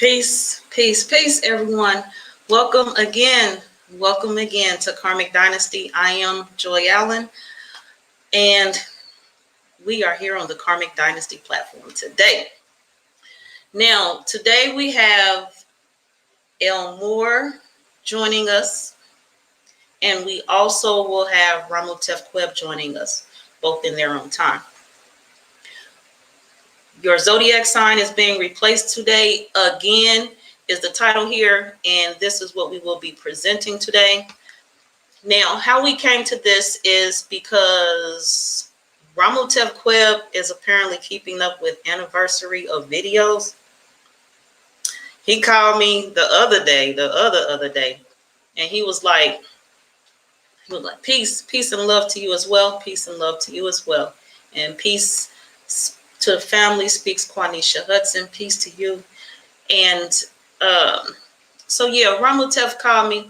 Peace, peace, peace, everyone. Welcome again. Welcome again to Karmic Dynasty. I am Joy Allen, and we are here on the Karmic Dynasty platform today. Now, today we have Moore joining us, and we also will have Ramutef Qeb joining us, both in their own time. Your Zodiac sign is being replaced today. Again, is the title here, and this is what we will be presenting today. Now, how we came to this is because Ramutef Qeb is apparently keeping up with anniversary of videos. He called me the other day, and he was like, peace and love to you as well. Peace and love to you as well. And peace to family speaks Quanisha Hudson. Peace to you. And so yeah, Ramutef called me,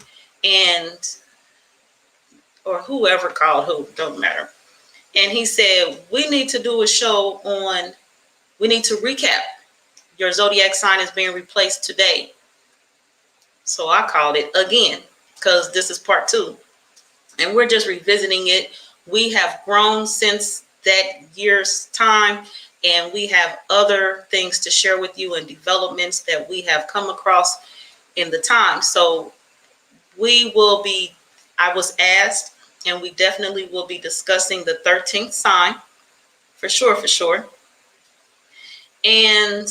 or whoever called who, don't matter. And he said, we need to do a show on, we need to recap. Your Zodiac sign is being replaced today. So I called it again, because this is part 2. And we're just revisiting it. We have grown since that year's time, and we have other things to share with you and developments that we have come across in the time. So we will be, I was asked, and we definitely will be discussing the 13th sign for sure. And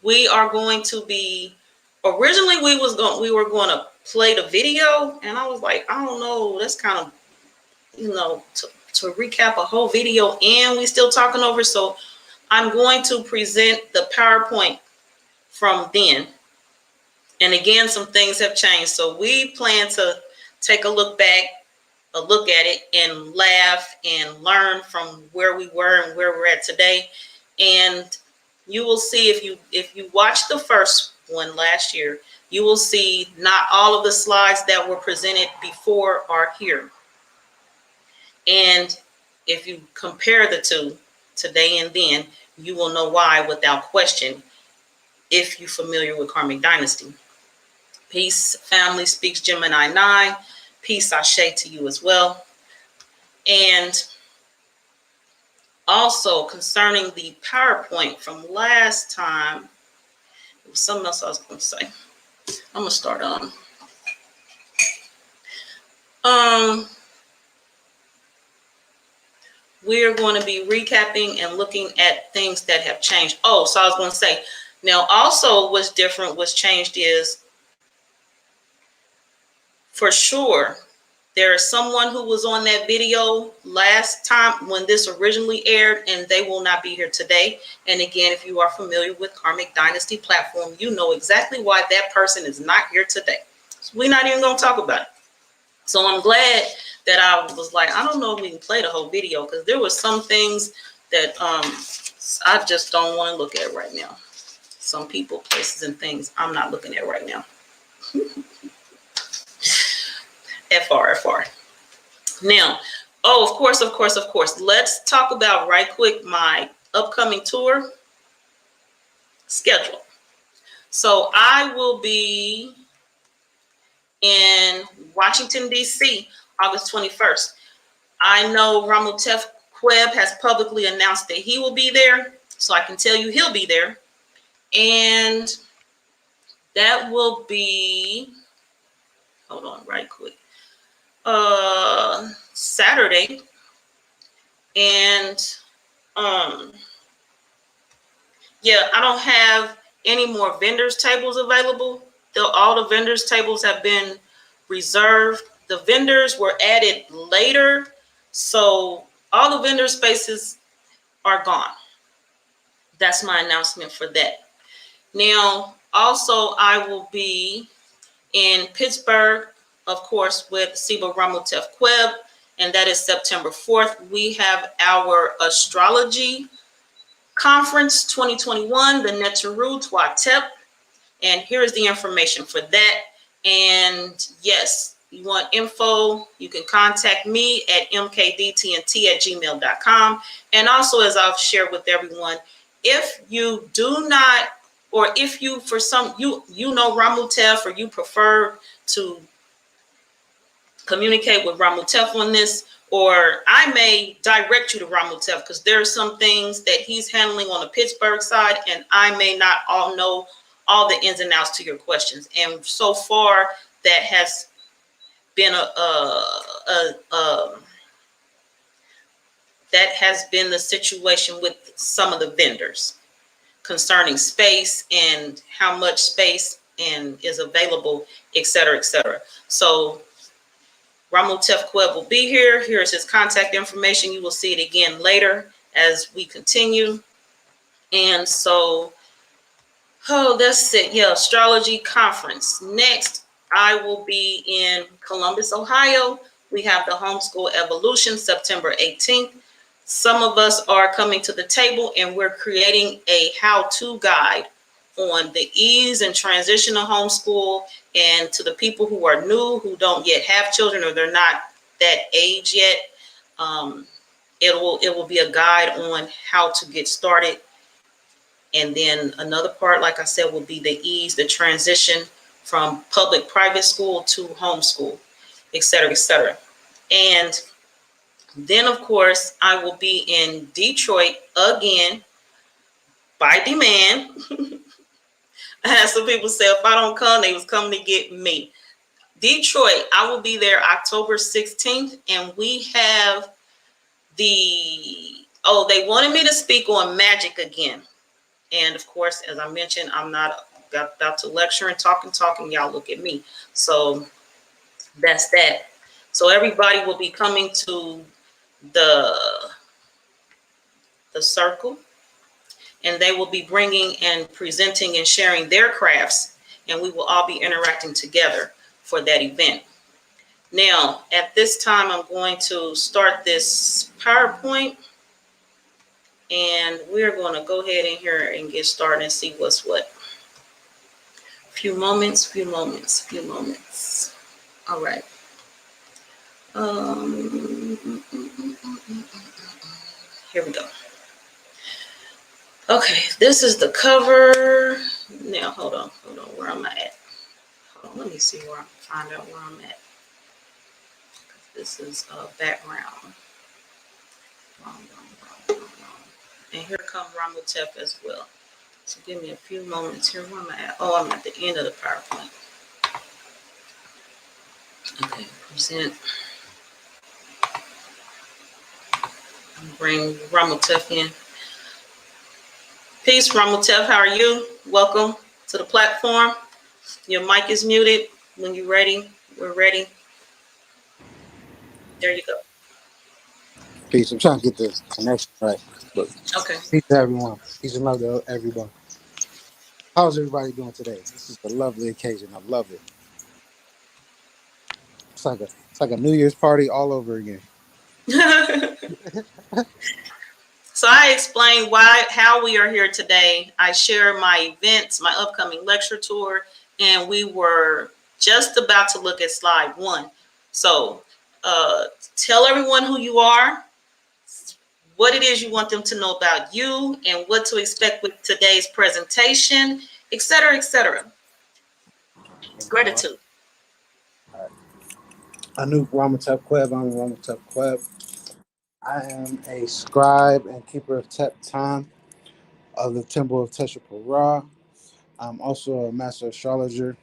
we are going to be, originally we were going to play the video, and I was like, I don't know, that's kind of, to recap a whole video, and we still talking over. So I'm going to present the PowerPoint from then. And again, some things have changed. So we plan to take a look back, a look at it, and laugh and learn from where we were and where we're at today. And you will see, if you watched the first one last year, you will see not all of the slides that were presented before are here. And if you compare the two, today and then, you will know why without question, if you're familiar with Karmic Dynasty. Peace, family speaks Gemini 9. Peace, Ashe to you as well. And also concerning the PowerPoint from last time, it was something else I was going to say. I'm going to start on. We're going to be recapping and looking at things that have changed. Oh, so I was going to say, now also what's different, what's changed is, for sure, there is someone who was on that video last time when this originally aired, and they will not be here today. And again, if you are familiar with Karmic Dynasty platform, you know exactly why that person is not here today. So we're not even going to talk about it. So I'm glad that I was like, I don't know if we can play the whole video, because there were some things that I just don't want to look at right now. Some people, places, and things I'm not looking at right now. FR. Now, of course. Let's talk about right quick my upcoming tour schedule. So I will be in Washington, D.C., August 21st. I know Ramutef Qeb has publicly announced that he will be there, so I can tell you he'll be there. And that will be, hold on right quick, Saturday. And yeah, I don't have any more vendors tables available. All the vendors tables have been reserved. The vendors were added later, so all the vendor spaces are gone. That's my announcement for that. Now, also, I will be in Pittsburgh, of course, with Siba Ramutef Qeb, and that is September 4th. We have our Astrology Conference 2021, the Neteru Tuatep, and here is the information for that. And yes, you want info, you can contact me at mkdtnt@gmail.com. And also, as I've shared with everyone, if you do not, or if you, for some, you know Ramutef, or you prefer to communicate with Ramutef on this, or I may direct you to Ramutef, because there are some things that he's handling on the Pittsburgh side, and I may not all know all the ins and outs to your questions. And so far, that has been that has been the situation with some of the vendors concerning space and how much space and is available, et cetera, et cetera. So Ramutef Qeb will be here. Here's his contact information. You will see it again later as we continue. And so, oh, that's it. Yeah, astrology conference. Next, I will be in Columbus, Ohio. We have the Homeschool Evolution, September 18th. Some of us are coming to the table, and we're creating a how-to guide on the ease and transition of homeschool. And to the people who are new, who don't yet have children, or they're not that age yet, it will be a guide on how to get started. And then another part, like I said, will be the ease, the transition from public private school to homeschool, et cetera, et cetera. And then, of course, I will be in Detroit again by demand. I had some people say if I don't come, they was coming to get me. Detroit, I will be there October 16th, and we have they wanted me to speak on magic again. And of course, as I mentioned, I'm not about to lecture and talk, y'all look at me. So that's that. So everybody will be coming to the circle, and they will be bringing and presenting and sharing their crafts, and we will all be interacting together for that event. Now, at this time, I'm going to start this PowerPoint, and we're going to go ahead in here and get started and see what's what. Few moments. All right. Here we go. Okay, this is the cover. Now, hold on, where am I at? Hold on, let me see where I find out where I'm at. This is background. Wrong. And here comes Ramutef as well. So give me a few moments here. Where am I at? Oh, I'm at the end of the PowerPoint. Okay, present. Bring Ramutef in. Peace, Ramutef. How are you? Welcome to the platform. Your mic is muted. When you're ready, we're ready. There you go. Peace. I'm trying to get the connection right. But okay. Peace to everyone. Peace and love to everyone. How's everybody doing today? This is a lovely occasion. I love it. It's like a New Year's party all over again. So I explained how we are here today. I share my events, my upcoming lecture tour, and we were just about to look at slide 1. So tell everyone who you are, what it is you want them to know about you, and what to expect with today's presentation, et cetera, et cetera. Gratitude. All right. Anouk Ramutef Qeb. I'm Ramutef Qeb. I am a scribe and keeper of Tep-Tan of the Temple of Teshupara. I'm also a master astrologer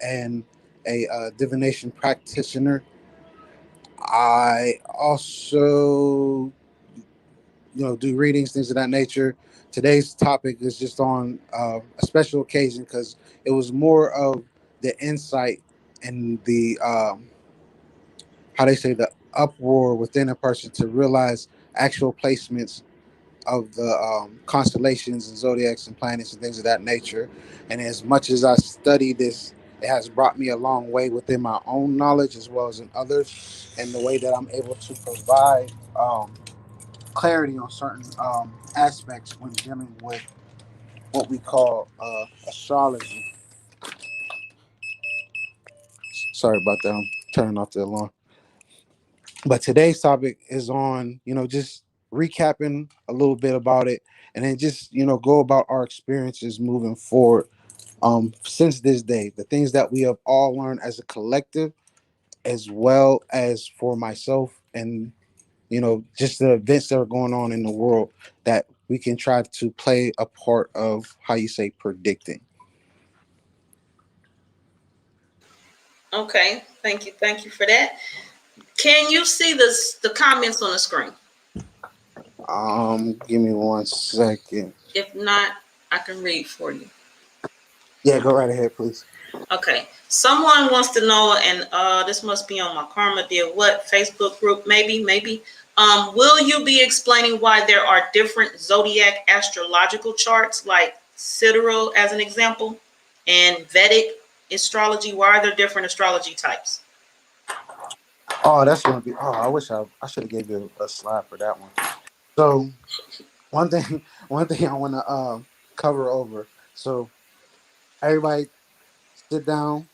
and a divination practitioner. I also do readings, things of that nature. Today's topic is just on a special occasion because it was more of the insight and the how they say the uproar within a person to realize actual placements of the constellations and zodiacs and planets and things of that nature. And as much as I study this, it has brought me a long way within my own knowledge as well as in others, and the way that I'm able to provide clarity on certain aspects when dealing with what we call astrology. Sorry about that. I'm turning off the alarm. But today's topic is on, just recapping a little bit about it, and then just go about our experiences moving forward. Since this day, the things that we have all learned as a collective, as well as for myself, and just the events that are going on in the world that we can try to play a part of, how you say, predicting. Okay, thank you for that. Can you see the comments on the screen? Give me 1 second. If not, I can read for you. Yeah, go right ahead, please. Okay. Someone wants to know, and this must be on my Karma Deal What Facebook group, maybe. Will you be explaining why there are different zodiac astrological charts, like sidereal as an example, and Vedic astrology? Why are there different astrology types? Oh, that's gonna be. Oh, I wish I should have gave you a slide for that one. So one thing, one thing I want to cover over. So everybody, sit down,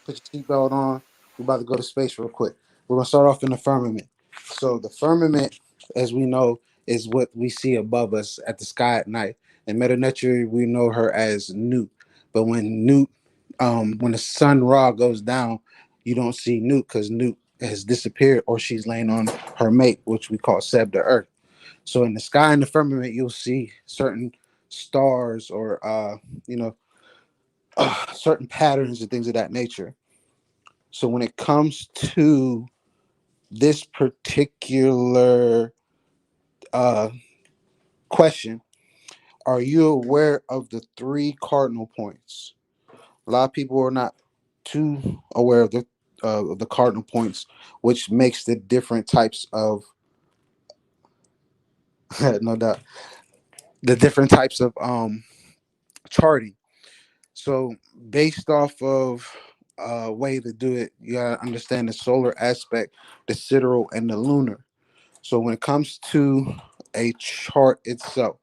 put your seatbelt on. We're about to go to space real quick. We're gonna start off in the firmament. So the firmament, as we know, is what we see above us at the sky at night. In Meta Nature, we know her as Newt. But when the sun Ra goes down, you don't see Newt because Newt has disappeared, or she's laying on her mate, which we call Seb the Earth. So in the sky and the firmament, you'll see certain stars, or you know certain patterns and things of that nature. So when it comes to this particular uh, question, are you aware of the three cardinal points? A lot of people are not too aware of the cardinal points, which makes the different types of no doubt, the different types of charting. So based off of a way to do it, you gotta understand the solar aspect, the sidereal, and the lunar. So when it comes to a chart itself,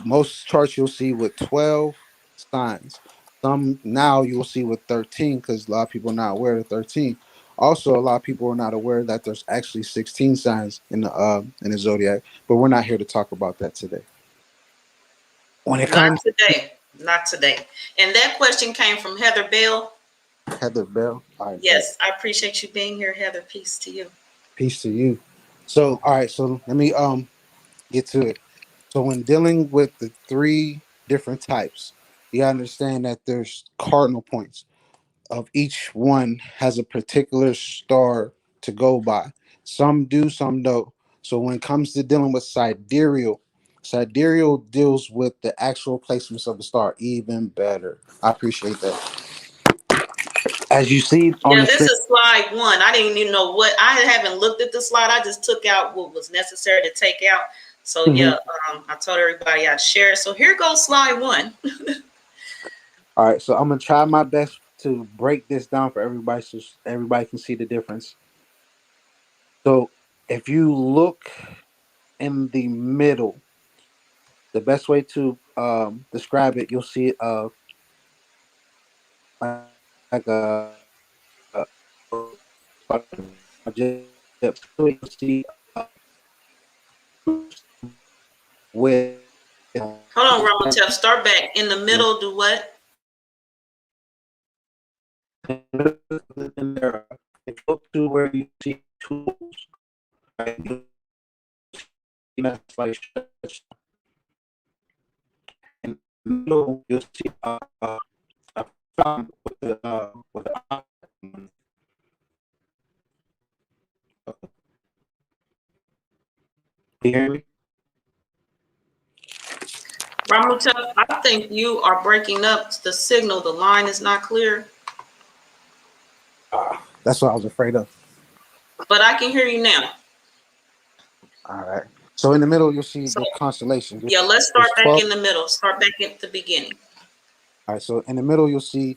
most charts you'll see with 12 signs. Some now you'll see with 13, because a lot of people are not aware of 13. Also, a lot of people are not aware that there's actually 16 signs in the zodiac, but we're not here to talk about that today. When it Not comes today. Not today. And that question came from Heather Bell. to Heather Bell, all right, bet. Yes, I appreciate you being here, Heather. Peace to you. Peace to you. So, all right, so let me get to it. So when dealing with the three different types, you gotta understand that there's cardinal points. Of each one has a particular star to go by. Some do, some don't. So when it comes to dealing with sidereal deals with the actual placements of the star even better. I appreciate that. As you see on Yeah, the this screen, is slide one. I didn't even know what I haven't looked at the slide. I just took out what was necessary to take out. So Mhm. yeah, I told everybody I'd share. So here goes slide one. All right, so I'm gonna try my best to break this down for everybody, so everybody can see the difference. So if you look in the middle, the best way to describe it, you'll see like you'll see with Hold on, Ramutef. Start back in the middle. Do what? if you look to where you see tools, right, you'll see that's like in the middle, you'll see a fountain with the you hear me? Ramutef, I think you are breaking up the signal. The line is not clear, That's what I was afraid of. but I can hear you now. All right. So in the middle, you'll see So the constellation. yeah, let's start There's back 12. in the middle. Start back at the beginning. All right. So in the middle, you'll see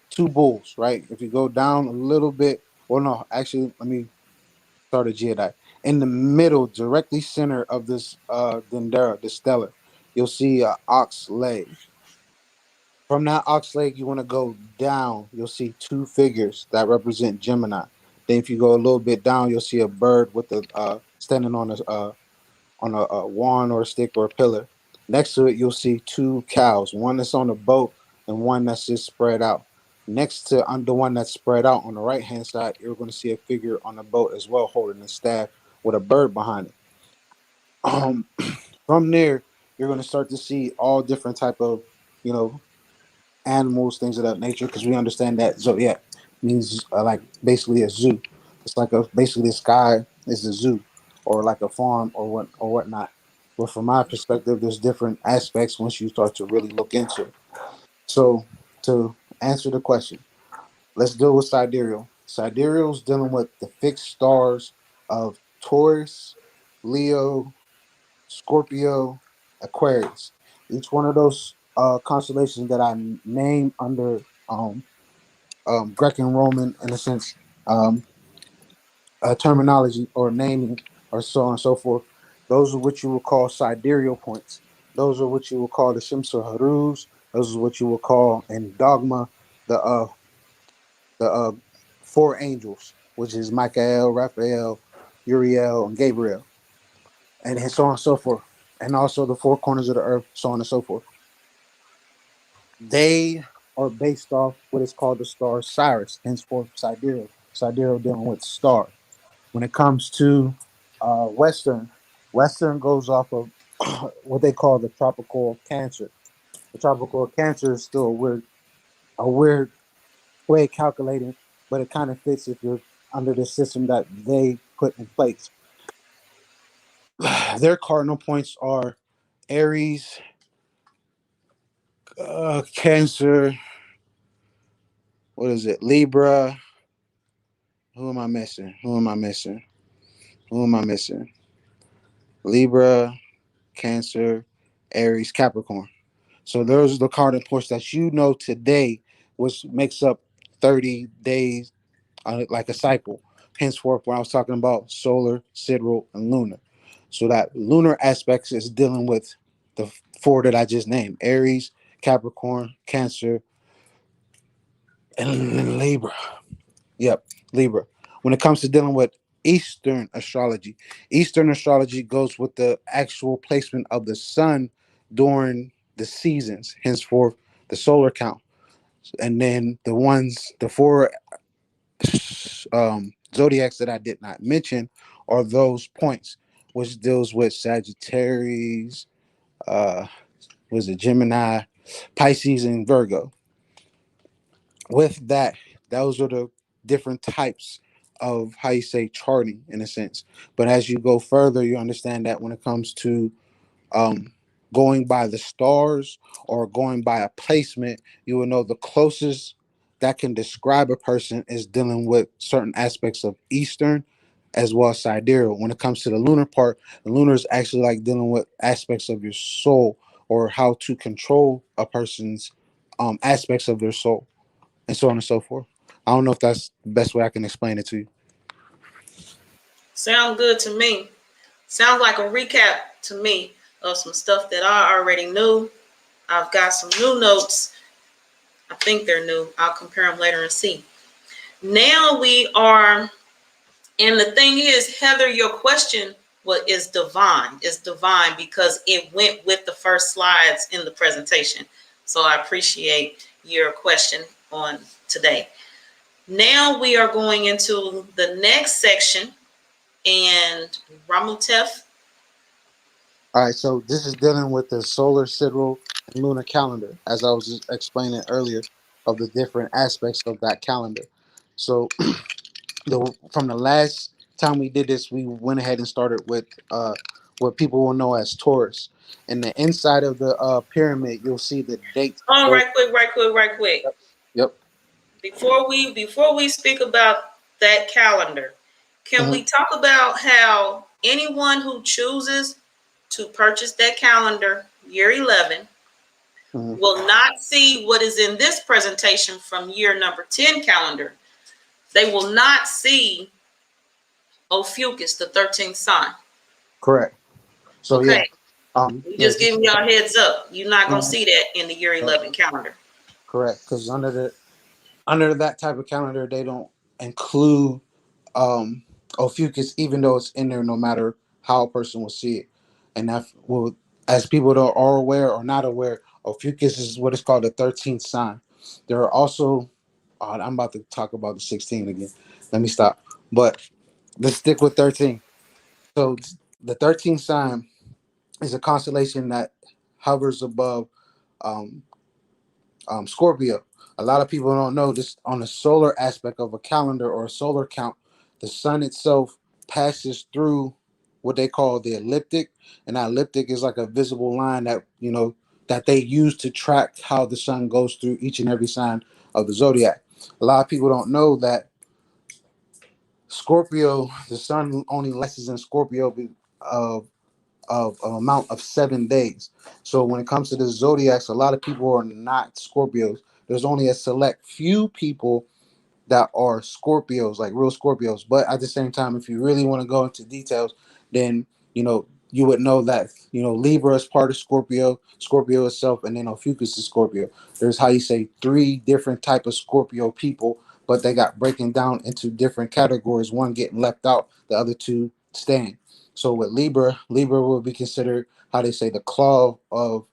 two bulls, right? If you go down a little bit, well, no, actually, let me start a Jedi. In the middle, directly center of this Dendera, the stellar, you'll see a ox leg. From that ox leg, you want to go down. You'll see two figures that represent Gemini. Then, if you go a little bit down, you'll see a bird with the standing on a on a wand or a stick or a pillar. Next to it, you'll see two cows, one that's on a boat and one that's just spread out. Next to the one that's spread out on the right hand side, you're going to see a figure on the boat as well, holding a staff with a bird behind it. Um, from there, you're going to start to see all different type of, you know, animals, things of that nature, because we understand that zodiac means like basically a zoo. It's like a basically the sky is a zoo, or like a farm, or whatnot. But from my perspective, there's different aspects once you start to really look into it. So to answer the question, let's deal with sidereal. Sidereal is dealing with the fixed stars of Taurus, Leo, Scorpio, Aquarius. Each one of those constellations that I name under Greek and Roman, in a sense, um, terminology or naming, or so on and so forth, those are what you will call sidereal points. Those are what you will call the Shimsa Haruz. Those are what you will call in dogma the four angels, which is Michael, Raphael, Uriel, and Gabriel, and so on and so forth, and also the four corners of the earth, so on and so forth. They are based off what is called the star Sirius, henceforth Sidereal. Sidereal dealing with stars. When it comes to Western goes off of what they call the tropical Cancer. The tropical Cancer is still a weird way of calculating, but it kind of fits if you're under the system that they put in place. Their cardinal points are Aries, Cancer. What is it? Libra. Who am I missing? Who am I missing? Who am I missing? Libra, Cancer, Aries, Capricorn. So those are the cardinal points that you know today, which makes up 30 days, like a cycle. Henceforth, when I was talking about solar, sidereal, and lunar. So that lunar aspects is dealing with the four that I just named: Aries, Capricorn, Cancer, and Libra. Yep, Libra. When it comes to dealing with Eastern astrology goes with the actual placement of the sun during the seasons, henceforth the solar count. And then the four zodiacs that I did not mention are those points, which deals with Sagittarius, uh, was it Gemini, Pisces, and Virgo. With that, those are the different types of how you say charting in a sense. But as you go further, you understand that when it comes to um, going by the stars or going by a placement, you will know the closest that can describe a person is dealing with certain aspects of Eastern as well as sidereal. When it comes to the lunar part, the lunar is actually like dealing with aspects of your soul or how to control a person's aspects of their soul and so on and so forth. I don't know if that's the best way I can explain it to you. Sound good to me. Sounds like a recap to me of some stuff that I already knew. I've got some new notes. I think they're new. I'll compare them later and see. Now we are, and the thing is, Heather, your question is divine. It's divine because it went with the first slides in the presentation. So I appreciate your question on today. Now we are going into the next section, and Ramutef. All right, so this is dealing with the solar, sidereal, and lunar calendar, as I was just explaining earlier, of the different aspects of that calendar. So, from the last time we did this, we went ahead and started with what people will know as Taurus. In the inside of the pyramid, you'll see the dates. Oh, right quick. Yep. Before we speak about that calendar, can Mm-hmm. we talk about how anyone who chooses to purchase that calendar year 11 Mm-hmm. will not see what is in this presentation from year number 10 calendar. They will not see Ophiuchus, the 13th sign. Correct. So yeah, Okay. We yeah, just just giving y'all heads up. You're not gonna mhm, see that in the year yep, 11 calendar. correct. Because under that type of calendar, they don't include Ophiuchus, even though it's in there, no matter how a person will see it. And that will, as people that are aware or not aware, Ophiuchus is what is called the 13th sign. There are also, I'm about to talk about the 16 again. Let me stop. But let's stick with 13. So the 13th sign is a constellation that hovers above um, Scorpio. A lot of people don't know this on the solar aspect of a calendar or a solar count. The sun itself passes through what they call the ecliptic, and that ecliptic is like a visible line that that they use to track how the sun goes through each and every sign of the zodiac. A lot of people don't know that Scorpio, the sun only lasts in Scorpio of an amount of 7 days. So when it comes to the zodiacs, a lot of people are not Scorpios. There's only a select few people that are Scorpios, like real Scorpios. But at the same time, if you really want to go into details, then you would know that Libra is part of Scorpio, Scorpio itself, and then Ophiuchus is Scorpio. There's how you say three different type of Scorpio people, but they got breaking down into different categories. One getting left out, the other two staying. So with Libra, Libra will be considered how they say the claw of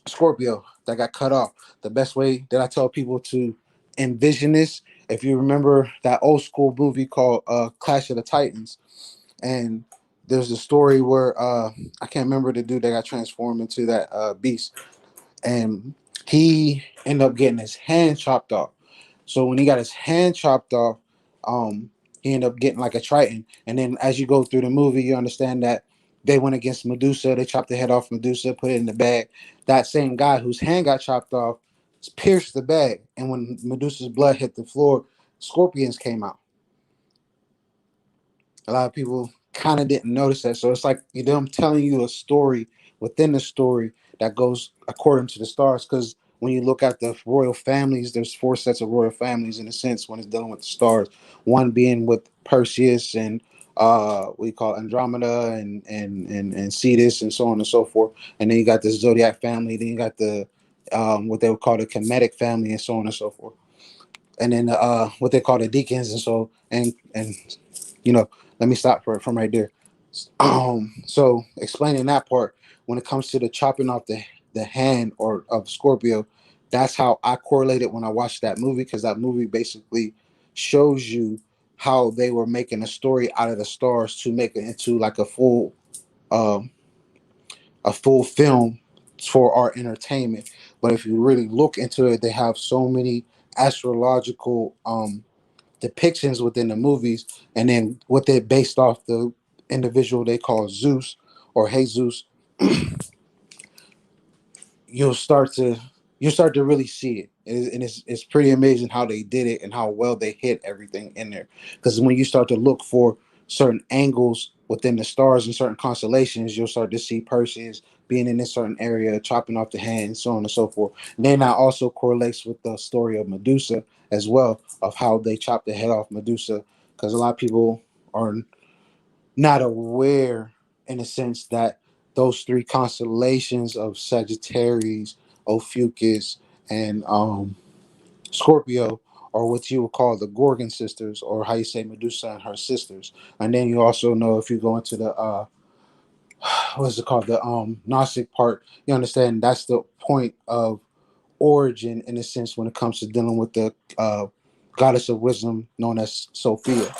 Scorpio that got cut off. The best way that I tell people to envision this, if you remember that old school movie called Clash of the Titans, and there's a story where I can't remember the dude that got transformed into that beast, and he ended up getting his hand chopped off. So when he got his hand chopped off, he ended up getting like a Triton. And then as you go through the movie, you understand that they went against Medusa. They chopped the head off Medusa, put it in the bag. That same guy whose hand got chopped off pierced the bag. And when Medusa's blood hit the floor, scorpions came out. A lot of people kind of didn't notice that. So it's like them telling you a story within the story that goes according to the stars. Because when you look at the royal families, there's four sets of royal families in a sense when it's dealing with the stars. One being with Perseus and we call Andromeda and Cetus and so on and so forth. And then you got the Zodiac family. Then you got the what they would call the Kemetic family and so on and so forth. And then what they call the deacons and so and you know, let me stop from right there. So explaining that part, when it comes to the chopping off the hand or of Scorpio, that's how I correlate it when I watched that movie, because that movie basically shows you how they were making a story out of the stars to make it into like um, a full film for our entertainment. But if you really look into it, they have so many astrological depictions within the movies, and then what they based off the individual they call Zeus or Jesus, you'll start to really see it. And it's pretty amazing how they did it and how well they hit everything in there. Because when you start to look for certain angles within the stars and certain constellations, you'll start to see Perseus being in this certain area, chopping off the hand, and so on and so forth. And then that also correlates with the story of Medusa as well, of how they chopped the head off Medusa. Because a lot of people are not aware, in a sense, that those three constellations of Sagittarius, Ophiuchus, and Scorpio are what you would call the Gorgon sisters, or how you say Medusa and her sisters. And then you also know, if you go into the what's it called, the Gnostic part, you understand that's the point of origin, in a sense, when it comes to dealing with the goddess of wisdom known as Sophia.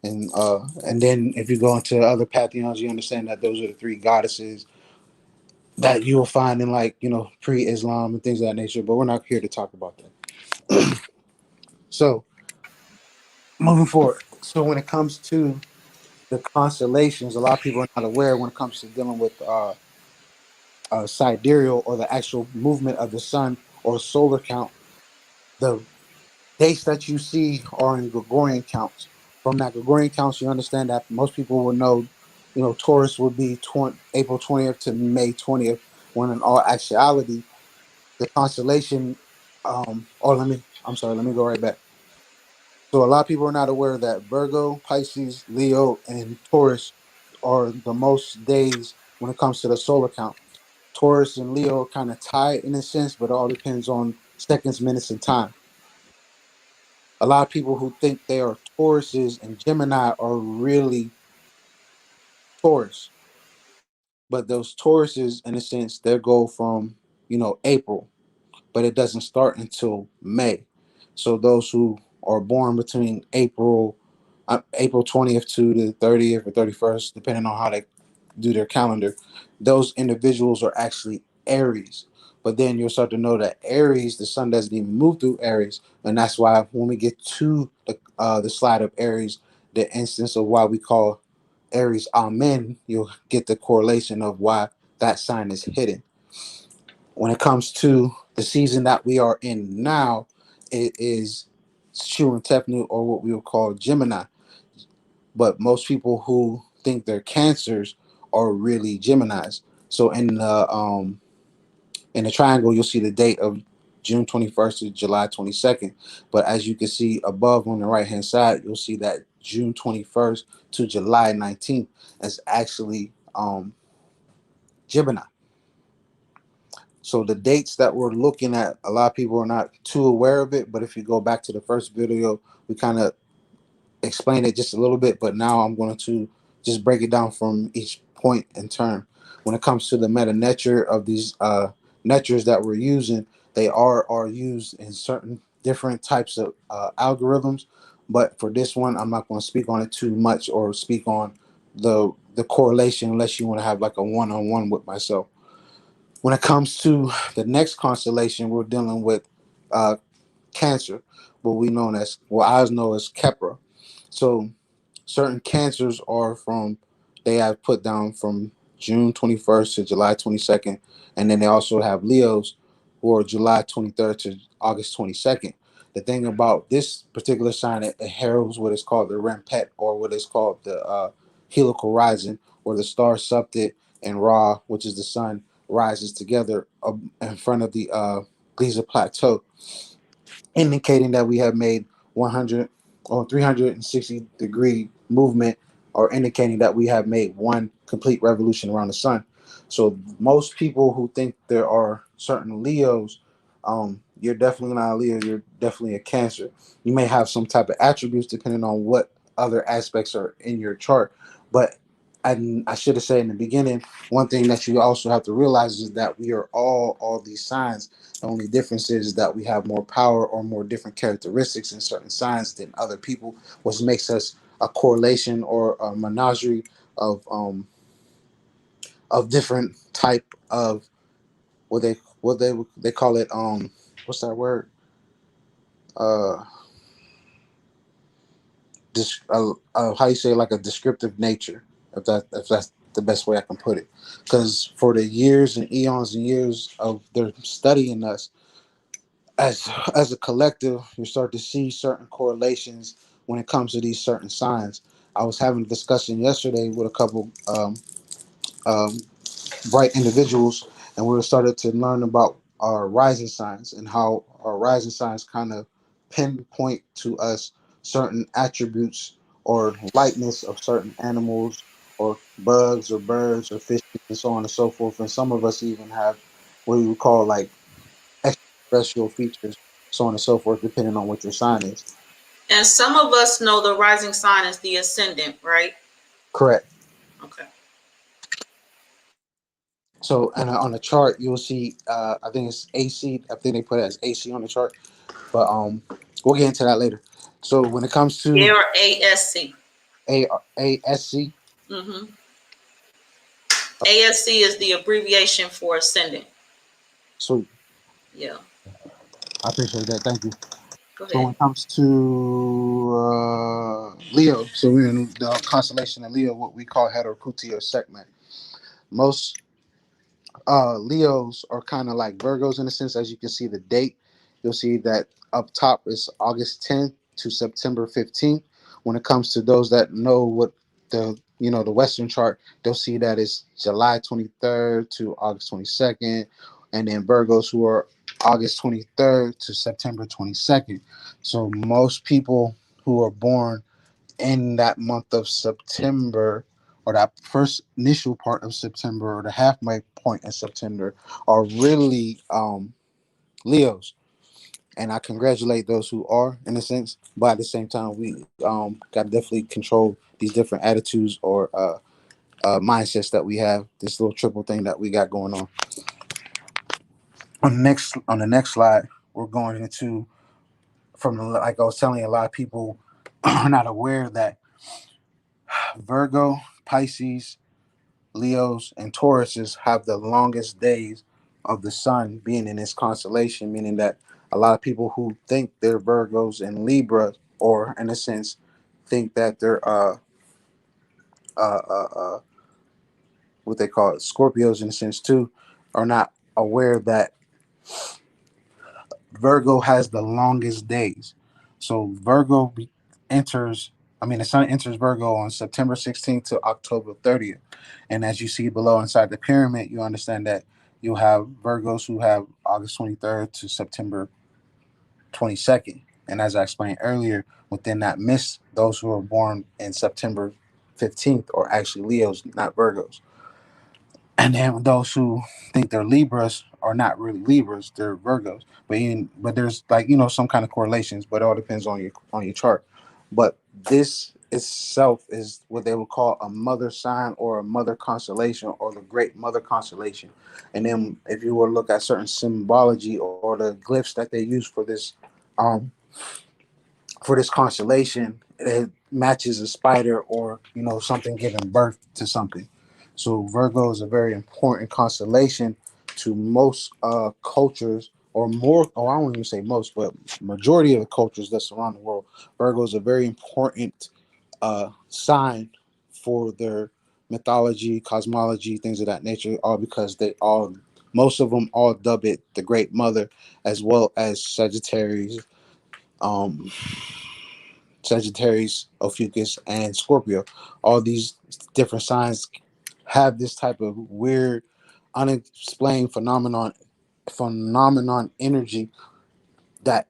And then if you go into other pantheons, you understand that those are the three goddesses that you will find in, like, pre-Islam and things of that nature. But we're not here to talk about that. So moving forward. So when it comes to the constellations, a lot of people are not aware when it comes to dealing with sidereal, or the actual movement of the sun or solar count. The dates that you see are in Gregorian counts. From that Gregorian counts, you understand that most people will know, Taurus would be April 20th to May 20th, when in all actuality, the constellation, or I'm sorry, let me go right back. So a lot of people are not aware that Virgo, Pisces, Leo, and Taurus are the most days when it comes to the solar count. Taurus and Leo are kind of tied in a sense, but it all depends on seconds, minutes, and time. A lot of people who think they are Tauruses and Gemini are really Taurus. But those Tauruses, in a sense, they go from, April, but it doesn't start until May. So those who are born between April 20th to the 30th or 31st, depending on how they do their calendar, those individuals are actually Aries. But then you'll start to know that Aries, the sun doesn't even move through Aries, and that's why when we get to the slide of Aries, the instance of why we call Aries Amen, you'll get the correlation of why that sign is hidden. When it comes to the season that we are in now, it is Shu and Tefnu, or what we would call Gemini. But most people who think they're Cancers are really Geminis. So in the triangle, you'll see the date of June 21st to July 22nd. But as you can see above on the right hand side, you'll see that June 21st to July 19th is actually Gemini. So the dates that we're looking at, a lot of people are not too aware of it. But if you go back to the first video, we kind of explain it just a little bit. But now I'm going to just break it down from each point in turn. When it comes to the meta nature of these natures that we're using, they are used in certain different types of algorithms. But for this one, I'm not going to speak on it too much or speak on the correlation unless you want to have like a one-on-one with myself. When it comes to the next constellation, we're dealing with uh, Cancer, what we know as, well, I know as Kepler. So certain Cancers are from, they have put down from June 21st to July 22nd, and then they also have Leos who are July 23rd to August 22nd. The thing about this particular sign, it heralds what is called the Rempet, or what is called the helical rising, where the star Suptit and Ra, which is the sun, rises together in front of the Giza Plateau, indicating that we have made 100 or 360-degree movement, or indicating that we have made one complete revolution around the sun. So most people who think there are certain Leos, you're definitely not a Leo, you're definitely a Cancer. You may have some type of attributes depending on what other aspects are in your chart. But I should have said in the beginning, one thing that you also have to realize is that we are all these signs. The only difference is that we have more power or more different characteristics in certain signs than other people, which makes us a correlation or a menagerie of different type of what they call it, what's that word, uh how you say, like a descriptive nature, if that's the best way I can put it. Because for the years and eons and years of their studying us, as a collective, you start to see certain correlations when it comes to these certain signs. I was having a discussion yesterday with a couple um, bright individuals, and we started to learn about our rising signs and how our rising signs kind of pinpoint to us certain attributes or lightness of certain animals or bugs or birds or fishes and so on and so forth. And some of us even have what we would call like extraterrestrial features, so on and so forth, depending on what your sign is. And some of us know the rising sign is the ascendant, right? Correct. Okay. So, and on the chart, you'll see, I think it's AC. I think they put it as AC on the chart, but we'll get into that later. So, when it comes to Yeah, or ASC. ASC, Mm-hmm. ASC is the abbreviation for ascendant. so Yeah. I appreciate that. Thank you. Go So, ahead. when it comes to Leo, so we're in the constellation of Leo, what we call Heterokuti or Sekhmet. Most Leos are kind of like Virgos in a sense. As you can see the date, you'll see that up top is August 10th to September 15th. When it comes to those that know what the Western chart, they'll see that it's July 23rd to August 22nd, and then Virgos who are August 23rd to September 22nd. So most people who are born in that month of September, or that first initial part of September, or the halfway point in September, are really Leos. And I congratulate those who are, in a sense, but at the same time, we got to definitely control these different attitudes or mindsets that we have. This little triple thing that we got going on. On the next slide, we're going into like I was telling you, a lot of people are not aware that Virgo, Pisces, Leos, and Tauruses have the longest days of the sun being in this constellation, meaning that a lot of people who think they're Virgos and Libra, or in a sense, think that they're uh, uh, uh, what they call it, Scorpios in a sense too, are not aware that Virgo has the longest days. So enters, the sun enters Virgo on September 16th to October 30th. And as you see below inside the pyramid, you understand that you'll have Virgos who have August 23rd to September 22nd. And as I explained earlier, within that mist, those who are born in September 15th are actually Leos, not Virgos. And then those who think they're Libras are not really Libras; they're Virgos. But there's, like, some kind of correlations, but it all depends on your chart. But this itself is what they would call a mother sign or a mother constellation or the great mother constellation. And then if you were to look at certain symbology or the glyphs that they use um for this constellation, it matches a spider or something giving birth to something. So Virgo is a very important constellation to most cultures, or more. Oh, I won't even say most, but majority of the cultures that surround the world. Virgo is a very important sign for their mythology, cosmology, things of that nature. All because most of them all dub it the Great Mother, as well as um, Ophiuchus, and Scorpio. All these different signs have this type of weird, unexplained phenomenon energy that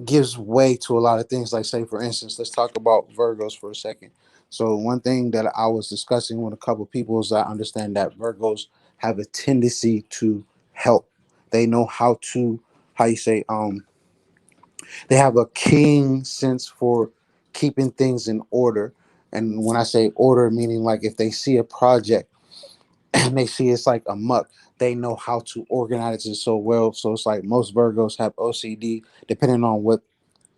gives way to a lot of things. Like, say for instance, let's talk about Virgos for a second. So one thing that I was discussing with a couple of people is I understand that Virgos have a tendency to help. They know how you say, they have a keen sense for keeping things in order. And when I say order, meaning like if they see a project and they see it's like a muck, they know how to organize it so well. So it's like most Virgos have OCD, depending on what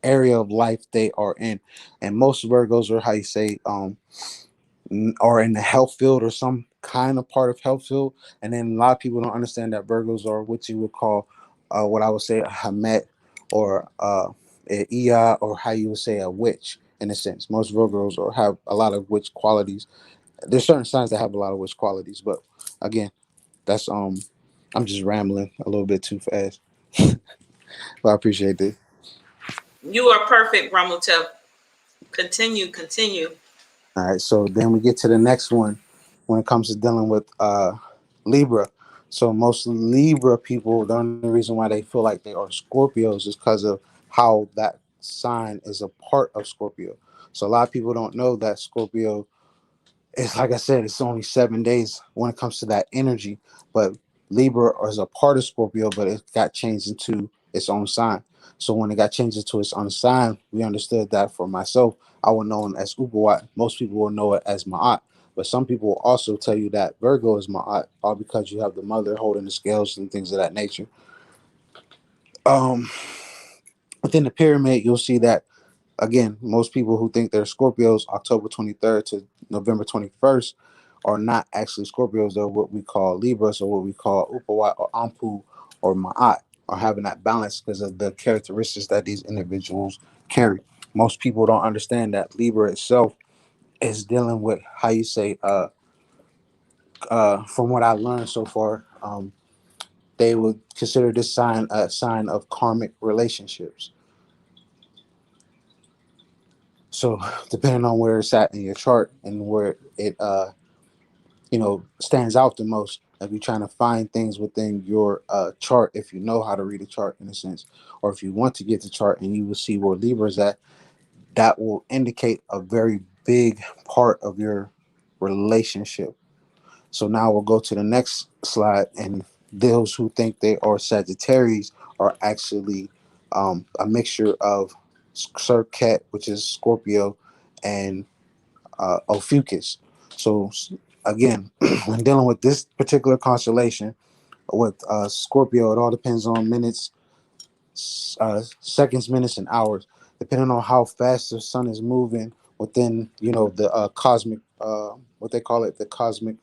area of life they are in. And most Virgos are, how you say, are in the health field or some kind of part of health field. And then a lot of people don't understand that Virgos are what you would call, what I would say, a Hamet, or a Iya, or how you would say a witch in a sense. Most Virgos or have a lot of witch qualities. There's certain signs that have a lot of witch qualities, but again, that's I'm just rambling a little bit too fast. But I appreciate this. You are perfect, Ramutef. Continue, continue. All right, so then we get to the next one when it comes to dealing with Libra. So most Libra people, the only reason why they feel like they are Scorpios is because of how that sign is a part of Scorpio. So a lot of people don't know that Scorpio, it's like I said, it's only 7 days when it comes to that energy. But Libra is a part of Scorpio, but it got changed into its own sign. So when it got changed into its own sign, we understood that. For myself, I would know it as Upawat. Most people will know it as Ma'at. But some people will also tell you that Virgo is Ma'at, all because you have the mother holding the scales and things of that nature. Um, Within the pyramid, you'll see that, again, most people who think they're Scorpios, October 23rd to November 21st, are not actually Scorpios. They're what we call Libras, or what we call Upawat or Ampu or Ma'at, or having that balance because of the characteristics that these individuals carry. Most people don't understand that Libra itself is dealing with, how you say, from what I learned so far, they would consider this sign a sign of karmic relationships. So depending on where it's at in your chart and where it stands out the most, if you're trying to find things within your chart, if you know how to read a chart in a sense, or if you want to get the chart and you will see where Libra is at, that will indicate a very big part of your relationship. So now we'll go to the next slide, and those who think they are Sagittarius are actually a mixture of Serket, which is Scorpio, and Ophiuchus. So Again, when dealing with this particular constellation with Scorpio, it all depends on minutes, seconds, minutes, and hours, depending on how fast the sun is moving within, the cosmic, what they call it, the cosmic,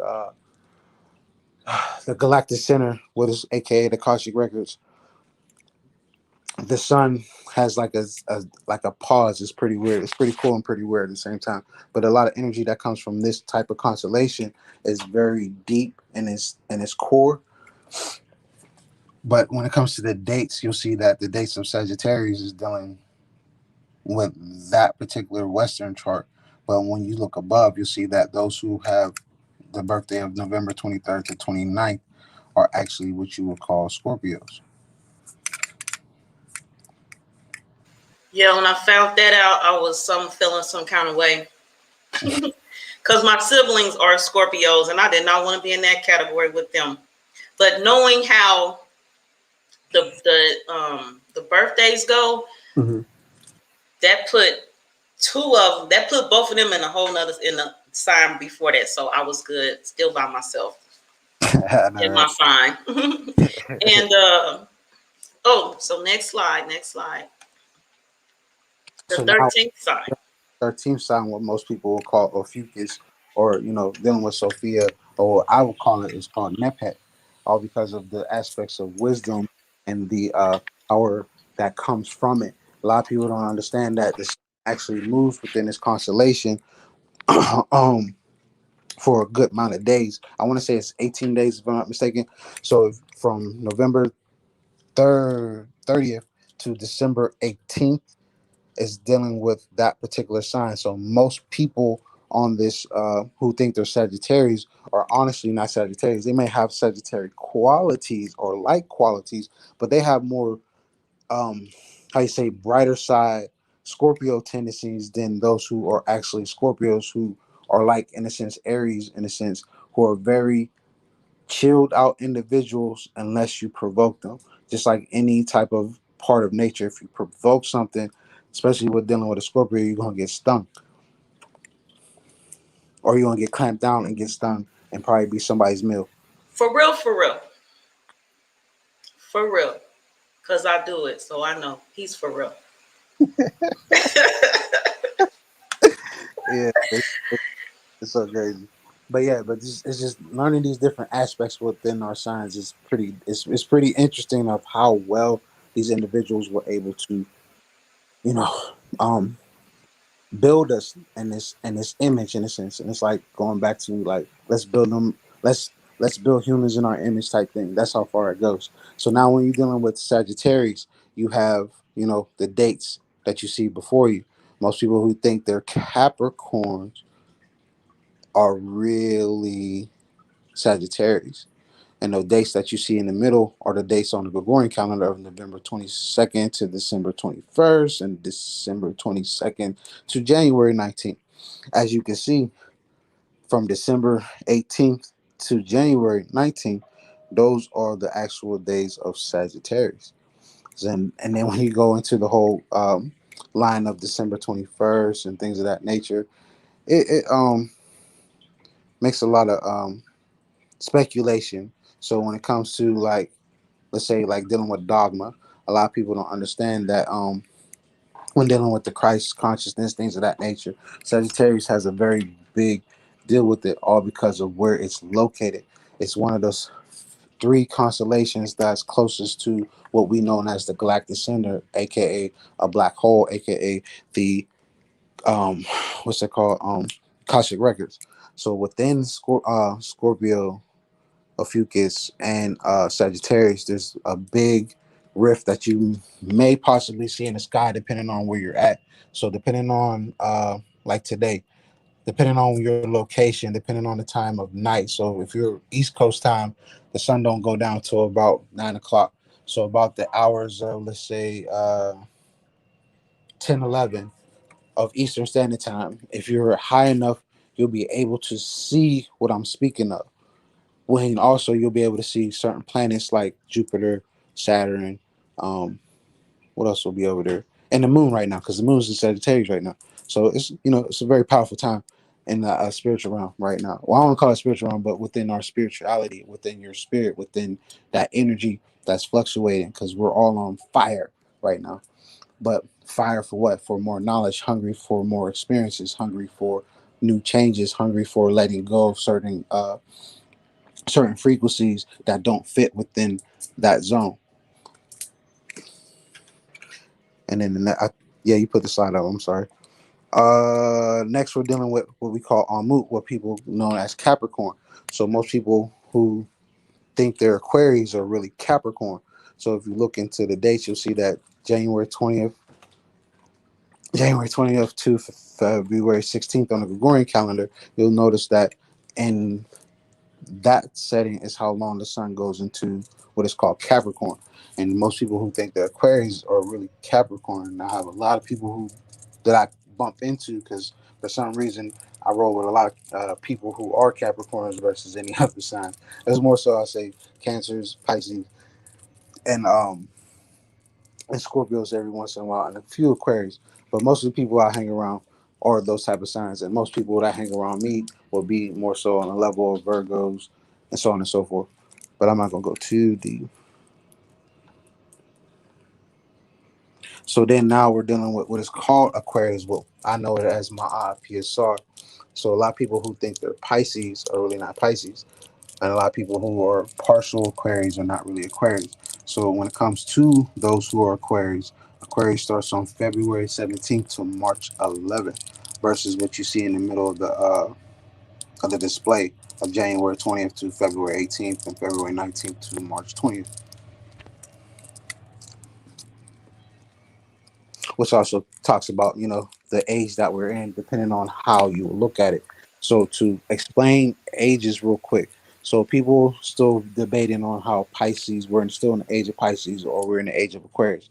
the galactic center, what is AKA the Cosmic Records. The sun has like a pause. It's pretty weird. It's pretty cool and pretty weird at the same time. But a lot of energy that comes from this type of constellation is very deep in its core. But when it comes to the dates, you'll see that the dates of Sagittarius is dealing with that particular Western chart. But when you look above, you'll see that those who have the birthday of November 23rd to 29th are actually what you would call Scorpios. Yeah, when I found that out, I was feeling some kind of way. Because my siblings are Scorpios, and I did not want to be in that category with them. But knowing how the birthdays go, Mm-hmm. that put both of them in a whole nother in the sign before that. So I was good, still by myself in my sign. And so next slide. The So now 13th sign. 13th sign, what most people will call Ophiuchus, or dealing with Sophia, or what I would call it is called Nepet, all because of the aspects of wisdom and the power that comes from it. A lot of people don't understand that this actually moves within this constellation um for a good amount of days. I want to say it's 18 days if I'm not mistaken. So from November 30th to December 18th is dealing with that particular sign. So most people on this who think they're Sagittarius are honestly not Sagittarius. They may have Sagittarius qualities or like qualities, but they have more how you say brighter side Scorpio tendencies than those who are actually Scorpios, who are like in a sense Aries, in a sense, who are very chilled out individuals unless you provoke them. Just like any type of part of nature, if you provoke something, especially with dealing with a Scorpio, you're gonna get stung, or you're gonna get clamped down and get stung, and probably be somebody's meal. For real, for real, for real. Cause I do it, so I know he's for real. Yeah, it's so crazy. But yeah, but it's just learning these different aspects within our signs is it's pretty interesting of how well these individuals were able to, you know, um build us in this image in a sense. And it's like going back to like let's build humans in our image type thing. That's how far it goes. So now when you're dealing with Sagittarius, you have, the dates that you see before you. Most people who think they're Capricorns are really Sagittarius. And the dates that you see in the middle are the dates on the Gregorian calendar of November 22nd to December 21st and December 22nd to January 19th. As you can see, from December 18th to January 19th, those are the actual days of Sagittarius. And then when you go into the whole line of December 21st and things of that nature, it makes a lot of speculation. So when it comes to like, let's say like dealing with dogma, a lot of people don't understand that when dealing with the Christ consciousness, things of that nature, Sagittarius has a very big deal with it, all because of where it's located. It's one of those three constellations that's closest to what we know as the galactic center, aka a black hole, aka the um what's it called, Cosmic Records. So within Scorpio, Ophiuchus, and Sagittarius, there's a big rift that you may possibly see in the sky depending on where you're at. So depending on like today, depending on your location, depending on the time of night. So if you're East Coast time, the sun don't go down till about 9 o'clock. So about the hours of, let's say, 10, 11 of Eastern Standard Time. If you're high enough, you'll be able to see what I'm speaking of. When also you'll be able to see certain planets like Jupiter, Saturn. Um, what else will be over there? And the moon right now, because the moon's in Sagittarius right now. So it's a very powerful time. in the spiritual realm right now. Well, I don't call it spiritual realm, but within our spirituality, within your spirit, within that energy that's fluctuating, because we're all on fire right now. But fire for what? For more knowledge, hungry for more experiences, hungry for new changes, hungry for letting go of certain frequencies that don't fit within that zone. And then yeah, you put the slide up. I'm sorry. Next we're dealing with what we call Amut, what people know as Capricorn. So most people who think they're Aquarius are really Capricorn. So if you look into the dates, you'll see that January 20th, January 20th to February 16th on the Gregorian calendar. You'll notice that in that setting is how long the sun goes into what is called Capricorn. And most people who think they're Aquarius are really Capricorn. And I have a lot of people who that I bump into because for some reason I roll with a lot of people who are Capricorns versus any other sign. It's more so I say Cancers, Pisces, and um and Scorpios every once in a while, and a few Aquarius. But most of the people I hang around are those type of signs, and most people that hang around me will be more so on the level of Virgos and so on and so forth. But I'm not gonna go too deep. So then now we're dealing with what is called Aquarius. Well, I know it as my PSR. So a lot of people who think they're Pisces are really not Pisces, and a lot of people who are partial Aquarius are not really Aquarius. So when it comes to those who are Aquarius, Aquarius starts on February 17th to March 11th, versus what you see in the middle of the display of January 20th to February 18th and February 19th to March 20th, which also talks about the age that we're in, depending on how you look at it. So to explain ages real quick, so people still debating on how Pisces, we're still in the age of Pisces or we're in the age of Aquarius.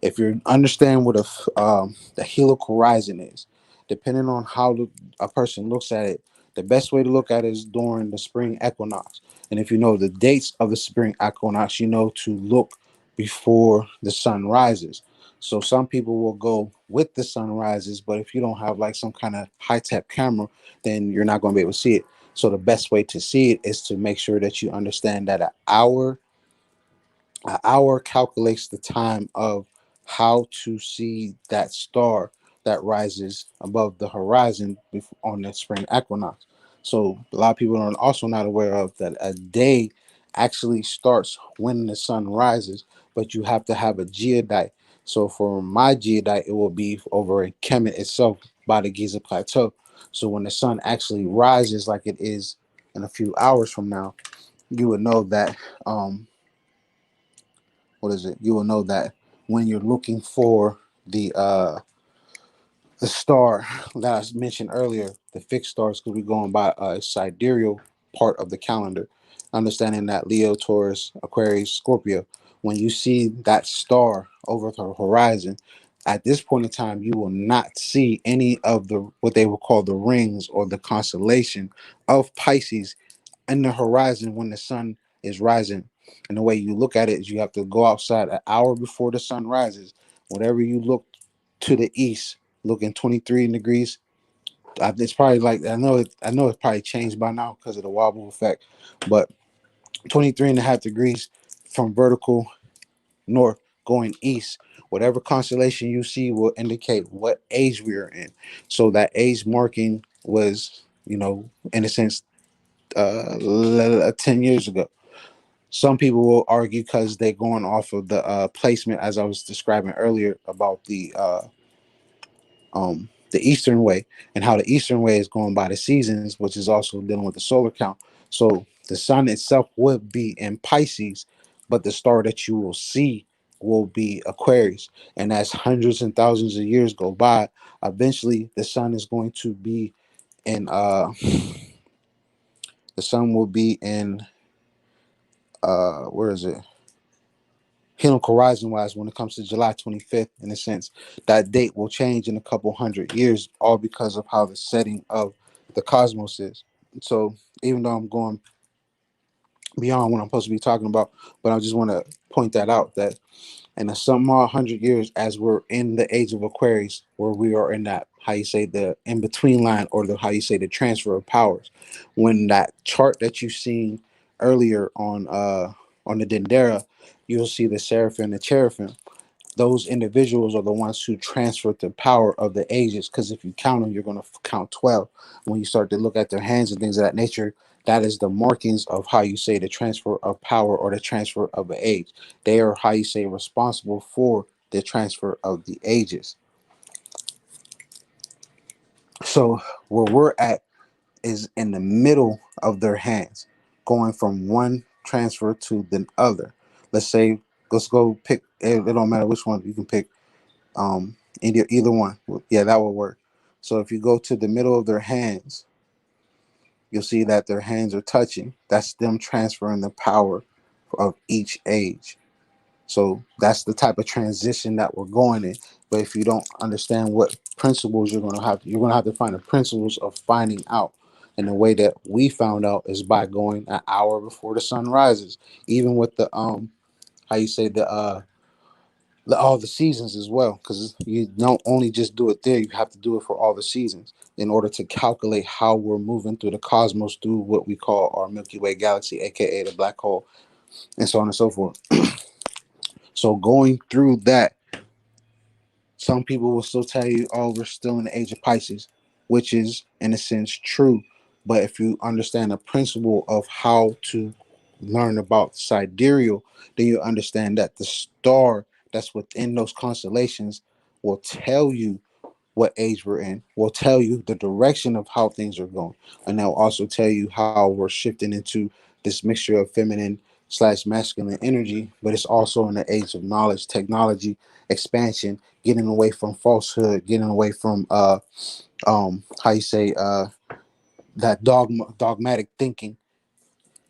If you understand what the helical horizon is, depending on how a person looks at it, the best way to look at it is during the spring equinox. And if you know the dates of the spring equinox, you know to look before the sun rises. So some people will go with the sun rises, but if you don't have like some kind of high tech camera, then you're not going to be able to see it. So the best way to see it is to make sure that you understand that an hour calculates the time of how to see that star that rises above the horizon on the spring equinox. So a lot of people are also not aware of that a day actually starts when the sun rises, but you have to have a geodite. So for my geodite, it will be over in Kemet itself by the Giza Plateau. So when the sun actually rises, like it is in a few hours from now, you would know that what is it? You will know that when you're looking for the star that I mentioned earlier, the fixed stars could be going by a sidereal part of the calendar. Understanding that Leo, Taurus, Aquarius, Scorpio, when you see that star over the horizon, at this point in time, you will not see any of the what they will call the rings or the constellation of Pisces in the horizon when the sun is rising. And the way you look at it is you have to go outside an hour before the sun rises. Whatever you look to the east, looking 23 degrees. It's probably like I know it's probably changed by now because of the wobble effect, but 23 and a half degrees from vertical north going east. Whatever constellation you see will indicate what age we are in. So that age marking was, in a sense, 10 years ago. Some people will argue because they're going off of the placement, as I was describing earlier, about the Eastern way and how the Eastern way is going by the seasons, which is also dealing with the solar count. So the sun itself would be in Pisces, but the star that you will see will be Aquarius. And as hundreds and thousands of years go by, eventually the sun is going to be in the sun will be in where is it? Hidden horizon wise, when it comes to July 25th, in a sense, that date will change in a couple hundred years, all because of how the setting of the cosmos is. So, even though I'm going beyond what I'm supposed to be talking about, but I just want to point that out that And in some more 100 years, as we're in the age of Aquarius, where we are in that, how you say, the in between line, or the, how you say, the transfer of powers, when that chart that you've seen earlier on the Dendera, you'll see the seraphim and the cherubim. Those individuals are the ones who transfer the power of the ages. Because if you count them, you're going to count 12. When you start to look at their hands and things of that nature, that is the markings of, how you say, the transfer of power or the transfer of an age. They are, how you say, responsible for the transfer of the ages. So where we're at is in the middle of their hands, going from one transfer to the other. Let's say, let's go pick, it don't matter which one, you can pick either one. Yeah, that will work. So if you go to the middle of their hands, you'll see that their hands are touching. That's them transferring the power of each age. So that's the type of transition that we're going in. But if you don't understand what principles you're gonna have to find the principles of finding out. And the way that we found out is by going an hour before the sun rises. Even with the how you say, all the seasons as well, because you don't only just do it there, you have to do it for all the seasons in order to calculate how we're moving through the cosmos, through what we call our Milky Way galaxy, aka the black hole, and so on and so forth. So going through that, some people will still tell you, oh, we're still in the age of Pisces, which is in a sense true. But if you understand the principle of how to learn about sidereal, then you understand that the star that's within those constellations will tell you what age we're in, will tell you the direction of how things are going. And they'll also tell you how we're shifting into this mixture of feminine slash masculine energy, but it's also in the age of knowledge, technology, expansion, getting away from falsehood, getting away from how you say, that dogmatic thinking,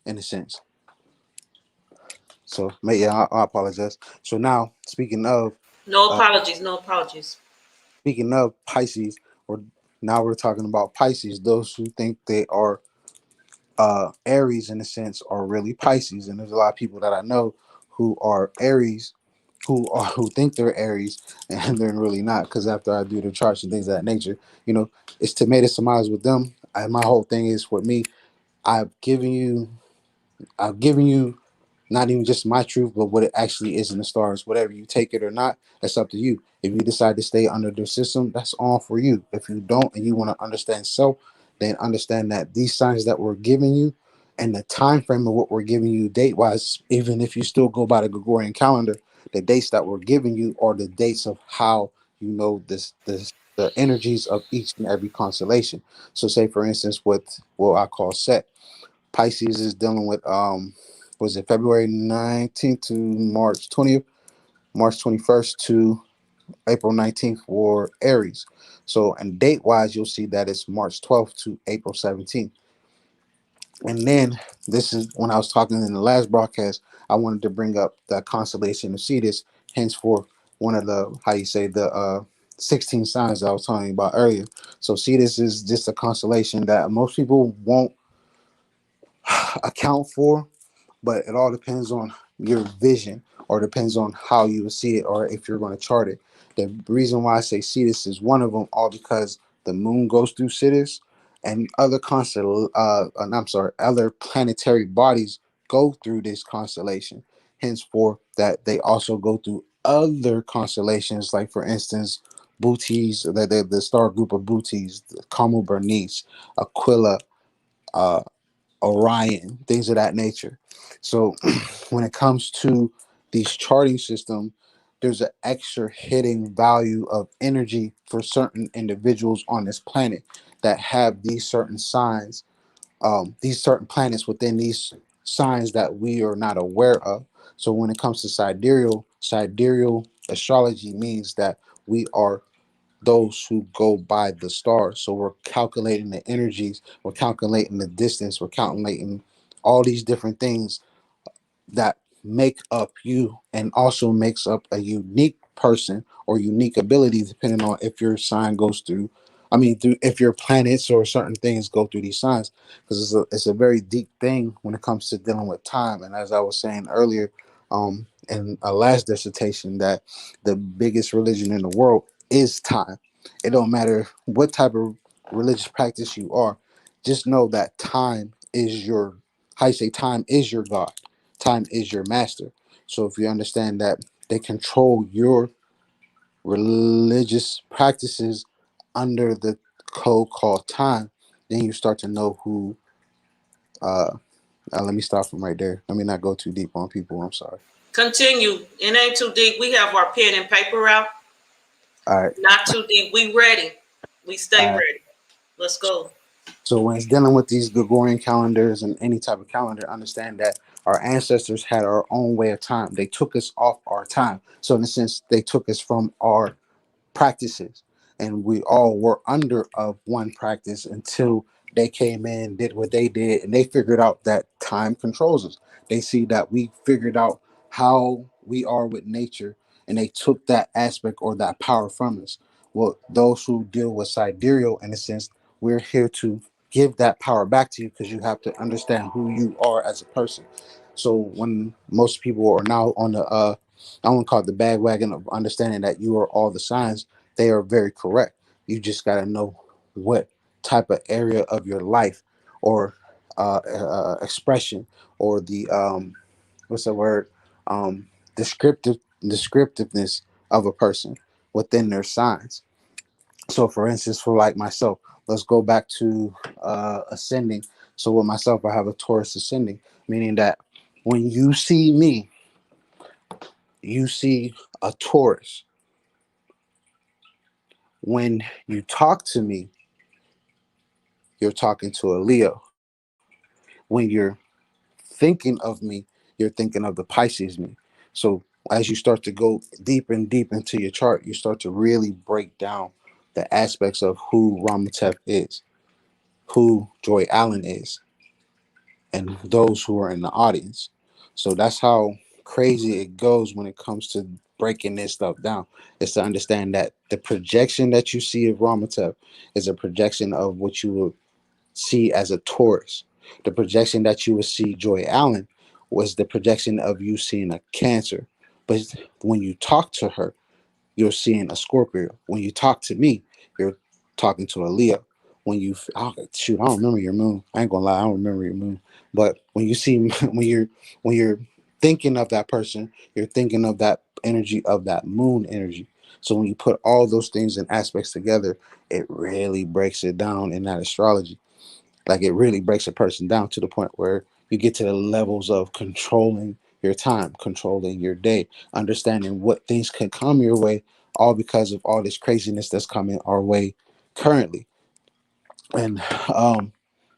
in a sense. So yeah, I apologize. So now, No uh apologies. No apologies. speaking of Pisces, or now we're talking about Pisces, those who think they are Aries, in a sense, are really Pisces. And there's a lot of people that I know who are Aries, who think they're Aries, and they're really not. Because after I do the charts and things of that nature, you know, it's tomatoes tomatoes with them. My whole thing is, with me, I've given you I've given you not even just my truth, but what it actually is in the stars. Whatever you take it or not, that's up to you. If you decide to stay under the system, that's all for you. If you don't and you want to understand self, then understand that these signs that we're giving you and the time frame of what we're giving you date wise, even if you still go by the Gregorian calendar, the dates that we're giving you are the dates of how you know this the energies of each and every constellation. So say for instance, with what I call set. Pisces is dealing with was it February 19th to March 20th, March 21st to April 19th for Aries. So and date wise, you'll see that it's March 12th to April 17th. And then this is when I was talking in the last broadcast, I wanted to bring up the constellation of Cetus, henceforth one of the, how you say, the 16 signs that I was talking about earlier. So Cetus is just a constellation that most people won't account for, but it all depends on your vision, or depends on how you see it, or if you're going to chart it. The reason why I say Cetus is one of them, all because the moon goes through Cetus, and other planetary bodies go through this constellation. Henceforth, that they also go through other constellations, like for instance, Bootes, the star group of Bootes, Camu Bernice, Aquila, uh, Orion, things of that nature. So when it comes to these charting system, there's an extra hidden value of energy for certain individuals on this planet that have these certain signs, these certain planets within these signs that we are not aware of. So when it comes to sidereal astrology means that we are those who go by the stars. So we're calculating the energies, we're calculating the distance, we're calculating all these different things that make up you, and also makes up a unique person or unique ability, depending on if your sign goes through. I mean, through if your planets or certain things go through these signs, because it's a very deep thing when it comes to dealing with time. And as I was saying earlier, In a last dissertation, that the biggest religion in the world is time. It don't matter what type of religious practice you are, just know that time is your, how you say, time is your God, time is your master. So if you understand that they control your religious practices under the code called time, then you start to know who. Uh, Let me stop from right there. Let me not go too deep on people. I'm sorry. Continue. It ain't too deep. We have our pen and paper out. All right. Not too deep. We ready. We stay All right. ready. Let's go. So when it's dealing with these Gregorian calendars and any type of calendar, understand that our ancestors had our own way of time. They took us off our time. So in a sense, they took us from our practices, and we all were under of one practice until they came in, did what they did, and they figured out that time controls us. They see that we figured out how we are with nature, and they took that aspect or that power from us. Well, those who deal with sidereal, in a sense, we're here to give that power back to you, because you have to understand who you are as a person. So when most people are now on the I won't call it the bandwagon of understanding that you are all the signs, they are very correct. You just got to know what type of area of your life or expression, or the what's the word, um, descriptiveness of a person within their signs. So for instance, for like myself, let's go back to ascending. So with myself, I have a Taurus ascending, meaning that when you see me, you see a Taurus. When you talk to me, you're talking to a Leo. When you're thinking of me, you're thinking of the Pisces me. So as you start to go deep and deep into your chart, you start to really break down the aspects of who Ramutef is, who Joy Allen is, and those who are in the audience. So that's how crazy it goes when it comes to breaking this stuff down. Is to understand that the projection that you see of Ramutef is a projection of what you will see as a Taurus. The projection that you would see Joy Allen was the projection of you seeing a Cancer. But when you talk to her, you're seeing a Scorpio. When you talk to me, you're talking to a Leo. When you, oh, shoot, I don't remember your moon. I ain't gonna lie, I don't remember your moon. But when you see when you're thinking of that person, you're thinking of that energy, of that moon energy. So when you put all those things and aspects together, it really breaks it down in that astrology. Like it really breaks a person down to the point where you get to the levels of controlling your time, controlling your day, understanding what things can come your way, all because of all this craziness that's coming our way currently. And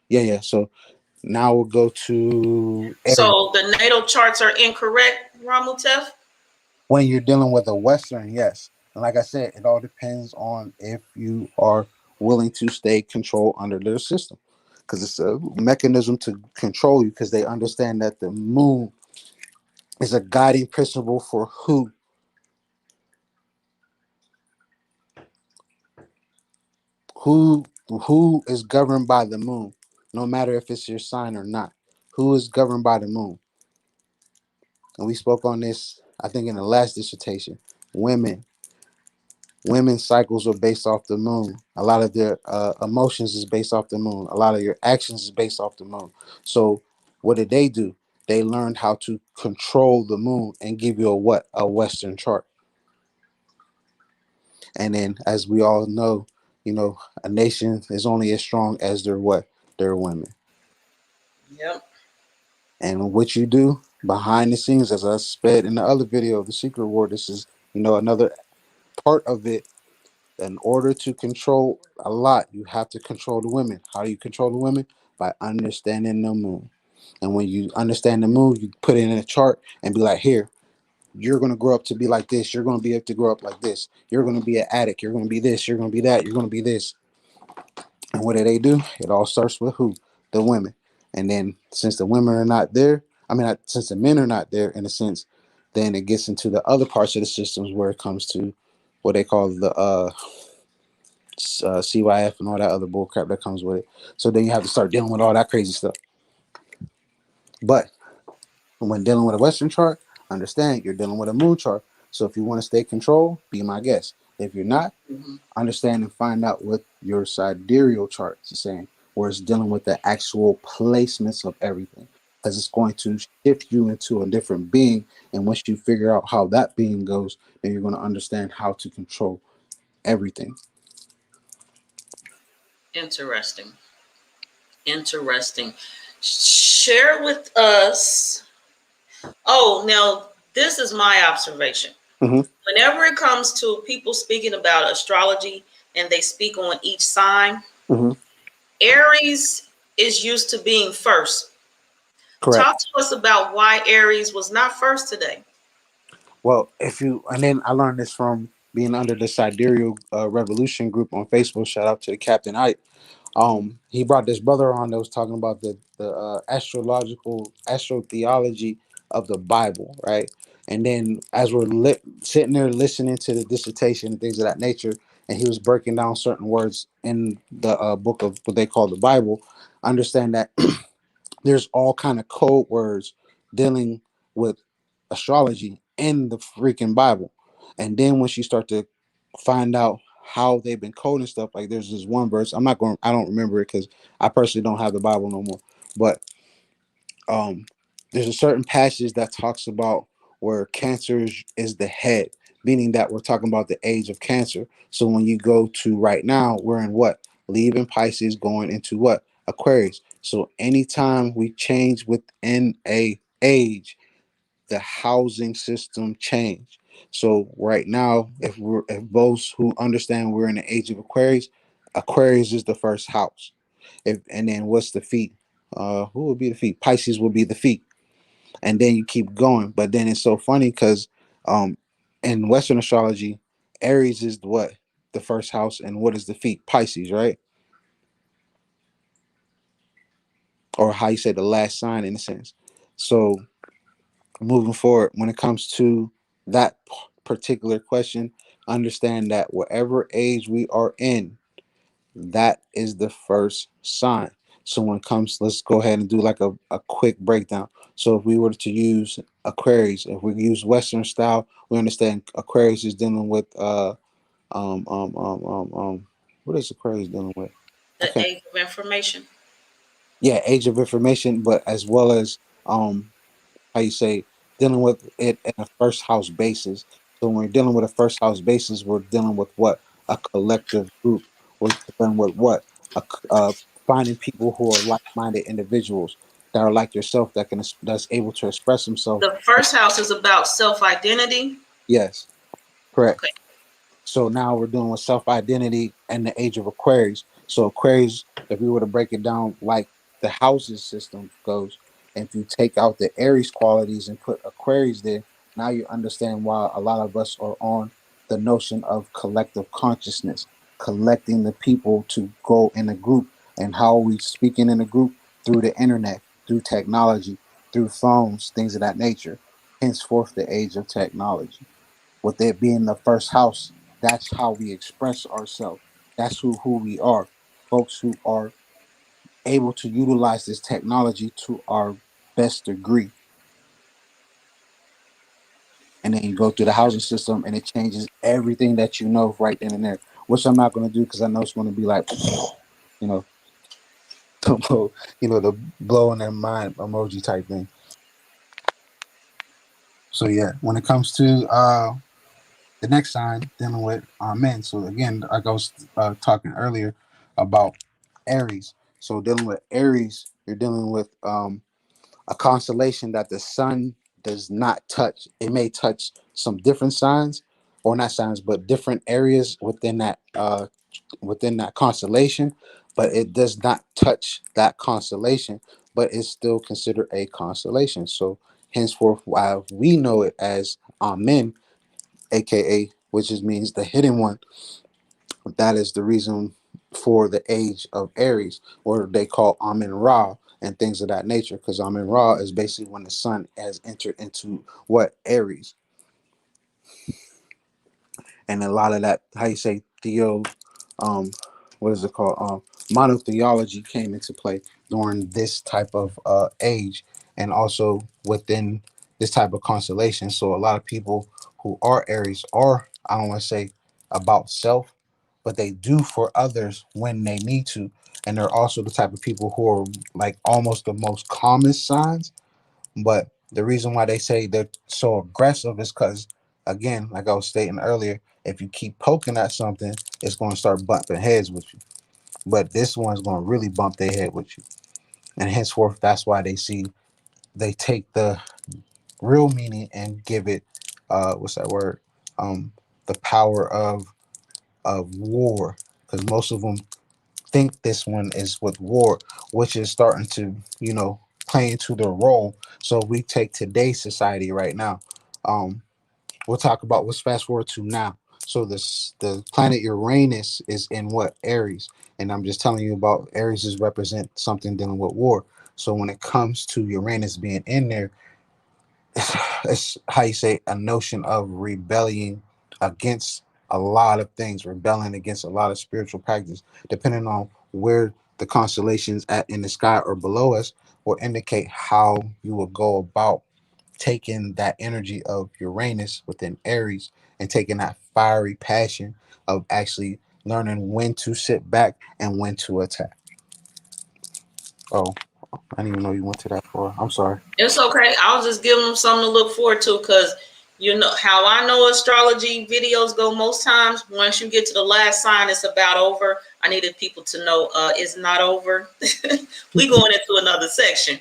yeah. So now we'll go to Aries. So the natal charts are incorrect, Ramutef. When you're dealing with a Western, yes. And like I said, it all depends on if you are willing to stay controlled under their system. Because it's a mechanism to control you, because they understand that the moon is a guiding principle for who who is governed by the moon, no matter if it's your sign or not. Who is governed by the moon? And we spoke on this, I think, in the last dissertation. Women. Women's cycles are based off the moon. A lot of their emotions is based off the moon. A lot of your actions is based off the moon. So what did they do? They learned how to control the moon and give you a what? A Western chart. And then, as we all know, a nation is only as strong as their what? Their women. Yep. And what you do behind the scenes, as I said in the other video of the Secret War, this is, another part of it. In order to control a lot, you have to control the women. How do you control the women? By understanding the moon. And when you understand the moon, you put it in a chart and be like, here, you're going to grow up to be like this. You're going to be able to grow up like this. You're going to be an addict. You're going to be this. You're going to be that. You're going to be this. And what do they do? It all starts with who? The women. And then since the women are not there, since the men are not there in a sense, then it gets into the other parts of the systems where it comes to what they call the CYF and all that other bull crap that comes with it. So then you have to start dealing with all that crazy stuff. But when dealing with a Western chart, understand you're dealing with a moon chart. So if you want to stay control, be my guest. If you're not, Mhm. understand and find out what your sidereal chart is saying, where it's dealing with the actual placements of everything. Because it's going to shift you into a different being. And once you figure out how that being goes, then you're going to understand how to control everything. Interesting. Interesting. Share with us. Oh, now this is my observation. Mm-hmm. Whenever it comes to people speaking about astrology and they speak on each sign, Mm-hmm. Aries is used to being first. Correct. Talk to us about why Aries was not first today. Well, if you, and then I learned this from being under the Sidereal Revolution group on Facebook. Shout out to the Captain Ike. He brought this brother on that was talking about the astrological astrotheology of the Bible, right? And then as we're sitting there listening to the dissertation and things of that nature, and he was breaking down certain words in the book of what they call the Bible. Understand that there's all kind of code words dealing with astrology in the freaking Bible. And then once you start to find out how they've been coding stuff, like there's this one verse, I don't remember it because I personally don't have the Bible no more. But um there's a certain passage that talks about where cancer is the head, meaning that we're talking about the age of cancer. So when you go to right now, we're in what? Leaving Pisces, going into what? Aquarius. So anytime we change within a age, the housing system change. So right now, if those who understand we're in the age of Aquarius, Aquarius is the first house. And then what's the feet? Who would be the feet? Pisces will be the feet, and then you keep going. But then it's so funny because um, in Western astrology, Aries is what? The first house, and what is the feet? Pisces, right? Or how you say the last sign in a sense. So moving forward, when it comes to that particular question, understand that whatever age we are in, that is the first sign. So when it comes, let's go ahead and do like a quick breakdown. So if we were to use Aquarius, if we use Western style, we understand Aquarius is dealing with um um um um, um what is Aquarius dealing with? I The can't. age of information. Yeah, age of information, but as well as how you say, dealing with it in a first house basis. So when we're dealing with a first house basis, we're dealing with what? A collective group. We're dealing with what? A, finding people who are like-minded individuals that are like yourself that that's able to express themselves. The first house is about self identity. Yes, correct. Okay. So now we're dealing with self identity and the age of Aquarius. So Aquarius, if we were to break it down like the houses system goes, and if you take out the Aries qualities and put Aquarius there, now you understand why a lot of us are on the notion of collective consciousness, collecting the people to go in a group, and how are we speaking in a group? Through the internet, through technology, through phones, things of that nature. Henceforth, the age of technology, with it being the first house, that's how we express ourselves. That's who we are. Folks who are able to utilize this technology to our best degree. And then you go through the housing system and it changes everything that you know right then and there. Which I'm not gonna do because I know it's gonna be like, you know, to blow, the blow in their mind emoji type thing. So yeah, when it comes to the next sign dealing with men. So again, like I was talking earlier about Aries. So dealing with Aries, you're dealing with a constellation that the sun does not touch. It may touch some different signs, or not signs, but different areas within that constellation, but it does not touch that constellation. But it's still considered a constellation. So henceforth, while we know it as Amen, aka which just means the hidden one, that is the reason for the age of Aries, or they call Amen Ra and things of that nature, because Amen Ra is basically when the sun has entered into what? Aries. And a lot of that, how you say, um what is it called, monotheology came into play during this type of age, and also within this type of constellation. So a lot of people who are Aries are, I don't want to say about self, but they do for others when they need to. And they're also the type of people who are like almost the most calmest signs. But the reason why they say they're so aggressive is because, again, like I was stating earlier, if you keep poking at something, it's going to start bumping heads with you. But this one's going to really bump their head with you. And henceforth, that's why they take the real meaning and give it, what's that word? The power of war. Because most of them think this one is with war, which is starting to, play into their role. So we take today's society right now. Um, we'll talk about, let's fast forward to now. So this the planet Uranus is in what? Aries. And I'm just telling you about Aries is represent something dealing with war. So when it comes to Uranus being in there, it's how you say a notion of rebellion against a lot of things, rebelling against a lot of spiritual practice, depending on where the constellations at in the sky or below us will indicate how you will go about taking that energy of Uranus within Aries and taking that fiery passion of actually learning when to sit back and when to attack. Oh, I didn't even know you went to that far. I'm sorry. It's okay. I was just giving them something to look forward to because you know how I know astrology videos go most times. Once you get to the last sign, it's about over. I needed people to know it's not over. We going into another section.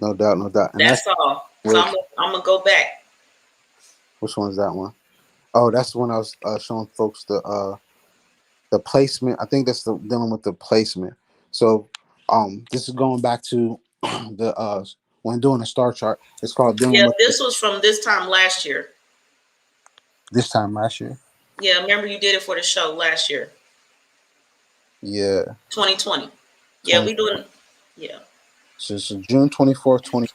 No doubt, no doubt. And that's That's all. So which I'm gonna go back. which one's that one? Oh, that's the one I was showing folks the placement. I think that's the dealing with the placement. So this is going back to the when doing a star chart. It's called dealing Yeah, with this was from this time last year. this time last year. Yeah, remember you did it for the show last year, Yeah, 2020. Yeah, 20. we doing. Yeah, So it's June 24th, 20.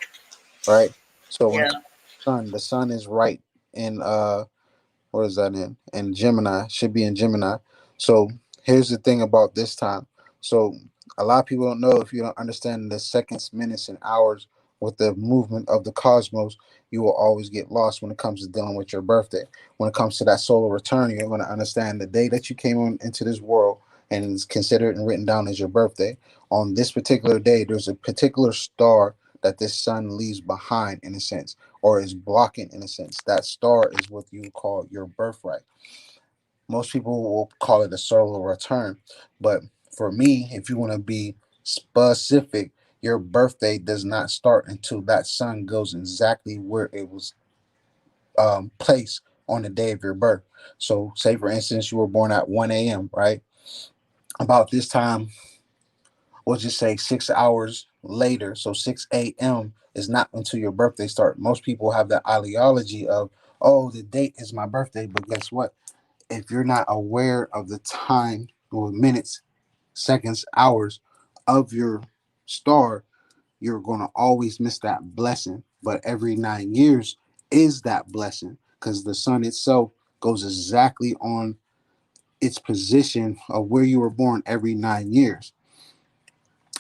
Right. So when it yeah. comes to the sun is right in what is that in Gemini, should be in Gemini. So here's the thing about this time. So a lot of people don't know, if you don't understand the seconds, minutes, and hours with the movement of the cosmos, you will always get lost when it comes to dealing with your birthday. When it comes to that solar return, you're going to understand the day that you came on into this world and it's considered and written down as your birthday. On this particular day, there's a particular star that this sun leaves behind, in a sense, or is blocking, in a sense. That star is what you call your birthright. Most people will call it a solar return, but for me, if you want to be specific, your birthday does not start until that sun goes exactly where it was placed on the day of your birth. So say for instance you were born at 1 a.m., right? About this time, we'll just say 6 hours later. So 6 a.m. is not until your birthday start. Most people have that ideology of, oh, the date is my birthday. But guess what? If you're not aware of the time or minutes, seconds, hours of your star, you're going to always miss that blessing. But every 9 years is that blessing, because the sun itself goes exactly on its position of where you were born every 9 years,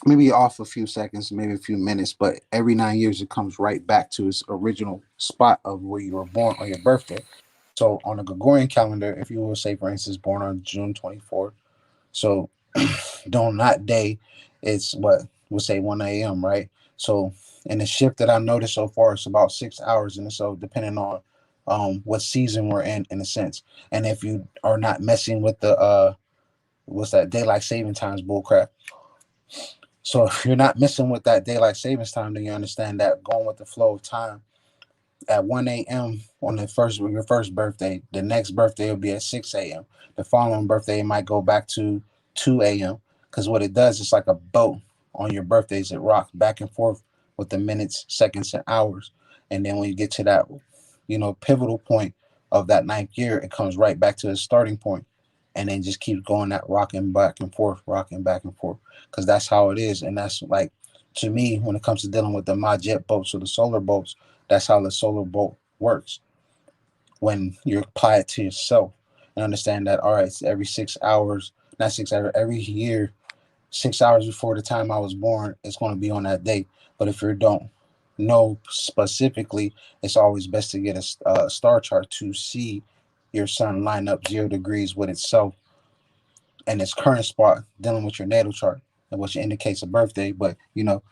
maybe off a few seconds, maybe a few minutes, but every 9 years it comes right back to its original spot of where you were born on your birthday. So on a Gregorian calendar, if you were, say, for instance, born on June 24th, so on that day, it's what we'll say 1 a.m., right? So in the shift that I noticed so far, it's about 6 hours. And so depending on what season we're in a sense. And if you are not messing with the what's that, daylight saving times bullcrap. So if you're not messing with that daylight savings time, then you understand that going with the flow of time at 1 a.m. on your first birthday, the next birthday will be at 6 a.m. The following birthday it might go back to 2 a.m. Because what it does, it's like a boat on your birthdays. It rocks back and forth with the minutes, seconds, and hours. And then when you get to that, pivotal point of that ninth year, it comes right back to the starting point, and then just keeps going that rocking back and forth, rocking back and forth. Because that's how it is, and that's like, to me, when it comes to dealing with the Majet boats or the solar boats, that's how the solar boat works. When you apply it to yourself and understand that, all right, it's every 6 hours, not 6 hours, every year, 6 hours before the time I was born, it's going to be on that date. But if you don't know specifically, it's always best to get a star chart to see your sun line up 0 degrees with itself and its current spot dealing with your natal chart, and which indicates a birthday. But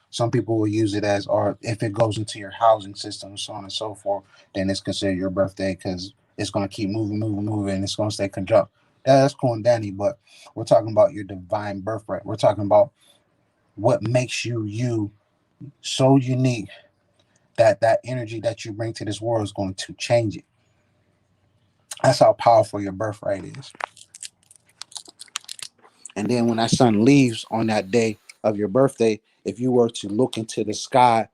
some people will use it as, or if it goes into your housing system, so on and so forth, then it's considered your birthday because it's going to keep moving, moving, moving, and it's going to stay conjunct. That's cool and dandy, but we're talking about your divine birthright. We're talking about what makes you you so unique that that energy that you bring to this world is going to change it. That's how powerful your birthright is. And then when that sun leaves on that day of your birthday, if you were to look into the sky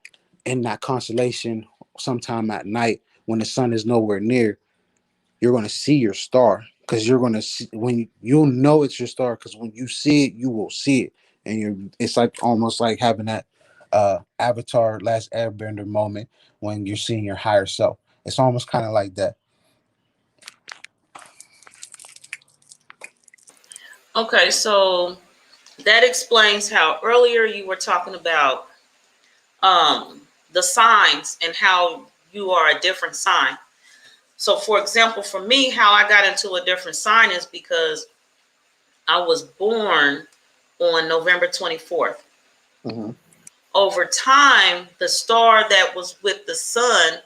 in that constellation sometime at night when the sun is nowhere near, you're going to see your star, because you're going to see, when you'll know it's your star, because when you see it, you will see it. And it's like almost like having that Avatar Last Airbender moment when you're seeing your higher self. It's almost kind of like that. Okay, so that explains how earlier you were talking about the signs and how you are a different sign. So, for example, for me, how I got into a different sign is because I was born on November 24th. Mm-hmm. Over time, the star that was with the sun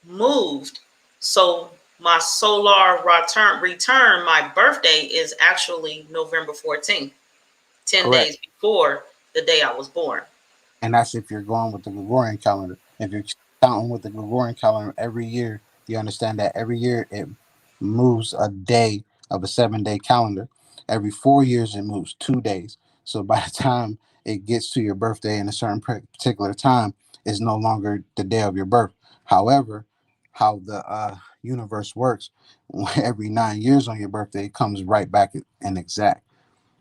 moved. So my solar return, my birthday is actually November 14th, 10 Correct. days before the day I was born. And that's if you're going with the Gregorian calendar. If you're counting with the Gregorian calendar every year, you understand that every year it moves a day of a 7 day calendar. Every 4 years, it moves 2 days. So by the time it gets to your birthday in a certain particular time, it's no longer the day of your birth. However, how the universe works, every 9 years on your birthday, it comes right back and exact,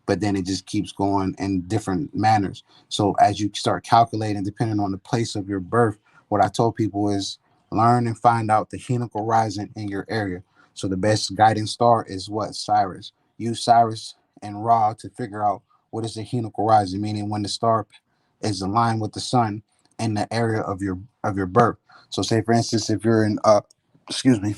but then it just keeps going in different manners. So as you start calculating, depending on the place of your birth, what I told people is learn and find out the Hinoch horizon in your area. So the best guiding star is what? Cyrus. Use Cyrus and Ra to figure out what is the Hinoch horizon, meaning when the star is aligned with the sun in the area of your birth. So say for instance, if you're in excuse me,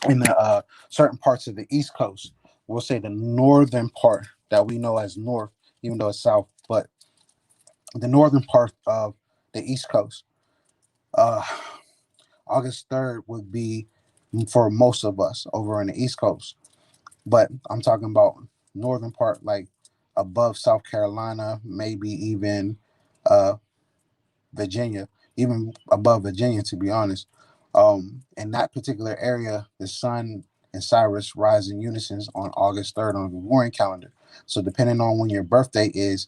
in the certain parts of the East Coast. We'll say the northern part that we know as north, even though it's south, but the northern part of the East Coast. Uh, August 3rd would be for most of us over on the East Coast, but I'm talking about northern part, like above South Carolina, maybe even uh, Virginia, even above Virginia, to be honest. In that particular area, the sun and Cyrus rise in unison on August 3rd on the Gregorian calendar. So, depending on when your birthday is,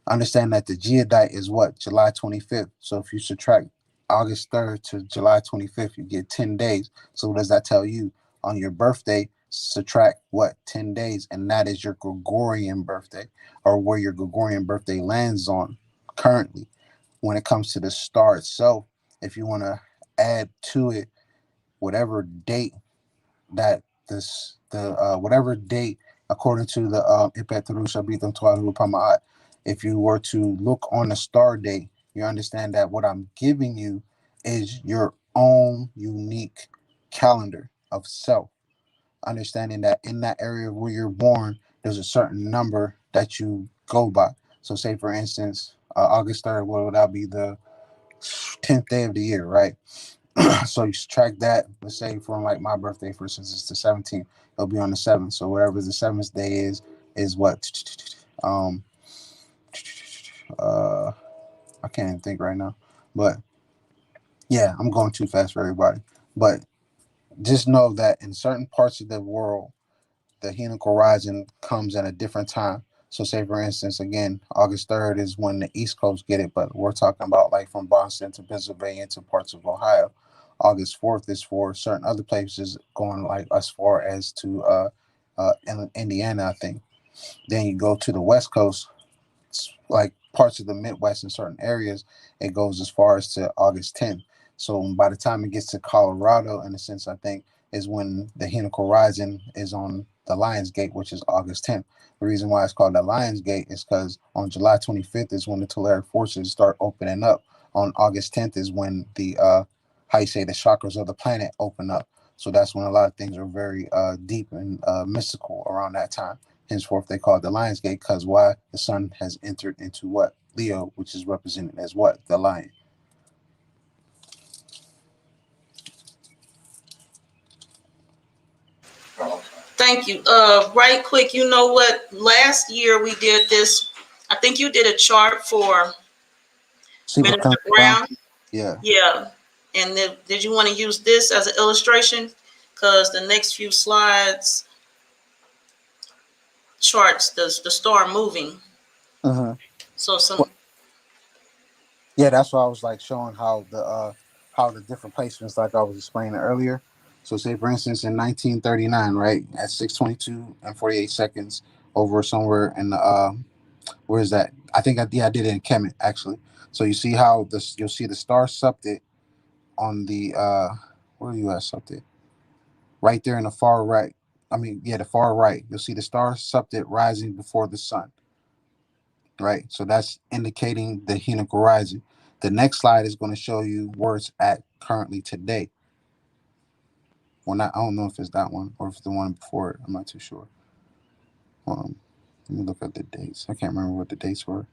understand that the geodite is what? July 25th. So, if you subtract August 3rd to July 25th, you get 10 days. So, what does that tell you? On your birthday, subtract what? 10 days, and that is your Gregorian birthday, or where your Gregorian birthday lands on currently. When it comes to the star itself, if you want to add to it whatever date that this the whatever date according to the if you were to look on the star date, you understand that what I'm giving you is your own unique calendar of self, understanding that in that area where you're born, there's a certain number that you go by. So say for instance, August 3rd, what would that be? The 10th day of the year, right? So you subtract that, let's say from like my birthday, for instance, it's the 17th, it'll be on the 7th. So whatever the 7th day is what? Um, uh, I can't even think right now. But yeah, I'm going too fast for everybody. But just know that in certain parts of the world, the Hinoch horizon comes at a different time. So, say for instance, again, August 3rd is when the East Coast get it, but we're talking about like from Boston to Pennsylvania to parts of Ohio. August 4th is for certain other places, going like as far as to Indiana, I think. Then you go to the West Coast, like parts of the Midwest in certain areas, it goes as far as to August 10th. So by the time it gets to Colorado, in a sense, I think is when the Hinoch horizon is on the Lions Gate, which is August 10th. The reason why it's called the Lions Gate is because on July 25th is when the Telluric forces start opening up on August 10th is when the how you say the chakras of the planet open up. So that's when a lot of things are very deep and mystical around that time. Henceforth, they call it the Lion's Gate because why the sun has entered into what Leo, which is represented as what the lion. Thank you. Right quick, you know what? Last year we did this. I think you did a chart for See what's Minister coming around? Brown. Yeah. Yeah. And then, did you want to use this as an illustration? Because the next few slides charts the star moving. Uh-huh. So some. Yeah, that's why I was like showing how the different placements, like I was explaining earlier. So say for instance in 1939, right, at 6:22 and 48 seconds over somewhere in the where is that? I think I did it in Kemet actually. So you see how this you'll see the star septet on the where are you at septet? Right there in the far right. I mean, yeah, the far right. You'll see the star septet rising before the sun, right? So that's indicating the Hinoc horizon. The next slide is going to show you where it's at currently today. Well, not, I don't know if it's that one or if it's the one before it. I'm not too sure. Um, Let me look at the dates. I can't remember what the dates were.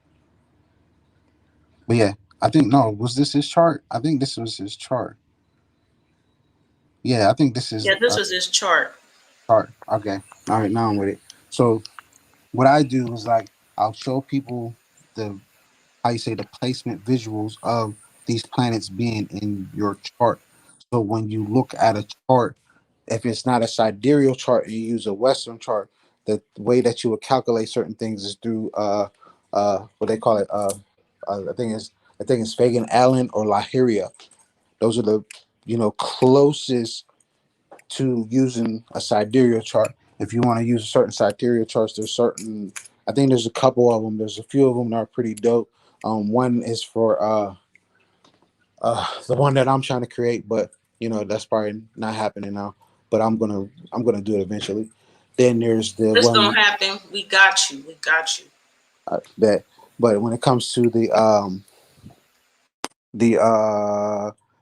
But yeah, I think, no, was this his chart? I think this was his chart. Yeah, I think this is Yeah, this a was his chart. chart. Okay. All right, now I'm with it. So what I do is like, I'll show people the how you say the placement visuals of these planets being in your chart. So when you look at a chart, if it's not a sidereal chart and you use a Western chart, the way that you would calculate certain things is through what they call it I think it's Fagan Allen or Lahiria. Those are the closest to using a sidereal chart. If you want to use certain sidereal charts, there's certain. I think there's a couple of them. There's a few of them that are pretty dope. One is for the one that I'm trying to create, but that's probably not happening now. But I'm gonna do it eventually. Then there's the This one don't happen. We got you. We got you. that. But when it comes to the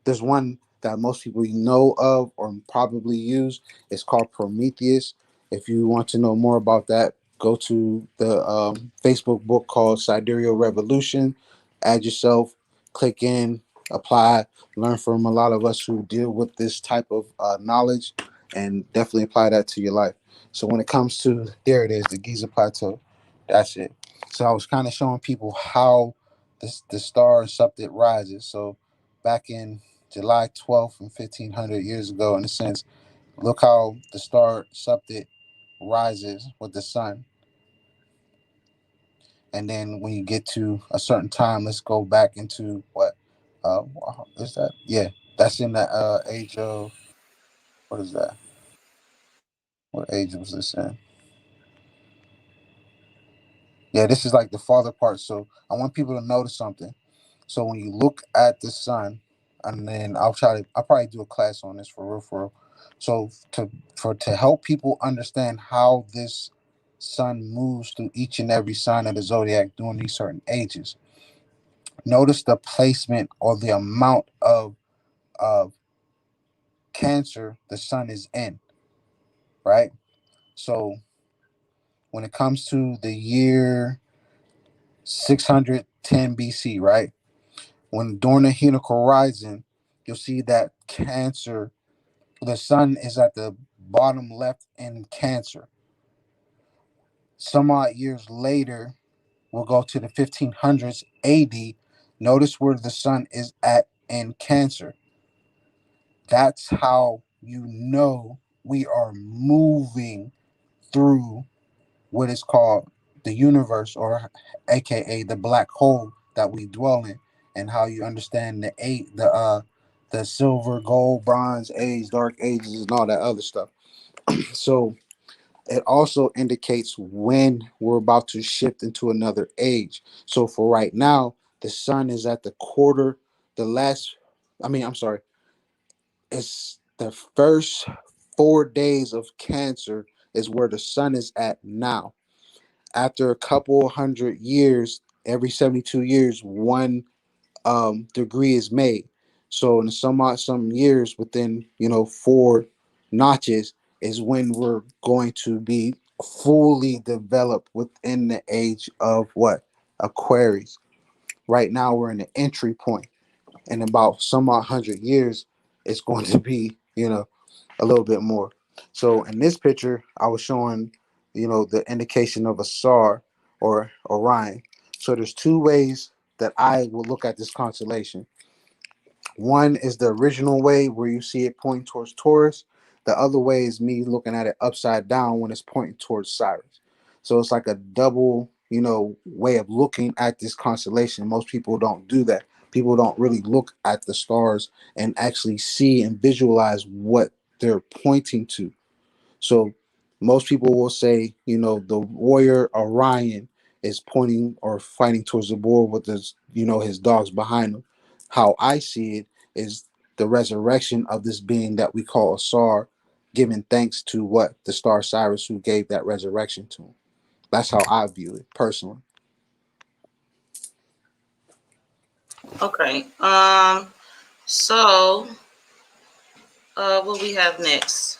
there's one that most people know of or probably use. It's called Prometheus. If you want to know more about that, go to the Facebook book called Sidereal Revolution. Add yourself, click in, apply, learn from a lot of us who deal with this type of knowledge, and definitely apply that to your life. So when it comes to there it is, the Giza Plateau. That's it. So I was kind of showing people how the star Septet rises. So back in July 12th and 1500 years ago, in a sense, look how the star Septet rises with the sun. And then when you get to a certain time, let's go back into what is that? Yeah, that's in the age of what is that? What age was this in? Yeah, this is like the farther part. So I want people to notice something. So when you look at the sun, and then I'll probably do a class on this for real, for real. So to help people understand how this sun moves through each and every sign of the zodiac during these certain ages. Notice the placement or the amount of Cancer the sun is in, right? So when it comes to the year 610 BC, right? When during the Hinoc horizon, you'll see that Cancer, the sun is at the bottom left in Cancer. Some odd years later, we'll go to the 1500s AD. Notice where the sun is at in Cancer. That's how you know we are moving through what is called the universe, or aka the black hole that we dwell in, and how you understand the silver, gold, bronze age, dark ages, and all that other stuff. So it also indicates when we're about to shift into another age. So for right now, the sun is at the quarter, the last, I'm sorry, it's the first 4 days of Cancer is where the sun is at now. After a couple hundred years, every 72 years, one degree is made. So in some years, within 4 notches, is when we're going to be fully developed within the age of what? Aquarius. Right now we're in the entry point. In about some odd 100 years, it's going to be a little bit more. So in this picture, I was showing the indication of a star or Orion. So there's two ways that I will look at this constellation. One is the original way where you see it pointing towards Taurus. The other way is me looking at it upside down when it's pointing towards Cyrus. So it's like a double, way of looking at this constellation. Most people don't do that. People don't really look at the stars and actually see and visualize what they're pointing to. So most people will say, the warrior Orion is pointing or fighting towards the board with his dogs behind him. How I see it is the resurrection of this being that we call a Sar, giving thanks to what? The star Cyrus who gave that resurrection to him. That's how I view it personally. Okay. So, what we have next?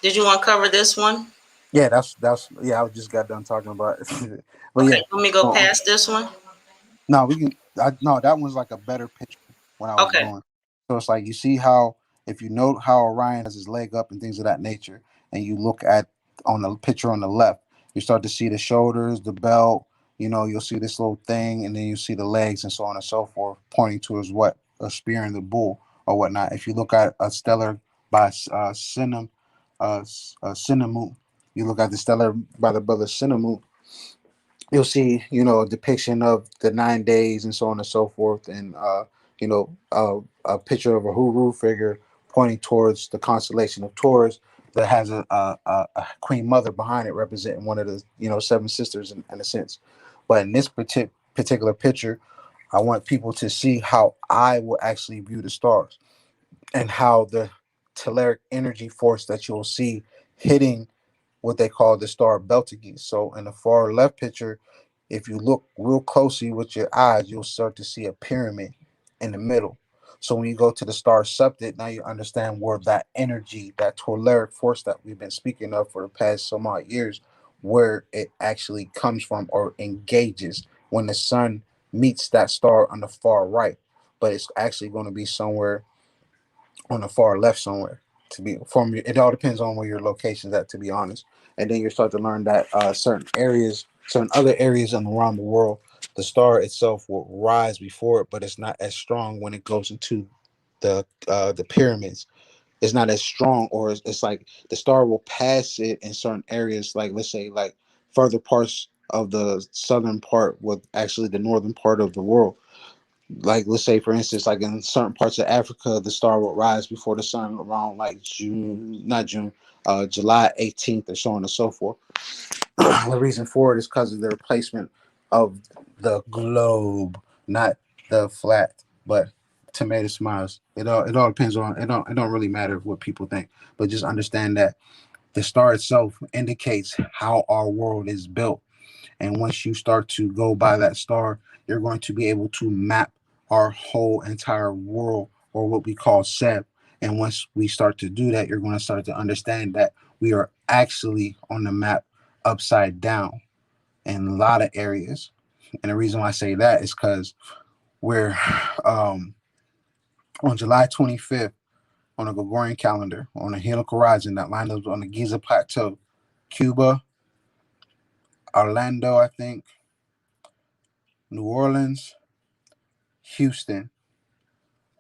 Did you want to cover this one? Yeah, that's yeah. I just got done talking about it. But Okay, yeah, let me go so, past this one. no, we can. No, that one's like a better picture when I was Okay. going. So it's like you see how if you note how Orion has his leg up and things of that nature, and you look at on the picture on the left, you start to see the shoulders, the belt. You'll see this little thing, and then you see the legs and so on and so forth, pointing towards what? A spear and the bull or whatnot. If you look at a stellar by Cinnamon, you look at the stellar by the brother Cinnamon, you'll see a depiction of the 9 days and so on and so forth, and a picture of a Huru figure pointing towards the constellation of Taurus that has a queen mother behind it representing one of the seven sisters in a sense. But in this particular picture, I want people to see how I will actually view the stars and how the telluric energy force that you'll see hitting what they call the star Betelgeuse. So in the far left picture, if you look real closely with your eyes, you'll start to see a pyramid in the middle. So when you go to the star Septet, now you understand where that energy, that telluric force that we've been speaking of for the past some odd years, where it actually comes from or engages when the sun meets that star on the far right. But it's actually going to be somewhere on the far left somewhere. To be from it all depends on where your location's at, to be honest. And then you start to learn that certain other areas around the world, the star itself will rise before it, but it's not as strong when it goes into the pyramids. It's not as strong, or it's like the star will pass it in certain areas, like let's say like further parts of the southern part with actually the northern part of the world. Like let's say for instance, like in certain parts of Africa, the star will rise before the sun around like June, not June, July 18th, or so on and so forth. The reason for it is because of the replacement of the globe, not the flat, but tomato smiles. It all depends on it don't really matter what people think, but just understand that the star itself indicates how our world is built. And once you start to go by that star, you're going to be able to map our whole entire world, or what we call SEB. And once we start to do that, you're going to start to understand that we are actually on the map upside down in a lot of areas. And the reason why I say that is because we're on July 25th on a Gregorian calendar on a helical horizon that lined up on the Giza Plateau, Cuba, Orlando, I think, New Orleans, Houston,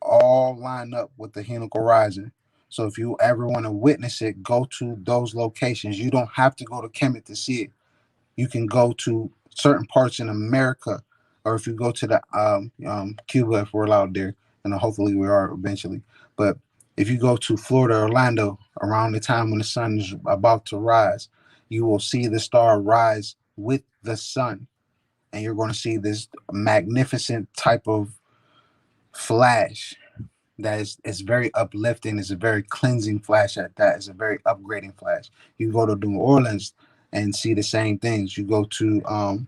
all line up with the helical horizon. So if you ever want to witness it, go to those locations. You don't have to go to Kemet to see it. You can go to certain parts in America, or if you go to the Cuba, if we're allowed there, and hopefully we are eventually. But if you go to Florida, Orlando, around the time when the sun is about to rise, you will see the star rise with the sun, and you're going to see this magnificent type of flash that is very uplifting. It's a very cleansing flash at that. It's a very upgrading flash. You go to New Orleans and see the same things. You go to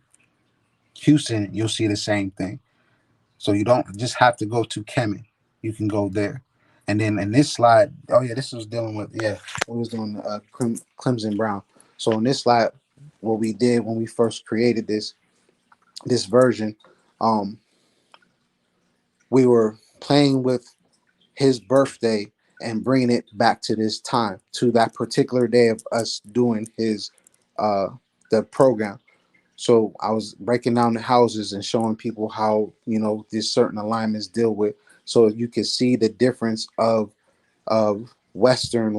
Houston, you'll see the same thing. So you don't just have to go to Kemet. You can go there. And then in this slide, oh yeah, this was dealing with, yeah, we was doing Clemson Brown. So in this slide, what we did when we first created this version, um, we were playing with his birthday and bringing it back to this time, to that particular day of us doing his uh the program. So I was breaking down the houses and showing people how, these certain alignments deal with, so you could see the difference of Western,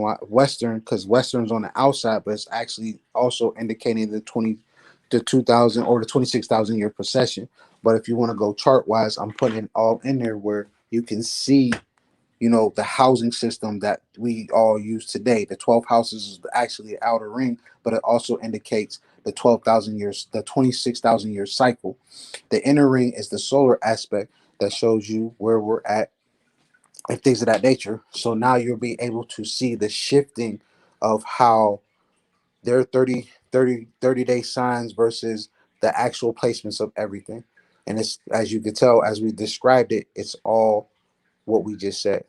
because Western's on the outside, but it's actually also indicating the 2000 or the 26,000 year precession. But if you want to go chart wise, I'm putting it all in there where you can see, the housing system that we all use today. The 12 houses is actually the outer ring, but it also indicates the 12,000 years, the 26,000 year cycle. The inner ring is the solar aspect that shows you where we're at and things of that nature. So now you'll be able to see the shifting of how their 30 day signs versus the actual placements of everything. And it's, as you could tell, as we described it, it's all what we just said.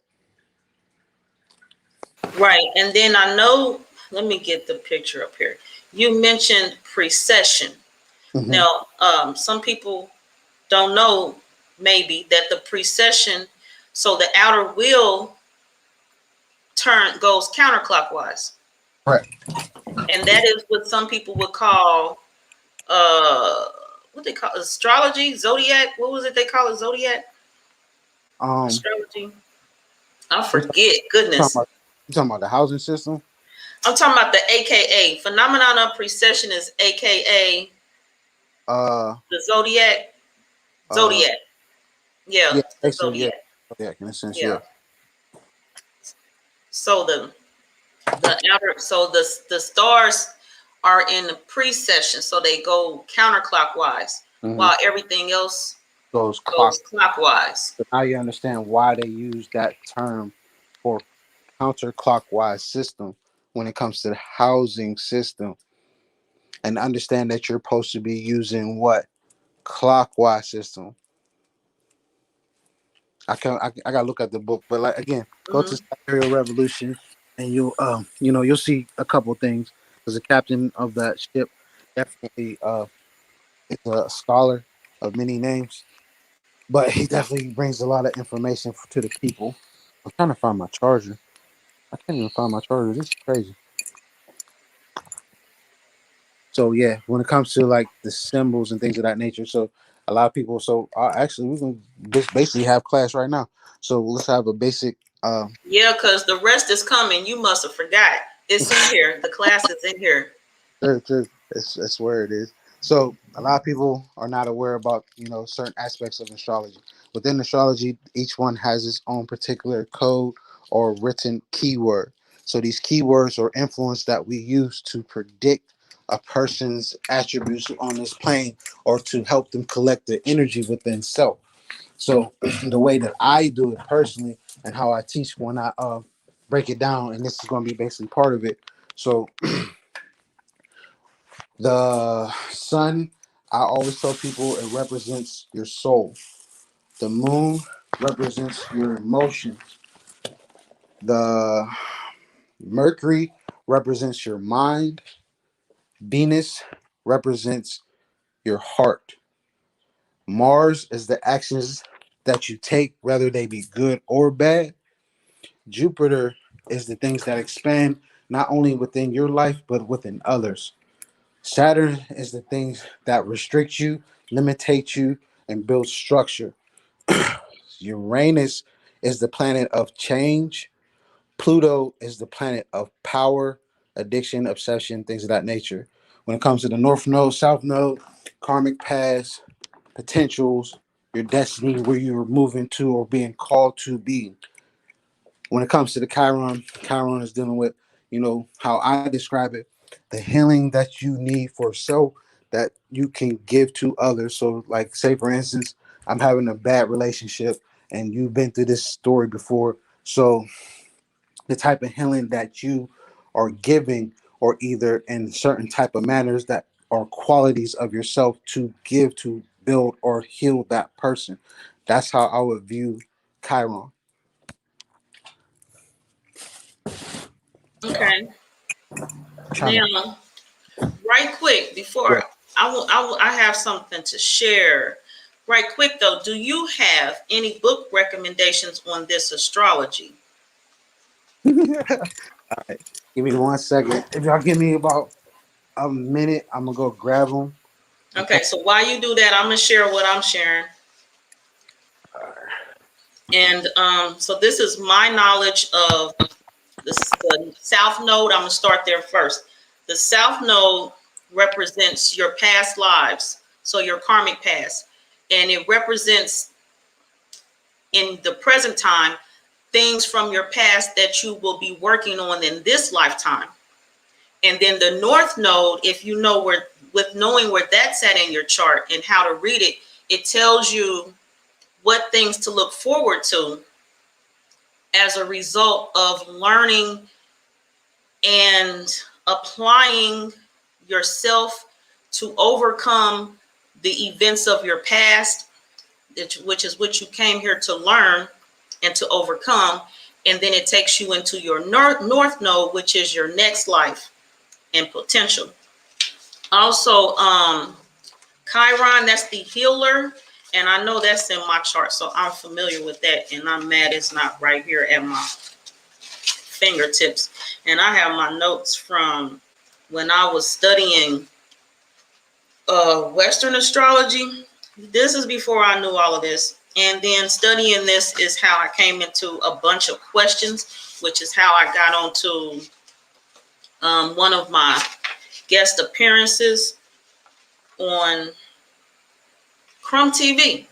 Right. And then I know, let me get the picture up here. You mentioned precession. Mm-hmm. Now, some people don't know maybe that the precession, so the outer wheel goes counterclockwise. Right. And that is what some people would call uh what they call astrology, zodiac. What was it they call it? Zodiac? Um, Astrology. I you forget. talking Goodness. about you talking about the housing system? I'm talking about the AKA phenomenon of precession is AKA Uh, the zodiac. uh, Zodiac. Yeah, yeah, the basically, yeah, zodiac. yeah, in a sense, Yeah. yeah. So the outer, so the stars are in the precession, so they go counterclockwise Mm-hmm. while everything else Goes clock. goes clockwise. So now you understand why they use that term for counterclockwise system when it comes to the housing system, and understand that you're supposed to be using what clockwise system. I gotta look at the book, but like again, go to Hmm. Sidereal Revolution, and you'll see a couple things. Because the captain of that ship definitely is a scholar of many names, but he definitely brings a lot of information to the people. I'm trying to find my charger. I can't even find my charger. This is crazy. So yeah, when it comes to like the symbols and things of that nature, so a lot of people. So actually, we're gonna just basically have class right now. So let's have a basic. Yeah, because the rest is coming. You must have forgot. It's in here. The class is in here. That's where it is. So a lot of people are not aware about certain aspects of astrology. Within astrology, each one has its own particular code or written keyword. So these keywords or influence that we use to predict a person's attributes on this plane or to help them collect the energy within self. So the way that I do it personally and how I teach when I break it down, and this is going to be basically part of it. So the sun, I always tell people it represents your soul. The moon represents your emotions. The Mercury represents your mind. Venus represents your heart. Mars is the actions that you take, whether they be good or bad. Jupiter is the things that expand not only within your life but within others. Saturn is the things that restrict you, limitate you, and build structure. Uranus is the planet of change. Pluto is the planet of power, addiction, obsession, things of that nature. When it comes to the North Node, South Node, karmic past, potentials, your destiny, where you're moving to or being called to be. When it comes to the Chiron, Chiron is dealing with, how I describe it, the healing that you need for self that you can give to others. So, like, say for instance, I'm having a bad relationship and you've been through this story before. So, the type of healing that you are giving, or either in certain type of manners that are qualities of yourself to give to build or heal that person. That's how I would view Chiron. Okay. Trying to, Now, right quick before yeah. I have something to share. Right quick though, do you have any book recommendations on this astrology? Give me 1 second. If y'all give me about a minute, I'm gonna go grab them. Okay, so while you do that, I'm gonna share what I'm sharing. And so this is my knowledge of the South Node. I'm gonna start there first. The South Node represents your past lives, so your karmic past, and it represents in the present time things from your past that you will be working on in this lifetime. And then the North Node, if you know where, with knowing where that's at in your chart and how to read it, it tells you what things to look forward to as a result of learning and applying yourself to overcome the events of your past, which is what you came here to learn and to overcome. And then it takes you into your north node, which is your next life and potential. Also, Chiron, that's the healer. And I know that's in my chart, so I'm familiar with that. And I'm mad it's not right here at my fingertips. And I have my notes from when I was studying Western astrology. This is before I knew all of this. And then studying this is how I came into a bunch of questions, which is how I got onto one of my guest appearances on Crumb TV.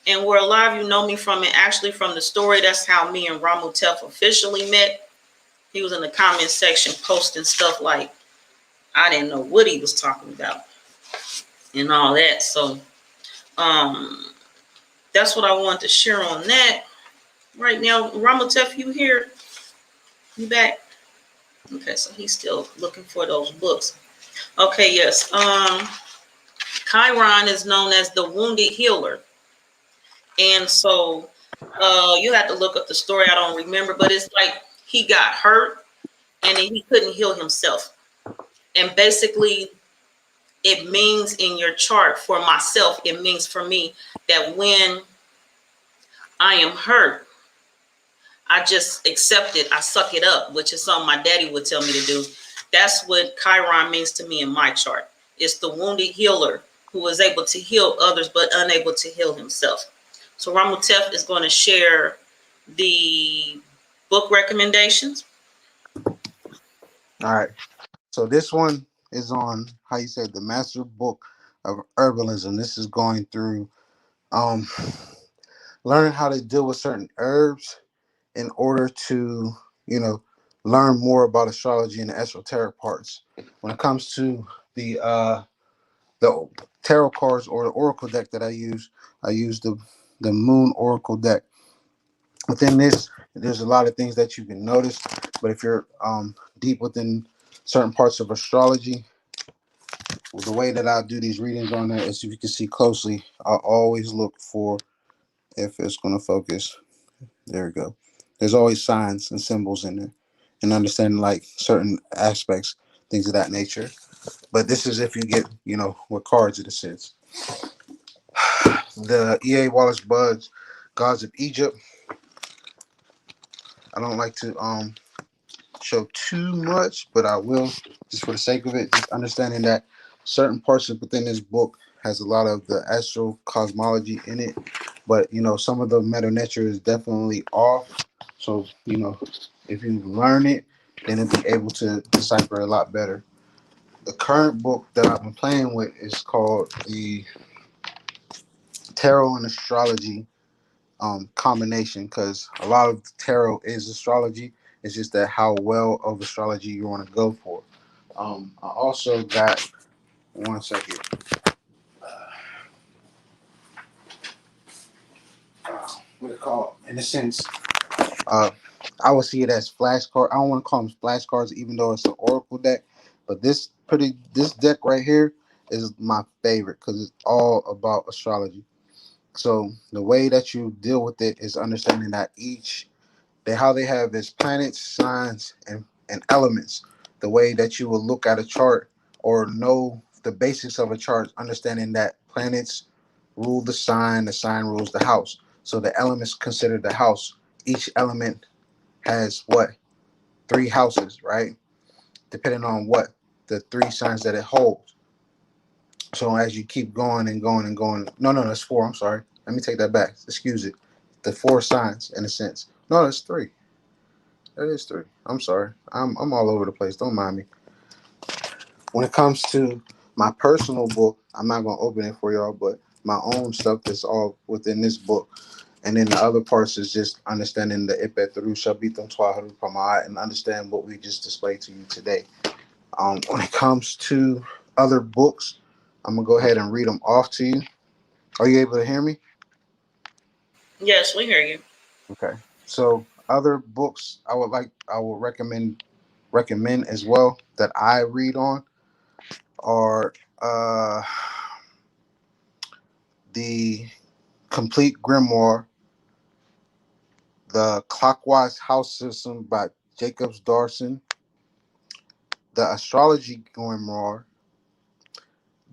And where a lot of you know me from, and actually from the story, that's how me and Ramutef officially met. He was in the comment section posting stuff like, I didn't know what he was talking about and all that. So that's what I wanted to share on that. Right now, Ramutef, you here? You back? Okay, so he's still looking for those books. Okay, yes. Chiron is known as the wounded healer. And so you have to look up the story. I don't remember, but it's like he got hurt and then he couldn't heal himself. And basically, it means in your chart for myself, it means for me that when I am hurt, I just accept it. I suck it up, which is something my daddy would tell me to do. That's what Chiron means to me in my chart. It's the wounded healer who is able to heal others but unable to heal himself. So Ramutef is going to share the book recommendations. All right. So this one is on how you said the Master Book of Herbalism. This is going through um learning how to deal with certain herbs in order to, you know, learn more about astrology and the esoteric parts. When it comes to the tarot cards or the oracle deck that I use the Moon Oracle deck. Within this, there's a lot of things that you can notice, but if you're deep within certain parts of astrology, the way that I do these readings on there is, if you can see closely, I always look for, if it's going to focus. There we go. There's always signs and symbols in there, and understanding like certain aspects, things of that nature. But this is if you get, you know, what cards it sits. The E.A. Wallace Bud's Gods of Egypt. I don't like to show too much, but I will, just for the sake of it, just understanding that certain parts of within this book has a lot of the astro cosmology in it, but you know, some of the meta nature is definitely off. So, you know, if you learn it, then it'll be able to decipher a lot better. The current book that I've been playing with is called the Tarot and Astrology combination, because a lot of tarot is astrology. It's just that how well of astrology you want to go for. I also got 1 second. What it called? In a sense, uh, I would see it as flashcard. I don't want to call them flashcards, even though it's an oracle deck. But this deck right here is my favorite because it's all about astrology. So the way that you deal with it is understanding that how they have is planets, signs, and elements. The way that you will look at a chart or know the basics of a chart, understanding that planets rule the sign rules the house. So the elements considered the house. Each element has what? Three houses, right? Depending on what the three signs that it holds. So as you keep going and going and going, no, that's four. I'm sorry. Let me take that back. Excuse it. The four signs, in a sense. No, that's three. That is three. I'm sorry. I'm all over the place. Don't mind me. When it comes to my personal book, I'm not gonna open it for y'all, but my own stuff that's all within this book. And then the other parts is just understanding the Ipet Thru Shabitam Twaharu Pama'at and understand what we just displayed to you today. When it comes to other books, I'm gonna go ahead and read them off to you. Are you able to hear me? Yes, we hear you. Okay. So other books I will recommend as well that I read on are the Complete Grimoire, the Clockwise House System by Jacobs Darson, the Astrology Grimoire,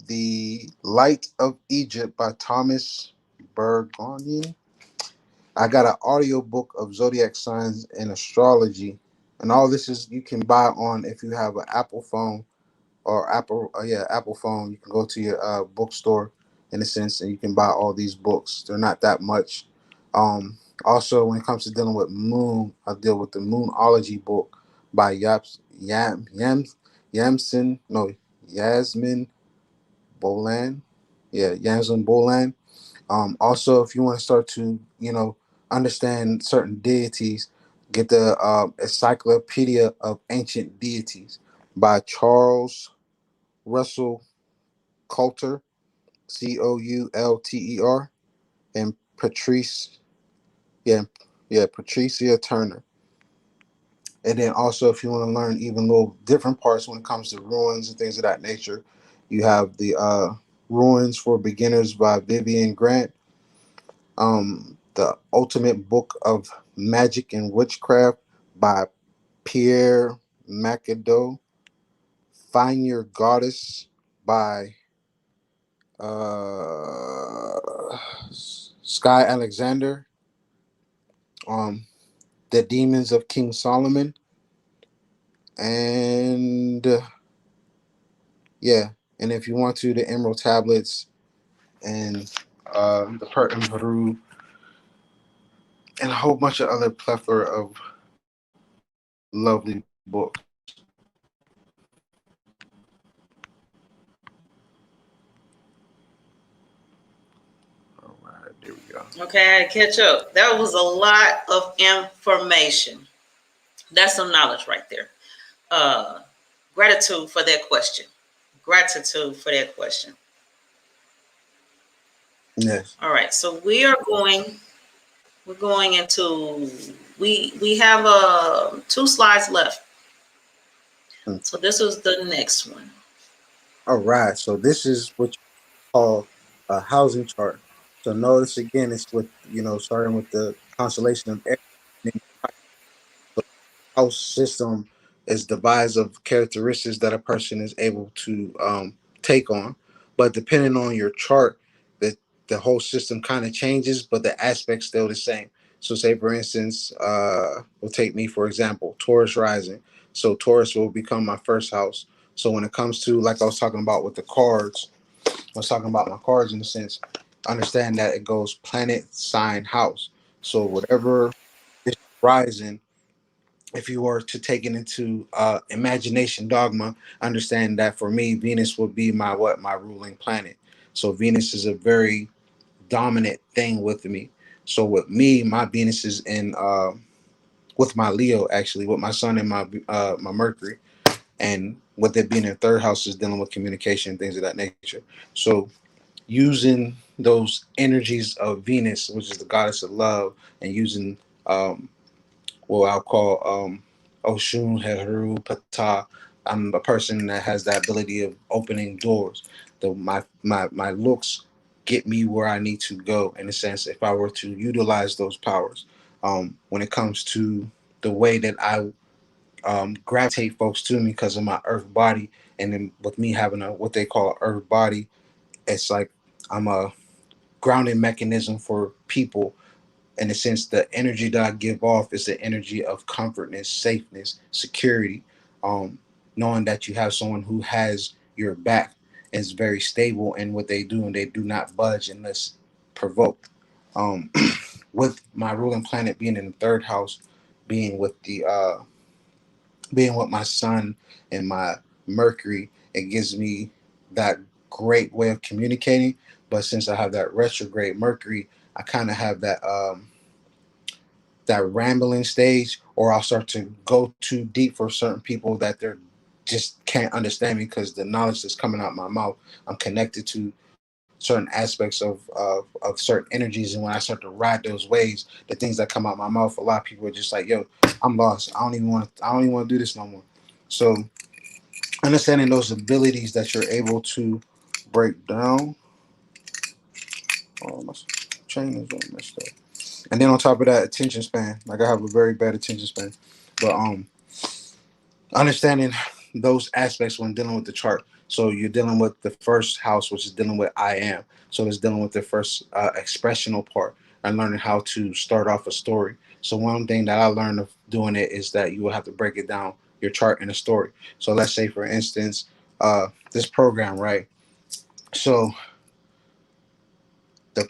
the Light of Egypt by Thomas Bergonian. I got an audio book of zodiac signs and astrology, and all this is you can buy on if you have an Apple phone or Apple phone. You can go to your bookstore in a sense, and you can buy all these books. They're not that much. Also, when it comes to dealing with moon, I deal with the Moonology book by Yamsin no Yasmin Bolan. Yeah, Yasmin Bolan. Also, if you want to start to, understand certain deities, get the Encyclopedia of Ancient Deities by Charles Russell Coulter, Coulter, and yeah, Patricia Turner. And then also, if you want to learn even little different parts when it comes to ruins and things of that nature, you have the Ruins for Beginners by Vivian Grant, The Ultimate Book of Magic and Witchcraft by Pierre McAdoo, Find Your Goddess by uh, Sky Alexander, um, The Demons of King Solomon, and yeah, and if you want to, the Emerald Tablets and the Pertin Peru and a whole bunch of other plethora of lovely books. All right, there we go. Okay, I catch up. That was a lot of information. That's some knowledge right there. Uh, Gratitude for that question. Gratitude for that question. Yes. All right, so we're going into we have two slides left. Hmm. So this was the next one. All right. So this is what you call a housing chart. So notice again, it's with starting with the constellation of Aries. House system is devised of characteristics that a person is able to take on. But depending on your chart, the whole system kind of changes, but the aspect's still the same. So, say for instance, we'll take me for example, Taurus rising. So Taurus will become my first house. So when it comes to like I was talking about with the cards, I was talking about my cards in a sense. Understand that it goes planet, sign, house. So whatever is rising, if you were to take it into imagination dogma, understand that for me, Venus would be my ruling planet. So Venus is a very dominant thing with me. So with me, my Venus is in with my Leo actually, with my Sun and my Mercury, and with it being in third house is dealing with communication and things of that nature. So using those energies of Venus, which is the goddess of love, and using what I'll call Oshun, Heru, Pata. I'm a person that has that ability of opening doors. My looks get me where I need to go, in a sense, if I were to utilize those powers. When it comes to the way that I gravitate folks to me because of my earth body, and then with me having a what they call earth body, it's like I'm a grounding mechanism for people. In a sense, the energy that I give off is the energy of comfortness, safeness, security, um, knowing that you have someone who has your back, is very stable in what they do, and they do not budge unless provoked. Um, with my ruling planet being in the third house, being with the being with my sun and my Mercury, it gives me that great way of communicating. But since I have that retrograde Mercury, I kind of have that rambling stage, or I'll start to go too deep for certain people that they're just can't understand me because the knowledge that's coming out my mouth, I'm connected to certain aspects of certain energies, and when I start to ride those waves, the things that come out my mouth, a lot of people are just like, "Yo, I'm lost. I don't even want to do this no more." So understanding those abilities that you're able to break down. Oh, my chain is all messed up. And then on top of that, attention span. Like I have a very bad attention span, but understanding those aspects when dealing with the chart. So you're dealing with the first house, which is dealing with I am. So it's dealing with the first expressional part and learning how to start off a story. So one thing that I learned of doing it is that you will have to break it down, your chart in a story. So let's say, for instance, this program, right? So the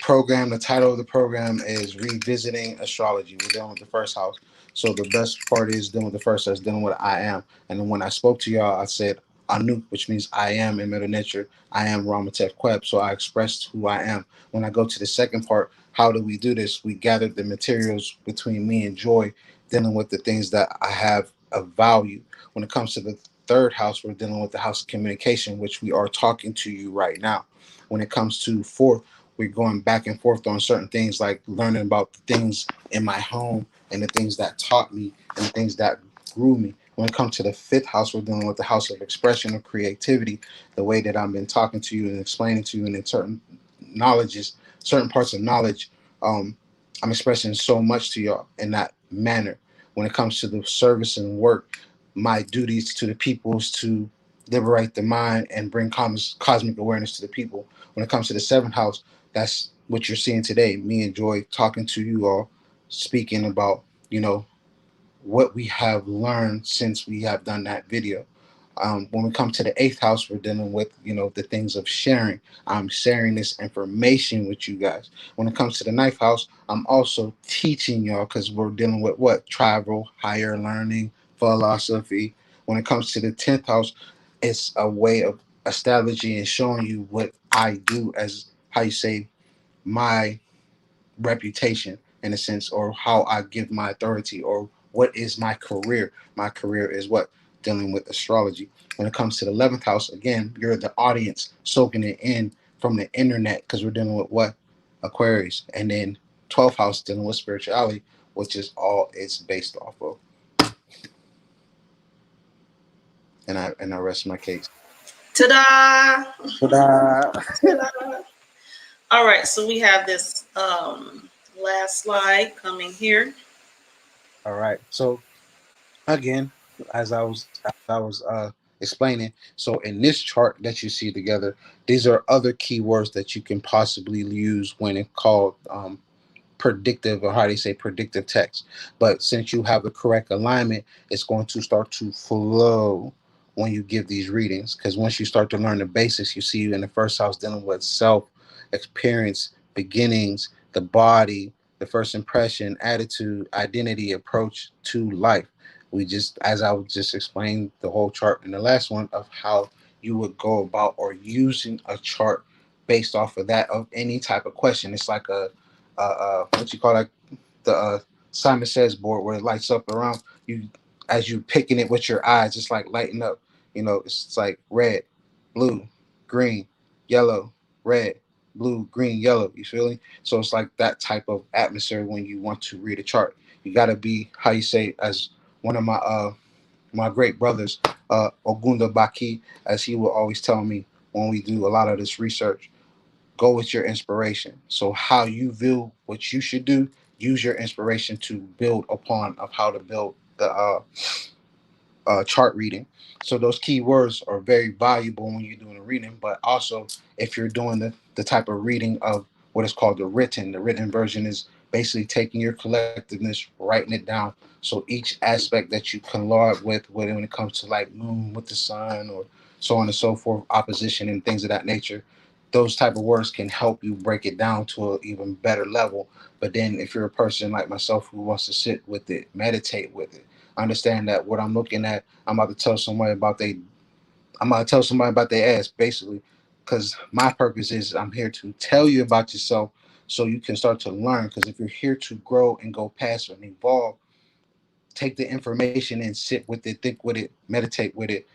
title of the program is Revisiting Astrology. We're dealing with the first house. So the best part is dealing with the first house, dealing with I am. And then when I spoke to y'all, I said Anu, which means I am in Middle Nature. I am Ramutef Qeb. So I expressed who I am. When I go to the second part, how do we do this? We gathered the materials between me and Joy, dealing with the things that I have of value. When it comes to the third house, we're dealing with the house of communication, which we are talking to you right now. When it comes to fourth, we're going back and forth on certain things, like learning about the things in my home and the things that taught me and the things that grew me. When it comes to the fifth house, we're dealing with the house of expression of creativity, the way that I've been talking to you and explaining to you, and in certain knowledges, certain parts of knowledge, um, I'm expressing so much to y'all in that manner. When it comes to the service and work, my duties to the people is to liberate the mind and bring cosmic awareness to the people. When it comes to the seventh house, that's what you're seeing today. Me and Joy talking to you all, speaking about, you know, what we have learned since we have done that video. When we come to the eighth house, we're dealing with, you know, the things of sharing. I'm sharing this information with you guys. When it comes to the ninth house, I'm also teaching y'all because we're dealing with what? Travel, higher learning, philosophy. When it comes to the 10th house, it's a way of establishing and showing you what I do as, how you say, my reputation, in a sense, or how I give my authority, or what is my career. My career is what? Dealing with astrology. When it comes to the 11th house, again, you're the audience soaking it in from the internet because we're dealing with what? Aquarius. And then 12th house dealing with spirituality, which is all it's based off of. And I rest my case. Ta-da! Ta-da! Ta-da! All right, so we have this last slide coming here. All right. So again, as I was explaining, so in this chart that you see together, these are other keywords that you can possibly use when it called predictive, or how they say predictive text. But since you have the correct alignment, it's going to start to flow when you give these readings. Because once you start to learn the basics, you see you in the first house dealing with self, experience, beginnings, the body, the first impression, attitude, identity, approach to life. We just, as I was just explaining the whole chart in the last one, of how you would go about or using a chart based off of that of any type of question. It's like a what you call that, the Simon Says board where it lights up around you as you picking it with your eyes, just like lighting up. You know, it's like red, blue, green, yellow, red, blue, green, yellow. You feel me? So it's like that type of atmosphere when you want to read a chart. You got to be, how you say, as one of my great brothers, Ogunda Baki, as he will always tell me when we do a lot of this research, go with your inspiration. So how you view what you should do, use your inspiration to build upon of how to build the chart reading. So those keywords are very valuable when you're doing a reading, but also if you're doing the type of reading of what is called the written version is basically taking your collectiveness, writing it down. So each aspect that you collide with, whether when it comes to like moon with the sun or so on and so forth, opposition and things of that nature, those type of words can help you break it down to an even better level. But then if you're a person like myself who wants to sit with it, meditate with it, understand that what I'm looking at, I'm about to tell somebody about their ass, basically, because my purpose is I'm here to tell you about yourself so you can start to learn. Because if you're here to grow and go past and evolve, take the information and sit with it, think with it, meditate with it,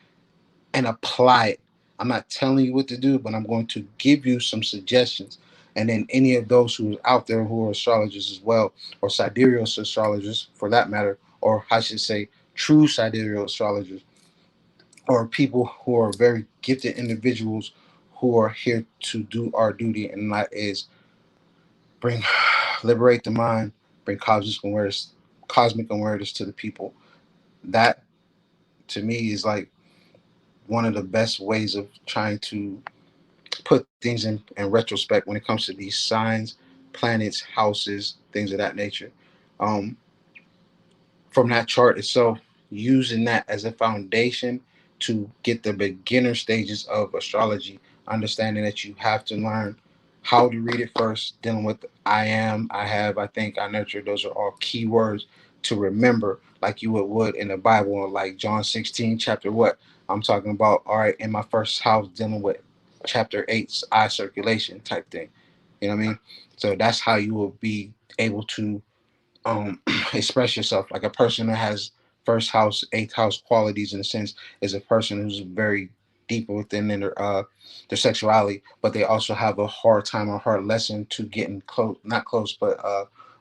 and apply it. I'm not telling you what to do, but I'm going to give you some suggestions. And then any of those who are out there who are astrologers as well, or sidereal astrologers for that matter, or I should say true sidereal astrologers, or people who are very gifted individuals who are here to do our duty, and that is bring liberate the mind, bring cosmic awareness to the people. That to me is like one of the best ways of trying to put things in retrospect when it comes to these signs, planets, houses, things of that nature. Um, from that chart itself, using that as a foundation to get the beginner stages of astrology, understanding that you have to learn how to read it first, dealing with I am, I have, I think, I nurture. Those are all key words to remember, like you would in the Bible, like John 16, chapter what? I'm talking about, all right, in my first house, dealing with chapter 8's eye circulation type thing. You know what I mean? So that's how you will be able to um express yourself. Like a person that has first house, eighth house qualities in a sense is a person who's very deep within their sexuality, but they also have a hard time or hard lesson to getting close, not close, but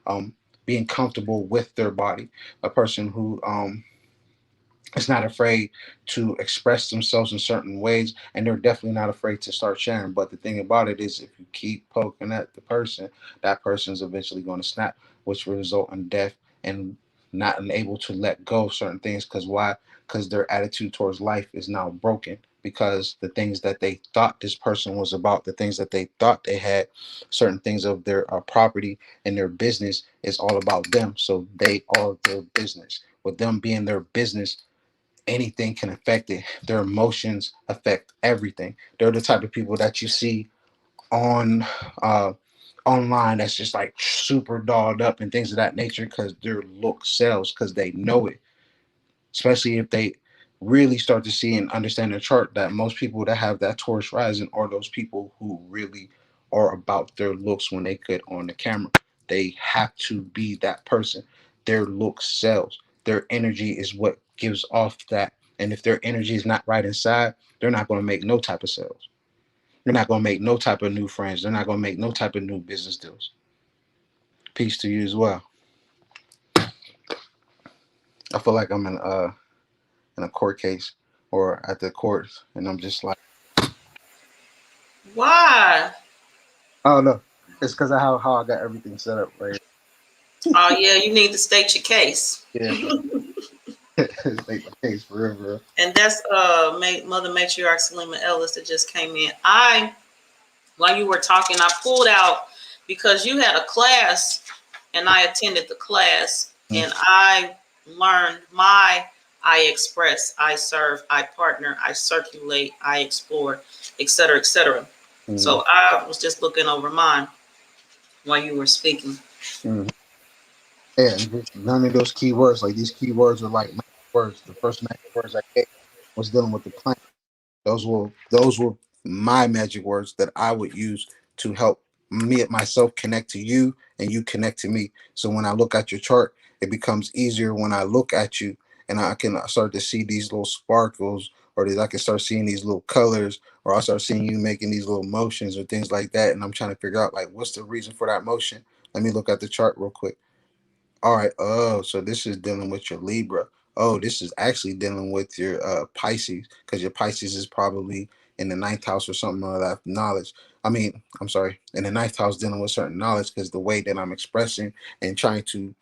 um being comfortable with their body. A person who is not afraid to express themselves in certain ways, and they're definitely not afraid to start sharing. But the thing about it is if you keep poking at the person, that person's eventually going to snap, which will result in death and not able to let go of certain things. Because why? Because their attitude towards life is now broken, because the things that they thought this person was about, the things that they thought they had, certain things of their property and their business is all about them, so they are their business. With them being their business, anything can affect it. Their emotions affect everything. They're the type of people that you see on uh online that's just like super dolled up and things of that nature because their look sells, because they know it. Especially if they really start to see and understand the chart, that most people that have that Taurus rising are those people who really are about their looks when they get on the camera. They have to be that person. Their look sells. Their energy is what gives off that. And if their energy is not right inside, they're not going to make no type of sales. They're not going to make no type of new friends. They're not going to make no type of new business deals. Peace to you as well. I feel like I'm in a court case or at the courts, and I'm just like, Why? oh no, it's because of how I got everything set up right Oh yeah, you need to state your case. here. Yeah, make my case for real, bro. And that's Mother Matriarch Salima Ellis that just came in. I While you were talking, I pulled out because you had a class and I attended the class and I learned I express, I serve, I partner, I circulate, I explore, etc., etc. Mm-hmm. So I was just looking over mine while you were speaking. Mm-hmm. Yeah, and just learning those key words. Like these key words are like magic words. The first magic words I gave was dealing with the plant. Those were my magic words that I would use to help me myself connect to you and you connect to me. So when I look at your chart, it becomes easier when I look at you and I can start to see these little sparkles, or I can start seeing these little colors, or I start seeing you making these little motions or things like that. And I'm trying to figure out like what's the reason for that motion. Let me look at the chart real quick. All right. Oh, so this is dealing with your Libra. Oh, this is actually dealing with your Pisces, because your Pisces is probably in the ninth house or something of that knowledge. I mean, I'm sorry, in the ninth house dealing with certain knowledge because the way that I'm expressing and trying to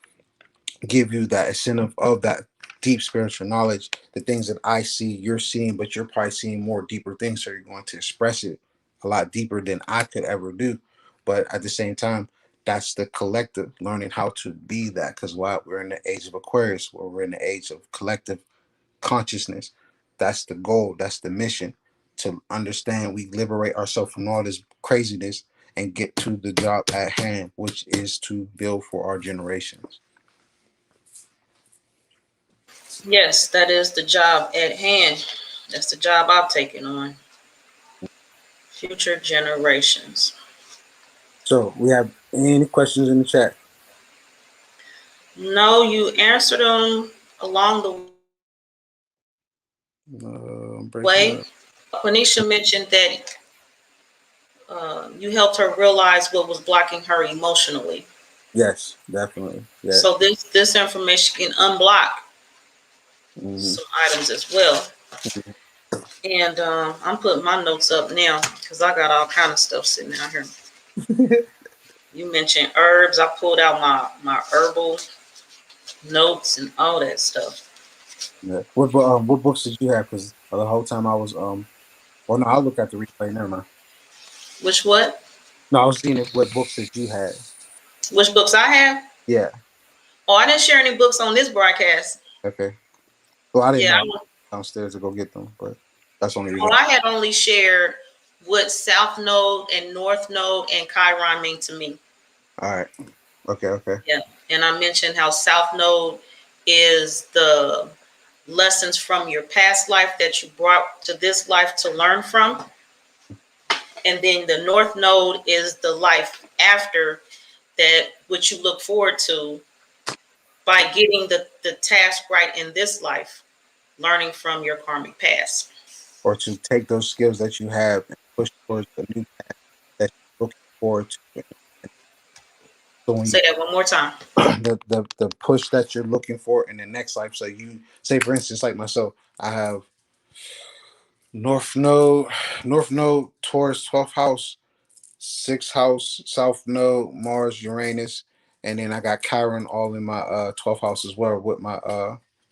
give you that incentive of that deep spiritual knowledge, the things that I see, you're seeing, but you're probably seeing more deeper things. So you're going to express it a lot deeper than I could ever do. But at the same time, that's the collective learning how to be that because while we're in the age of Aquarius, where we're in the age of collective consciousness, that's the goal, that's the mission to understand we liberate ourselves from all this craziness and get to the job at hand, which is to build for our generations. Yes, that is the job at hand. That's the job I've taken on. Future generations. So we have any questions in the chat? No, you answered them along the I'm breaking way. up. Quenisha mentioned that you helped her realize what was blocking her emotionally. Yes, definitely. Yeah. So this information can unblock Hmm. some items as well. And I'm putting my notes up now because I got all kind of stuff sitting out here. You mentioned herbs. I pulled out my herbal notes and all that stuff. Yeah. What books did you have? Because the whole time I was well, no, I'll look at the replay. Never mind. Which what? No, I was seeing what books that you had. Which books I have? Yeah. Oh, I didn't share any books on this broadcast. Okay. Well, I didn't Yeah, know I went downstairs to go get them, but that's the only reason. I had only shared what South Node and North Node and Chiron mean to me. All right. Okay. Okay. Yeah, and I mentioned how South Node is the lessons from your past life that you brought to this life to learn from. And then the North Node is the life after that, which you look forward to by getting the task right in this life, learning from your karmic past. Or to take those skills that you have and push towards the new path that you're looking forward to. So when you Say that one more time. the push that you're looking for in the next life. So you say, for instance, like myself, I have North Node, North Node, Taurus, 12th house, sixth house, South Node, Mars, Uranus, and then I got Chiron all in my 12th house as well with my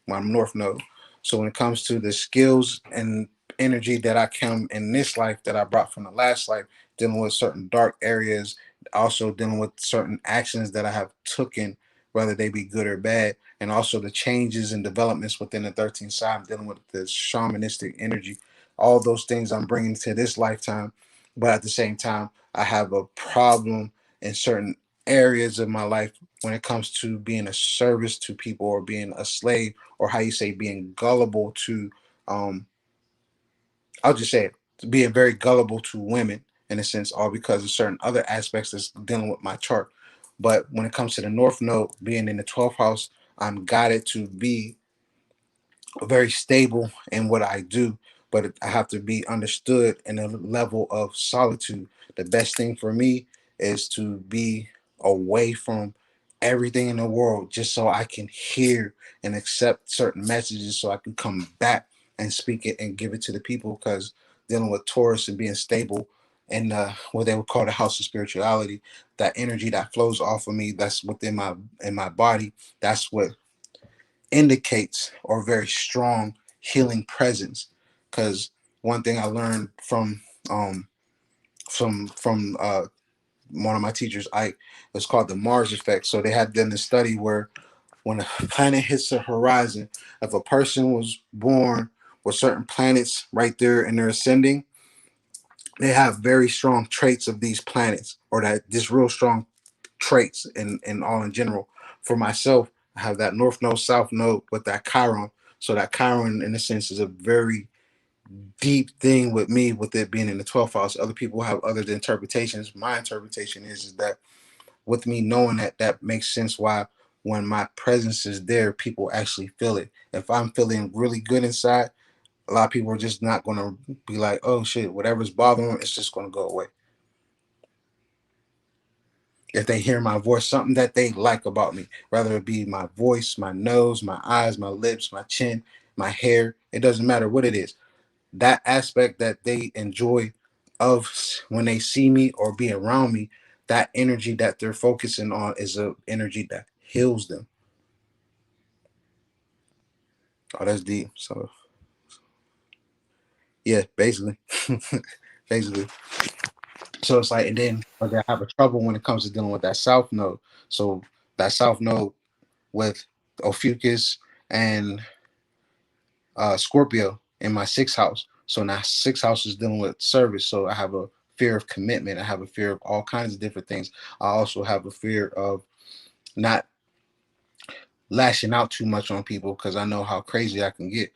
North Node. So when it comes to the skills and energy that I come in this life that I brought from the last life, dealing with certain dark areas, also dealing with certain actions that I have taken, whether they be good or bad, and also the changes and developments within the 13th sign, dealing with the shamanistic energy, all those things I'm bringing to this lifetime. But at the same time, I have a problem in certain areas of my life when it comes to being a service to people or being a slave or how you say being gullible to um I'll just say it, being very gullible to women in a sense, all because of certain other aspects that's dealing with my chart. But when it comes to the North Node being in the 12th house, I'm guided to be very stable in what I do, but I have to be understood in a level of solitude. The best thing for me is to be away from everything in the world just so I can hear and accept certain messages so I can come back and speak it and give it to the people because dealing with Taurus and being stable and what they would call the house of spirituality, that energy that flows off of me that's within my in my body, that's what indicates or very strong healing presence. Because one thing I learned um from one of my teachers, Ike, it's called the Mars effect. So they had done this study where when a planet hits the horizon, if a person was born with certain planets right there and they're ascending, they have very strong traits of these planets or that this real strong traits and all in general. For myself, I have that north node, south node with that Chiron. So that Chiron, in a sense, is a very deep thing with me, with it being in the 12th house. Other people have other interpretations. My interpretation is that with me knowing that, that makes sense why when my presence is there, people actually feel it. If I'm feeling really good inside, a lot of people are just not going to be like, oh shit, whatever's bothering them, it's just going to go away. If they hear my voice, something that they like about me, whether it be my voice, my nose, my eyes, my lips, my chin, my hair, it doesn't matter what it is. That aspect that they enjoy of when they see me or be around me, that energy that they're focusing on is a energy that heals them. Oh, that's deep. So yeah, basically, basically. So it's like, and then they have a trouble when it comes to dealing with that south node. So that south node with Ophiuchus and Scorpio in my sixth house. So now sixth house is dealing with service. So I have a fear of commitment. I have a fear of all kinds of different things. I also have a fear of not lashing out too much on people because I know how crazy I can get.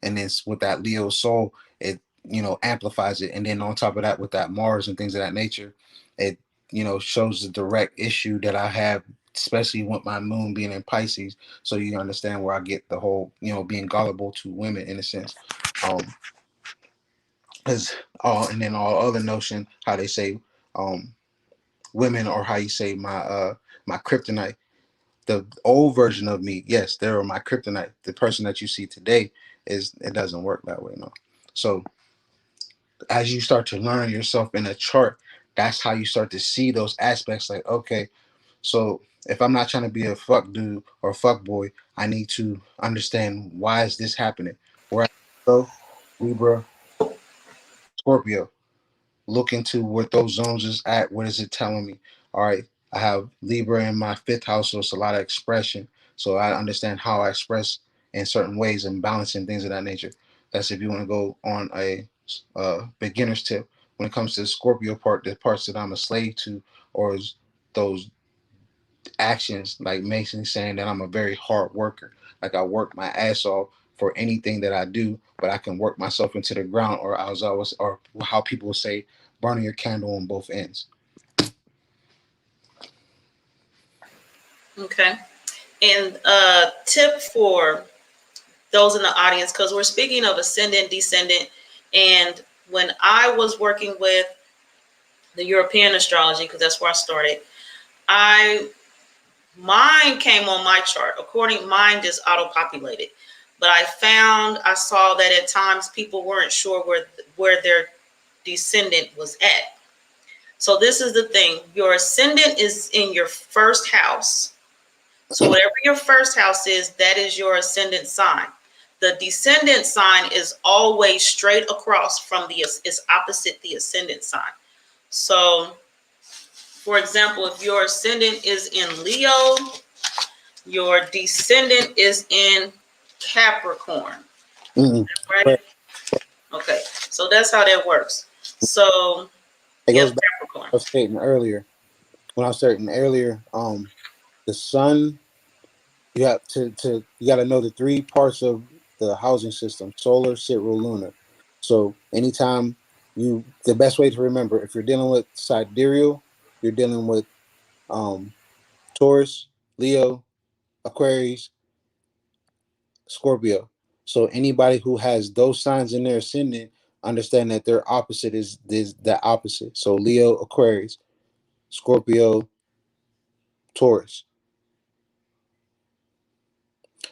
And then with that Leo soul, it amplifies it. And then on top of that, with that Mars and things of that nature, it shows the direct issue that I have, especially with my moon being in Pisces. So you understand where I get the whole being gullible to women in a sense. As all and then all other notion how they say women, or how you say my kryptonite. The old version of me, yes, they are my kryptonite. The person that you see today it doesn't work that way, no. So as you start to learn yourself in a chart, that's how you start to see those aspects. Like, okay, so if I'm not trying to be a fuck dude or a fuck boy, I need to understand why is this happening. Where I go, Libra, Scorpio. Look into what those zones is at. What is it telling me? All right, I have Libra in my fifth house, so it's a lot of expression. So I understand how I express in certain ways and balancing things of that nature. That's if you want to go on a beginner's tip. When it comes to the Scorpio part, the parts that I'm a slave to, or is those actions, like Mason saying that I'm a very hard worker. Like I work my ass off for anything that I do, but I can work myself into the ground, or I was always, or how people say, burning your candle on both ends. Okay. And tip for those in the audience, because we're speaking of ascendant, descendant, and when I was working with the European astrology, because that's where I started, mine came on my chart. Mine just auto-populated. But I saw that at times people weren't sure where their descendant was at. So this is the thing. Your ascendant is in your first house. So whatever your first house is, that is your ascendant sign. The descendant sign is always straight across from is opposite the ascendant sign. So, for example, if your ascendant is in Leo, your descendant is in Capricorn. Right? Okay. So that's how that works. So, It goes back to Capricorn. what I was stating earlier. When I was stating earlier, the sun, you have you got to know the three parts of the housing system: solar, sidereal, lunar. So anytime the best way to remember, if you're dealing with sidereal, you're dealing with Taurus, Leo, Aquarius, Scorpio. So anybody who has those signs in their ascendant, understand that their opposite is the opposite. So Leo, Aquarius, Scorpio, Taurus.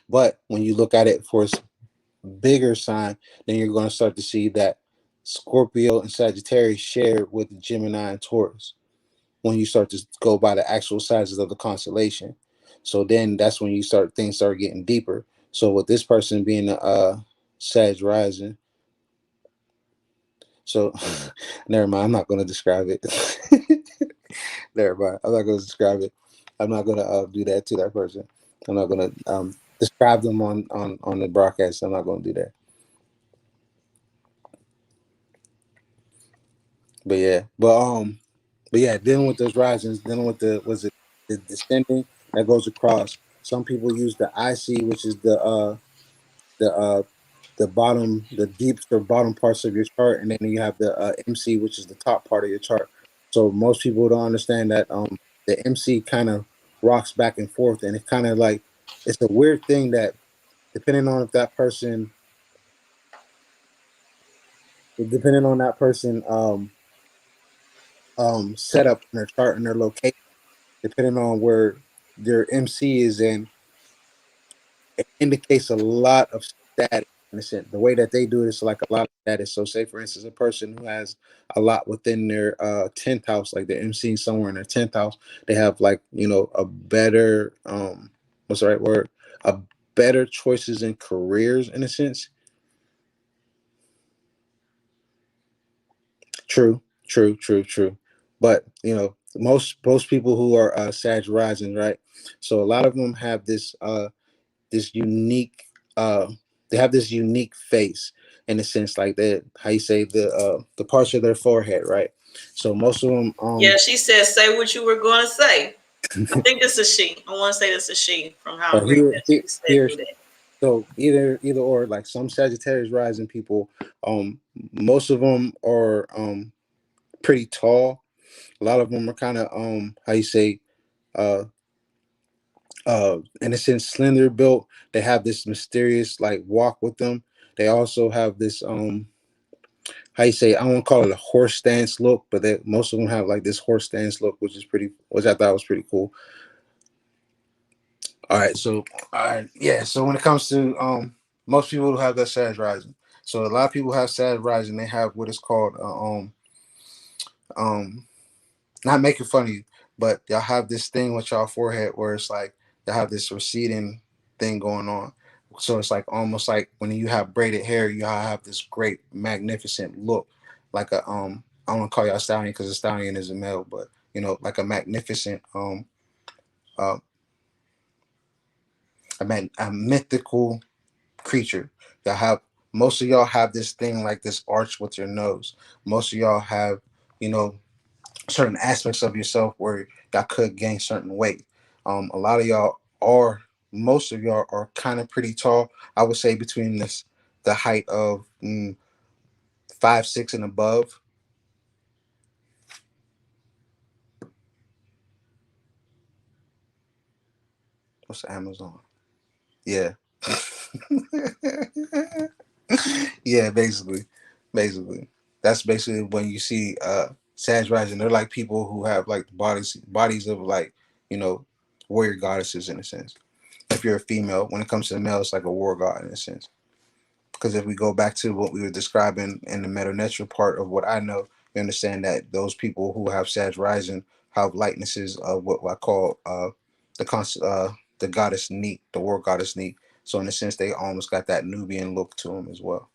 But when you look at it for a bigger sign, then you're going to start to see that Scorpio and Sagittarius share with Gemini and Taurus when you start to go by the actual sizes of the constellation. So then that's when things start getting deeper. So with this person being a Sag rising, so never mind. I'm not going to describe it. Never mind. I'm not going to describe it. I'm not going to do that to that person. I'm not going to describe them on the broadcast. I'm not going to do that. But yeah, but yeah, dealing with those risings, dealing with the descending that goes across. Some people use the IC, which is the the bottom, the deep or bottom parts of your chart, and then you have the MC, which is the top part of your chart. So most people don't understand that the MC kind of rocks back and forth, and it's kind of like it's a weird thing that depending on if that person, depending on that person set up in their chart and their location, depending on where their MC is in, it indicates a lot of static. in a sense. The way that they do it is like a lot of that is, so say for instance a person who has a lot within their 10th house, like they're MC somewhere in their 10th house, they have like, you know, a better what's the right word? A better choices in careers in a sense. True, true, true, true. But you know, most people who are Sag rising, right? So a lot of them have this unique they have this unique face in a sense, like that, how you say the parts of their forehead, right? So most of them Yeah, she said, "Say what you were going to say." I think this is she. I want to say this is she from how I'm reading it. She said here, do that. so either or, like some Sagittarius rising people, most of them are pretty tall. A lot of them are kind of how you say uh in a sense slender built. They have this mysterious like walk with them. They also have this how you say, I don't want to call it a horse stance look, but they, most of them have like this horse stance look, which is pretty, which I thought was pretty cool. All right, so all right, yeah. So when it comes to most people who have that Sag rising, so a lot of people have Sag rising. They have what is called um not making fun of you, but y'all have this thing with y'all forehead where it's like y'all have this receding thing going on. So it's like almost like when you have braided hair, you have this great, magnificent look, like a I don't want to call y'all stallion because a stallion is a male, but you know, like a magnificent uh a mythical creature. Y'all have most of y'all have this thing like this arch with your nose. Most of y'all have, you know, certain aspects of yourself where y'all could gain certain weight. A lot of y'all are, most of y'all are kind of pretty tall. I would say between this the height of 5'6" and above. What's the Amazon? Yeah, yeah. Basically, that's basically when you see Sag rising. They're like people who have like bodies of like, you know, warrior goddesses in a sense. If you're a female, when it comes to the male, it's like a war god in a sense. Because if we go back to what we were describing in the metanatural part of what I know, you understand that those people who have Sag rising have likenesses of what I call the goddess Neat, the war goddess Neat. So in a sense, they almost got that Nubian look to them as well.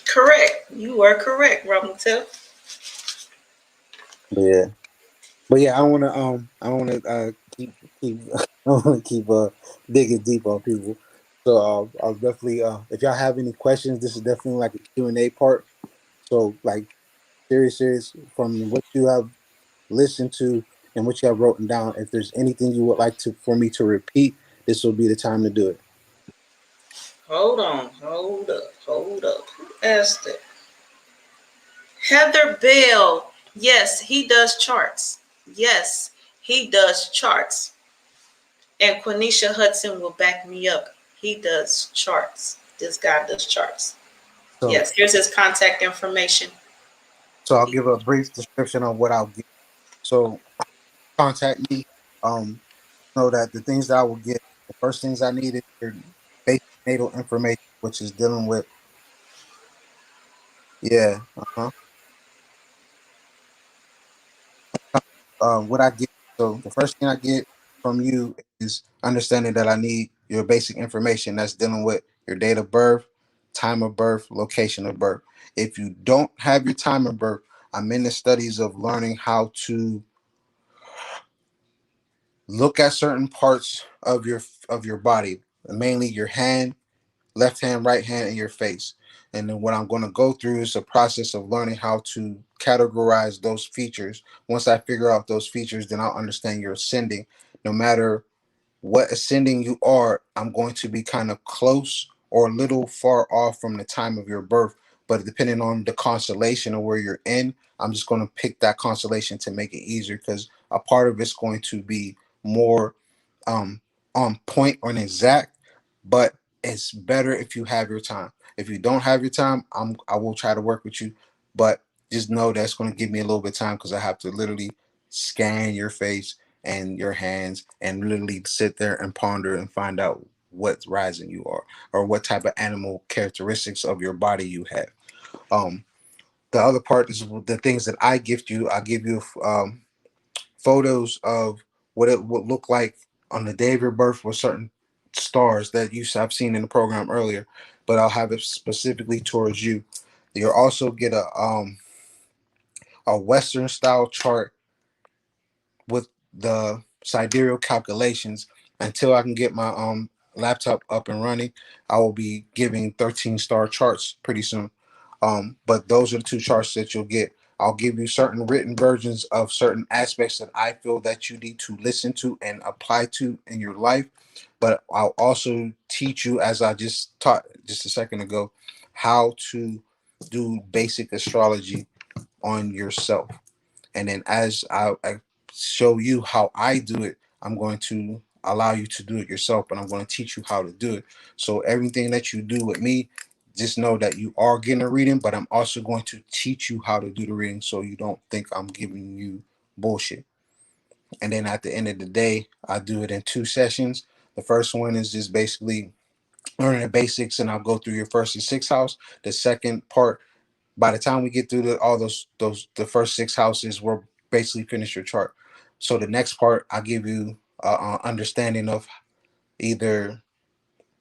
Correct. You are correct, Ramutef. Yeah, but yeah, I want to keep I want to keep digging deep on people. So I'll definitely if y'all have any questions, this is definitely like a Q&A part. So like serious from what you have listened to and what you have written down. If there's anything you would like to for me to repeat, this will be the time to do it. Hold on. Hold up. Hold up. Who asked it? Heather Bell. Yes, he does charts. Yes, he does charts. And Quenisha Hudson will back me up. He does charts. This guy does charts. So Yes, here's his contact information. I'll give a brief description of what I'll get. So contact me. Know that the things that I will get, the first things I need is your basic natal information, which is dealing with, yeah, what I get. So the first thing I get from you is understanding that I need your basic information that's dealing with your date of birth, time of birth, location of birth. If you don't have your time of birth, I'm in the studies of learning how to look at certain parts of your body, mainly your hand, left hand, right hand, and your face. And then what I'm going to go through is a process of learning how to categorize those features. Once I figure out those features, then I'll understand your ascending. No matter what ascending you are, I'm going to be kind of close or a little far off from the time of your birth. But depending on the constellation or where you're in, I'm just going to pick that constellation to make it easier because a part of it's going to be more um, on point or an exact, but it's better if you have your time. If you don't have your time, I will try to work with you, but just know that's going to give me a little bit of time because I have to literally scan your face and your hands and literally sit there and ponder and find out what rising you are or what type of animal characteristics of your body you have. Um, the other part is the things that I gift you. I give you photos of what it would look like on the day of your birth with certain stars that I've seen in the program earlier, but I'll have it specifically towards you. You'll also get a Western style chart with the sidereal calculations. Until I can get my laptop up and running, I will be giving 13-star charts pretty soon. But those are the two charts that you'll get. I'll give you certain written versions of certain aspects that I feel that you need to listen to and apply to in your life. But I'll also teach you, as I just taught just a second ago, how to do basic astrology on yourself. And then as I show you how I do it, I'm going to allow you to do it yourself, and I'm going to teach you how to do it. So everything that you do with me, just know that you are getting a reading, but I'm also going to teach you how to do the reading so you don't think I'm giving you bullshit. And then at the end of the day, I do it in 2 sessions. The first one is just basically learning the basics, and I'll go through your first and sixth house. The second part, by the time we get through all those the first six houses, we're basically finished your chart. So the next part, I give you understanding of either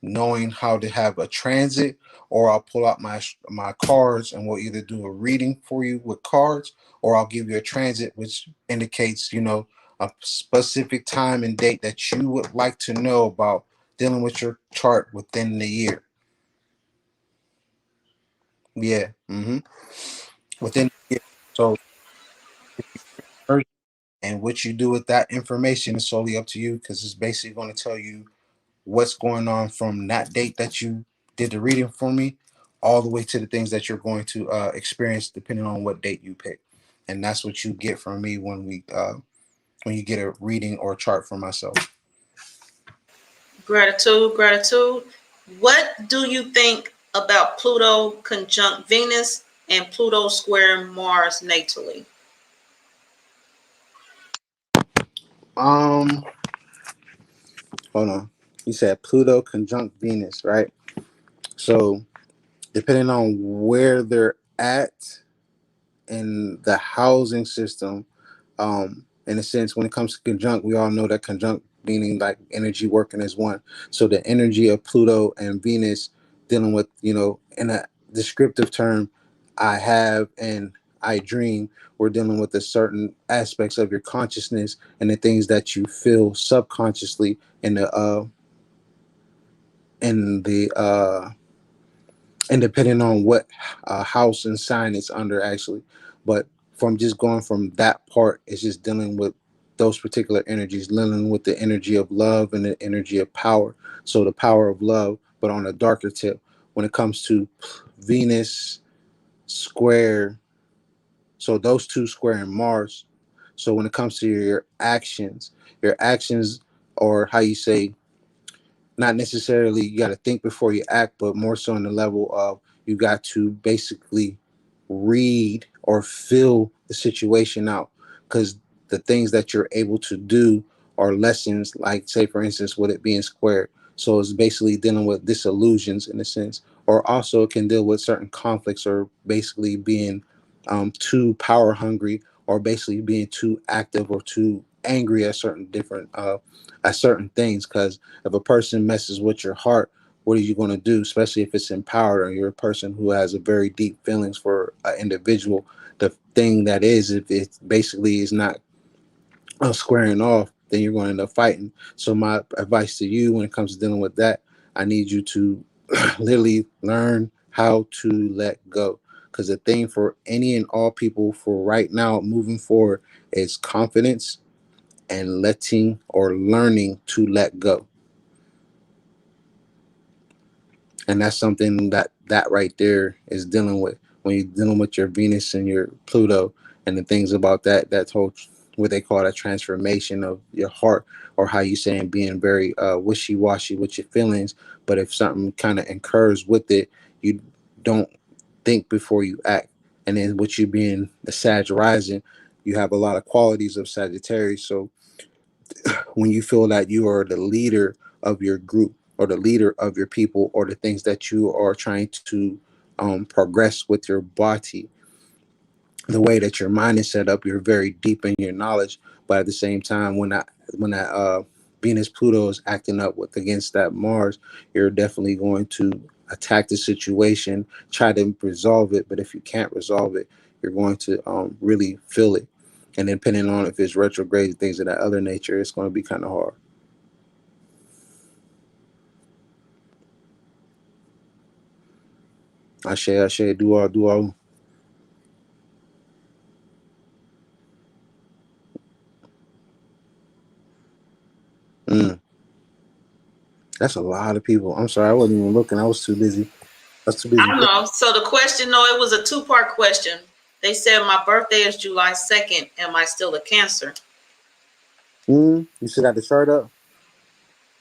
knowing how to have a transit, or I'll pull out my cards and we'll either do a reading for you with cards, or I'll give you a transit, which indicates a specific time and date that you would like to know about dealing with your chart within the year. Yeah, within the year. So and what you do with that information is solely up to you, because it's basically going to tell you what's going on from that date that you did the reading for me all the way to the things that you're going to experience depending on what date you pick. And that's what you get from me when you get a reading or a chart from myself. Gratitude, gratitude. What do you think about Pluto conjunct Venus and Pluto square Mars natally? um Hold on. You said Pluto conjunct Venus, right? So depending on where they're at in the housing system, in a sense, when it comes to conjunct, we all know that conjunct meaning like energy working as one. So the energy of Pluto and Venus dealing with, in a descriptive term, I have and I dream, we're dealing with the certain aspects of your consciousness and the things that you feel subconsciously in the and depending on what house and sign it's under, actually. But from just going from that part, it's just dealing with those particular energies, dealing with the energy of love and the energy of power. So the power of love, but on a darker tip, when it comes to Venus square, so those two square in Mars. So when it comes to your actions, or how you say, not necessarily you got to think before you act, but more so on the level of you got to basically read or feel the situation out, because the things that you're able to do are lessons, like say for instance with it being square. So it's basically dealing with disillusions in a sense, or also it can deal with certain conflicts, or basically being too power hungry, or basically being too active or too angry at certain things. Because if a person messes with your heart, what are you going to do, especially if it's empowered or you're a person who has a very deep feelings for an individual? The thing that is, if it basically is not squaring off, then you're going to end up fighting. So my advice to you when it comes to dealing with that, I need you to literally learn how to let go. Because the thing for any and all people for right now moving forward is confidence and letting or learning to let go. And that's something that right there is dealing with when you're dealing with your Venus and your Pluto, and the things about that whole, what they call that transformation of your heart, or how you saying being very wishy-washy with your feelings. But if something kind of incurs with it, you don't think before you act. And then with you being the Sag rising, you have a lot of qualities of Sagittarius. So when you feel that you are the leader of your group or the leader of your people or the things that you are trying to progress with your body, the way that your mind is set up, you're very deep in your knowledge. But at the same time, when that Venus Pluto is acting up with against that Mars, you're definitely going to attack the situation, try to resolve it. But if you can't resolve it, you're going to really feel it. And depending on if it's retrograde, things of that other nature, it's going to be kind of hard. I share, do all. Mm, that's a lot of people. I'm sorry, I wasn't even looking. I was too busy. I was too I busy. don't know. So the question, no, it was a two-part question. They said my birthday is July 2nd. Am I still a Cancer? You still got the chart up?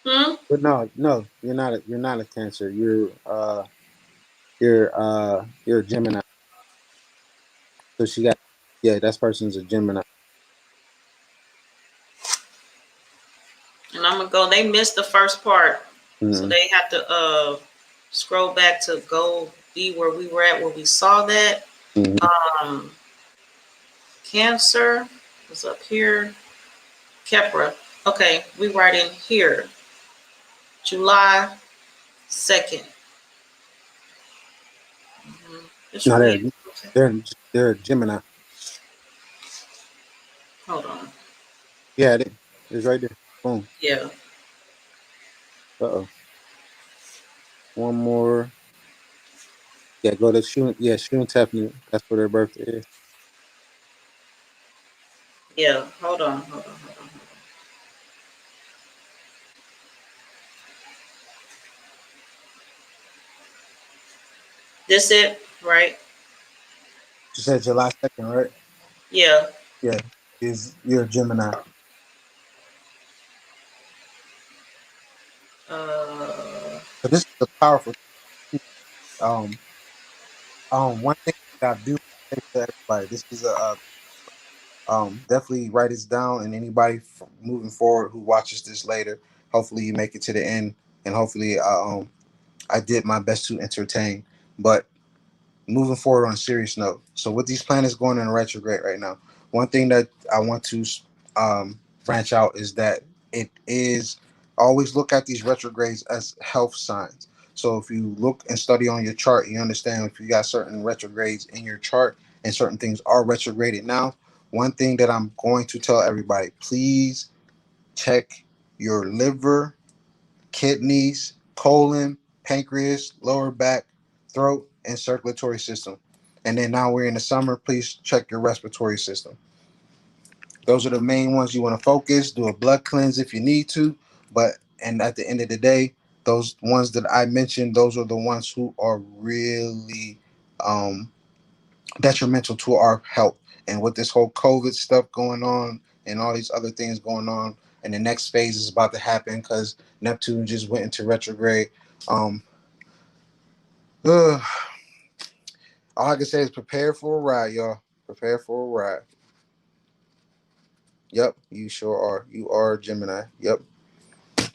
Hmm? But no, no, you're not a Cancer. You're a Gemini. So she got, yeah, that person's a Gemini. And I'm gonna go. They missed the first part, so Mm-hmm. they have to scroll back to go be where we were at, where we saw that. Mm-hmm. Um, Cancer was up here. Kepra. Okay, we right in here. July 2nd. Mm-hmm. It's No, read. they're they're a Gemini. Hold on. Yeah, it's right there. Boom. Yeah. Uh-oh. One more. Yeah, go to Shun. Yeah, Shun Tefnut. That's where their birthday is. Yeah. Hold on. Hold on. Hold on. This it, right? She said July 2nd, right? Yeah. Yeah, you're a Gemini. Uh, So this is a powerful. Um, one thing that I do say to everybody, this is a definitely write this down, and anybody moving forward who watches this later, hopefully you make it to the end, and hopefully I did my best to entertain. But moving forward on a serious note, so with these planets going in retrograde right now, one thing that I want to branch out is that it is always look at these retrogrades as health signs. So if you look and study on your chart, you understand if you got certain retrogrades in your chart and certain things are retrograded now. One thing that I'm going to tell everybody, please check your liver, kidneys, colon, pancreas, lower back, throat, and circulatory system. And then now we're in the summer, please check your respiratory system. Those are the main ones you want to focus. Do a blood cleanse if you need to. But and at the end of the day, those ones that I mentioned, those are the ones who are really um, detrimental to our health. And with this whole COVID stuff going on and all these other things going on, and the next phase is about to happen because Neptune just went into retrograde. Um, ugh, all I can say is prepare for a ride, y'all. Prepare for a ride. Yep, you sure are. You are a Gemini. Yep.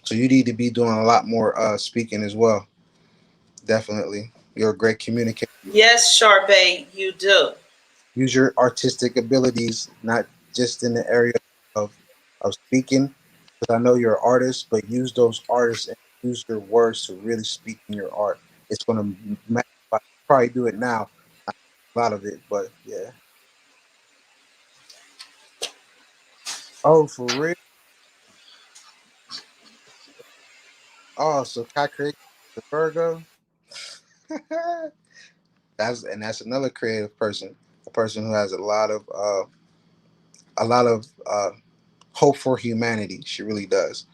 So you need to be doing a lot more speaking as well. Definitely. You're a great communicator. yes, Sharpay, you do. Use your artistic abilities, not just in the area of speaking, because I know you're an artist, but use those artists and use your words to really speak in your art. It's going to probably do it now, a lot of it, but yeah. Oh, for real? Oh, so Kai created the Virgo. That's another creative person, a person who has a lot of hope for humanity. She really does.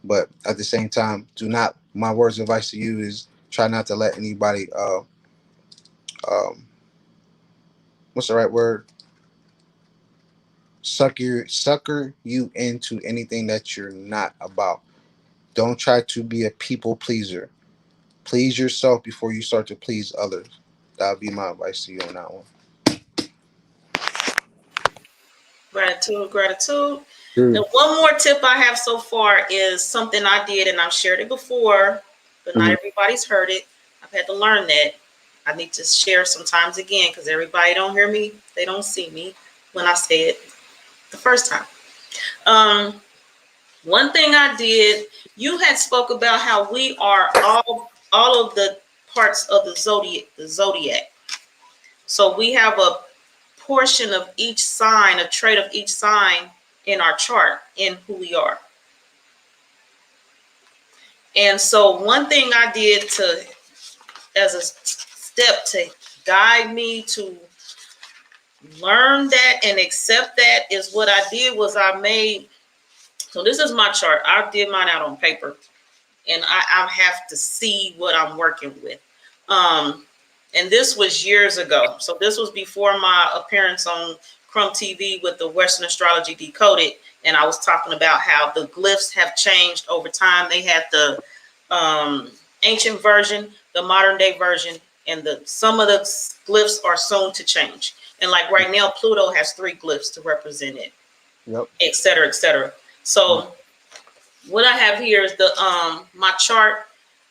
But at the same time, do not. My words of advice to you is try not to let anybody. Um, what's the right word? Sucker you into anything that you're not about. Don't try to be a people pleaser. Please yourself before you start to please others. That would be my advice to you on that one. Gratitude, gratitude. Mm. Now, one more tip I have so far is something I did, and I've shared it before, but not everybody's heard it. I've had to learn that. I need to share sometimes again because everybody don't hear me. They don't see me when I say it the first time. One thing I did, you had spoke about how we are all of the parts of the zodiac. So we have a portion of each sign, a trait of each sign in our chart in who we are. And so one thing I did to as a step to guide me to learn that and accept that is what I did was I made, so this is my chart. I did mine out on paper and I have to see what I'm working with. And this was years ago. So this was before my appearance on Crumb TV with the Western Astrology Decoded. And I was talking about how the glyphs have changed over time. They had the ancient version, the modern day version, and some of the glyphs are soon to change. And like right now, Pluto has 3 glyphs to represent it, et cetera, et cetera. So what I have here is the my chart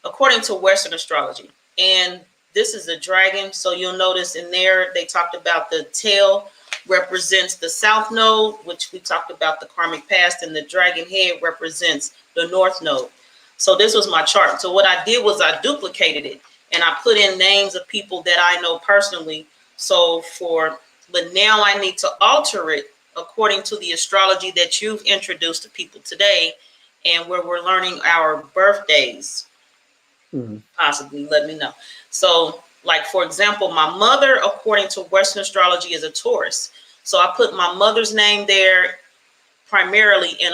according to Western astrology, and this is a dragon. So you'll notice in there they talked about the tail represents the south node, which we talked about the karmic past, and the dragon head represents the north node. So this was my chart. So what I did was I duplicated it and I put in names of people that I know personally. But now I need to alter it according to the astrology that you've introduced to people today, and where we're learning our birthdays. Possibly let me know. So like, for example, my mother, according to Western astrology, is a Taurus. So I put my mother's name there primarily, and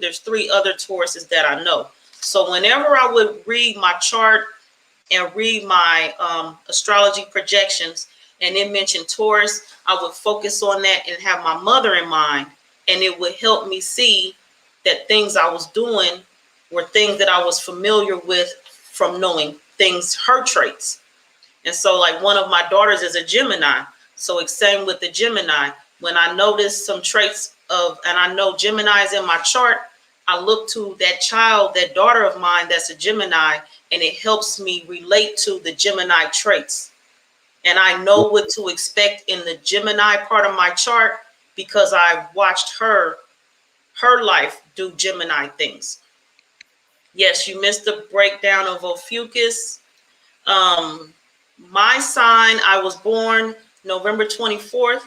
there's 3 other Tauruses that I know. So whenever I would read my chart and read my astrology projections and it mentioned Taurus, I would focus on that and have my mother in mind, and it would help me see that things I was doing were things that I was familiar with from knowing things, her traits. And so like one of my daughters is a Gemini. So it's same with the Gemini. When I notice some traits and I know Gemini is in my chart, I look to that child, that daughter of mine that's a Gemini, and it helps me relate to the Gemini traits. And I know what to expect in the Gemini part of my chart because I've watched her life do Gemini things. Yes, you missed the breakdown of Ophiuchus. My sign, I was born November 24th,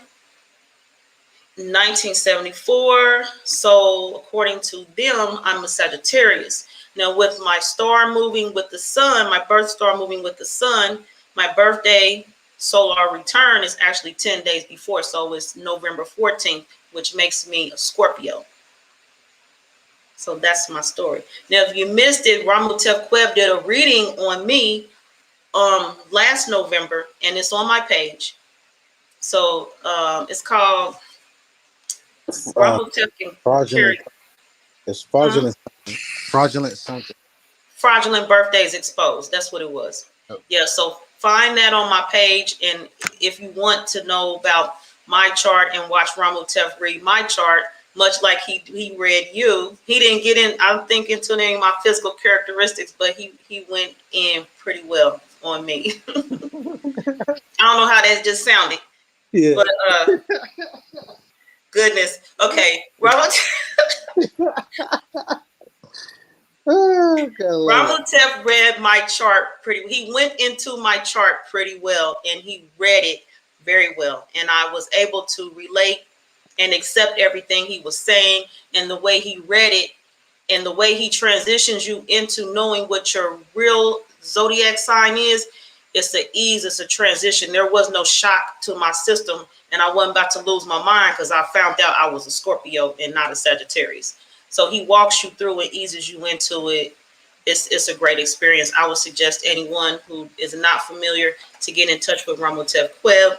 1974. So according to them, I'm a Sagittarius. Now with my star moving with the sun, my birth star moving with the sun, my birthday solar return is actually 10 days before. So it's November 14th, which makes me a Scorpio. So that's my story. Now, if you missed it, Ramutef Qeb did a reading on me last November, and it's on my page. So it's called Ramutef Fraudulent. It's fraudulent. Fraudulent something. Fraudulent Birthdays Exposed. That's what it was. Oh. Yeah, so find that on my page, and if you want to know about my chart and watch Ramutef read my chart, much like he read you, he didn't get in, I'm thinking, to any of my physical characteristics, but he went in pretty well on me. I don't know how that just sounded. Yeah. But goodness. Okay. Ramutef read my chart he went into my chart pretty well, and he read it very well. And I was able to relate and accept everything he was saying, and the way he read it and the way he transitions you into knowing what your real zodiac sign is. It's an ease, it's a transition. There was no shock to my system, and I wasn't about to lose my mind because I found out I was a Scorpio and not a Sagittarius. So he walks you through and eases you into it. It's a great experience. I would suggest anyone who is not familiar to get in touch with Ramutef Qeb.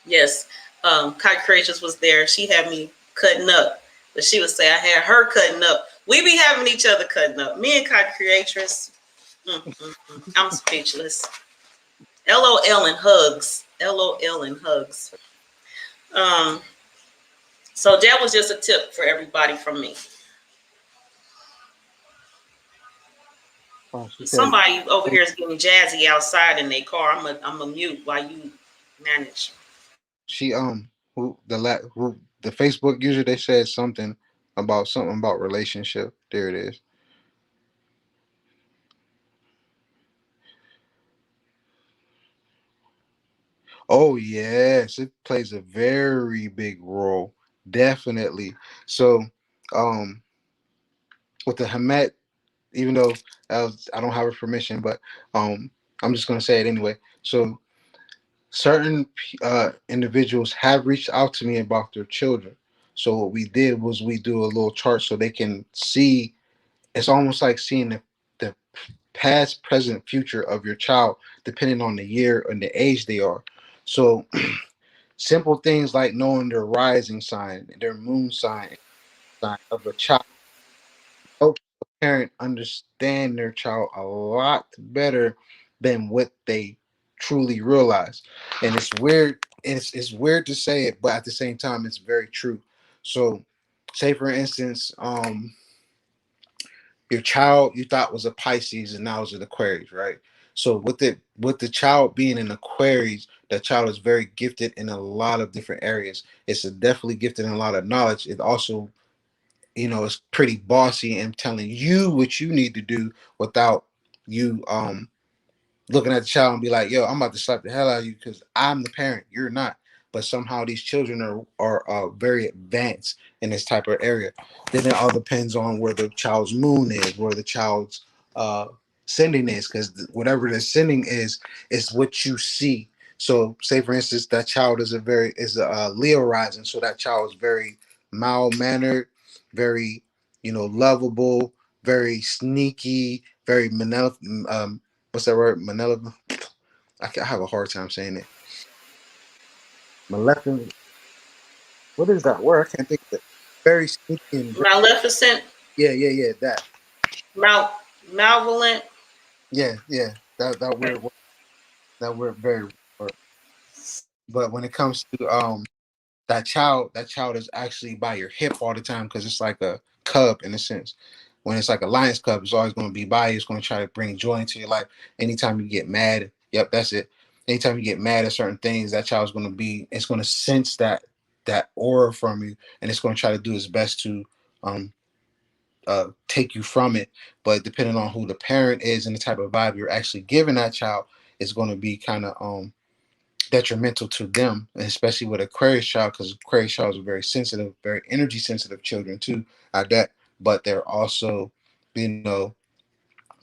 Yes, Kai Creatress was there. She had me cutting up, but she would say I had her cutting up. We be having each other cutting up. Me and Kai Creatress. I'm speechless. LOL and hugs. LOL and hugs. So that was just a tip for everybody from me. Oh, she said Somebody over here is getting jazzy outside in their car. I'm a mute while you manage. she who the Facebook user, they said something about relationship. There it is. Oh yes, it plays a very big role. Definitely. So um with the Hamet, even though I don't have her permission, but um I'm just gonna say it anyway. So certain individuals have reached out to me about their children. So what we did was we do a little chart so they can see. It's almost like seeing the past, present, future of your child, depending on the year and the age they are. So simple things like knowing their rising sign, their moon sign of a child helps a parent understand their child a lot better than what they truly realize. And it's weird. It's weird to say it, but at the same time, it's very true. So, say for instance, your child you thought was a Pisces and now is an Aquarius, right? So with the child being an Aquarius, that child is very gifted in a lot of different areas. It's definitely gifted in a lot of knowledge. It also, it's pretty bossy and telling you what you need to do without you looking at the child and be like, yo, I'm about to slap the hell out of you because I'm the parent, you're not. But somehow these children are very advanced in this type of area. Then it all depends on where the child's moon is, where the child's uh sending is, because whatever the sending is what you see. So say for instance that child is a Leo rising, so that child is very mild mannered, very lovable, very sneaky, very what's that word? Malevolent. I have a hard time saying it. Maleficent. What is that word? I can't think of it. Very sneaky and very, Maleficent, yeah, yeah, yeah. That. malevolent. Yeah, yeah. That weird word. That word very word. But when it comes to that child is actually by your hip all the time because it's like a cub in a sense. When it's like a lion's cub, it's always going to be by you. It's going to try to bring joy into your life. Anytime you get mad, yep, that's it. Anytime you get mad at certain things, that child's going to it's going to sense that aura from you, and it's going to try to do its best to um take you from it. But depending on who the parent is and the type of vibe you're actually giving that child, it's going to be kind of detrimental to them, and especially with Aquarius child, because Aquarius child are very sensitive, very energy sensitive children too. At that, but they're also, you know,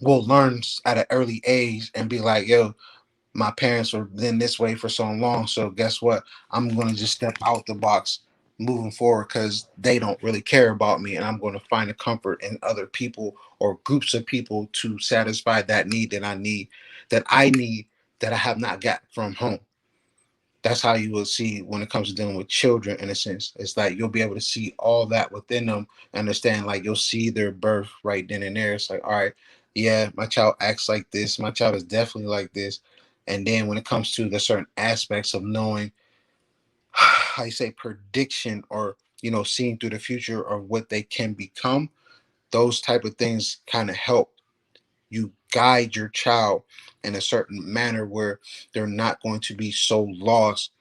will learn at an early age and be like, "Yo, my parents were been this way for so long, so guess what? I'm going to just step out the box." Moving forward, because they don't really care about me, and I'm going to find a comfort in other people or groups of people to satisfy that need that I need that I have not got from home. That's how you will see when it comes to dealing with children in a sense. It's like you'll be able to see all that within them, understand, like you'll see their birth right then and there. It's like, all right, yeah, my child acts like this, my child is definitely like this. And then when it comes to the certain aspects of knowing how you say prediction, or seeing through the future of what they can become, those type of things kind of help you guide your child in a certain manner where they're not going to be so lost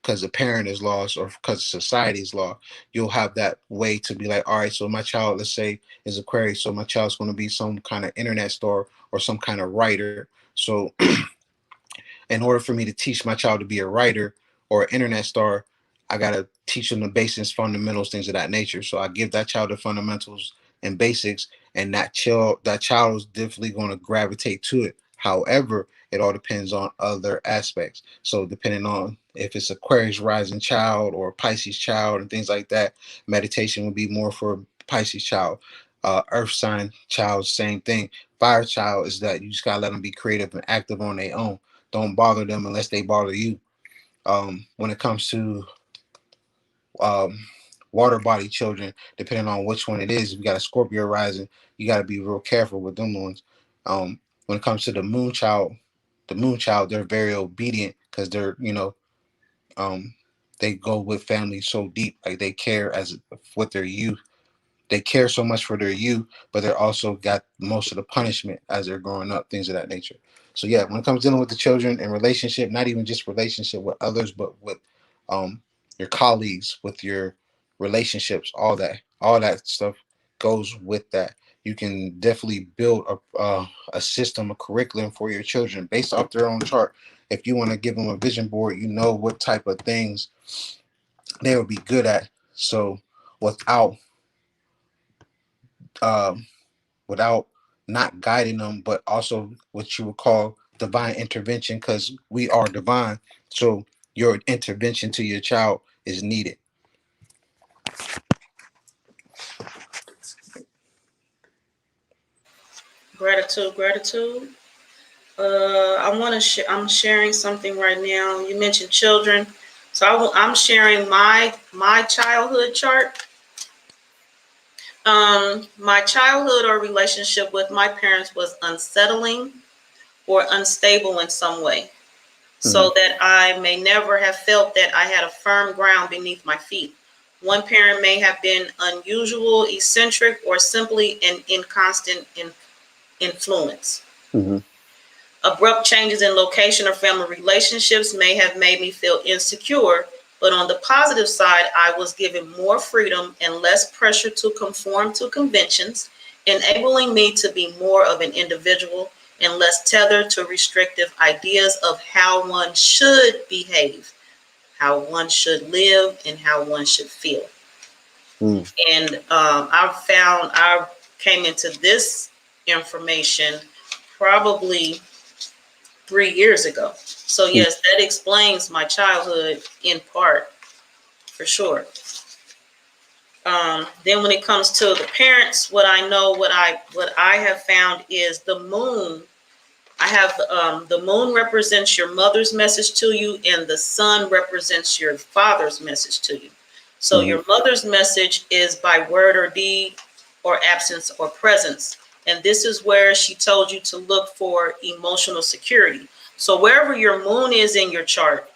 because the parent is lost or because society is lost. You'll have that way to be like, all right, so my child, let's say, is Aquarius, so my child's going to be some kind of internet star or some kind of writer. So in order for me to teach my child to be a writer or an internet star, I gotta teach them the basics, fundamentals, things of that nature. So I give that child the fundamentals and basics, and that child is definitely going to gravitate to it. However, it all depends on other aspects. So depending on if it's Aquarius rising child or Pisces child and things like that, meditation would be more for Pisces child. Earth sign child, same thing. Fire child is that you just gotta let them be creative and active on their own. Don't bother them unless they bother you. When it comes to um, water body children, depending on which one it is, if you got a Scorpio rising, you got to be real careful with them ones. When it comes to the moon child, they're very obedient because they're um, they go with family so deep. Like they care as with their youth. They care so much for their youth, but they're also got most of the punishment as they're growing up, things of that nature. So yeah, when it comes dealing with the children and relationship, not even just relationship with others, but with um your colleagues, with your relationships, all that stuff goes with that. You can definitely build a system, a curriculum for your children based off their own chart. If you want to give them a vision board, you know what type of things they will be good at. So without um, without not guiding them, but also what you would call divine intervention, because we are divine. So your intervention to your child is needed. Gratitude, gratitude. I'm sharing something right now. You mentioned children, so I'm sharing my childhood chart. My childhood or relationship with my parents was unsettling or unstable in some way, Mm-hmm. so that I may never have felt that I had a firm ground beneath my feet. One parent may have been unusual, eccentric, or simply an inconstant influence. Mm-hmm. Abrupt changes in location or family relationships may have made me feel insecure, but on the positive side, I was given more freedom and less pressure to conform to conventions, enabling me to be more of an individual and less tethered to restrictive ideas of how one should behave, how one should live, and how one should feel. Mm-hmm. And I came into this information probably 3 years ago. So yes, that explains my childhood in part, for sure. Then when it comes to the parents, what I know, what I have found is the moon. I have the moon represents your mother's message to you, and the sun represents your father's message to you. So Mm-hmm. your mother's message is by word or deed, or absence or presence. And this is where she told you to look for emotional security. So wherever your moon is in your chart,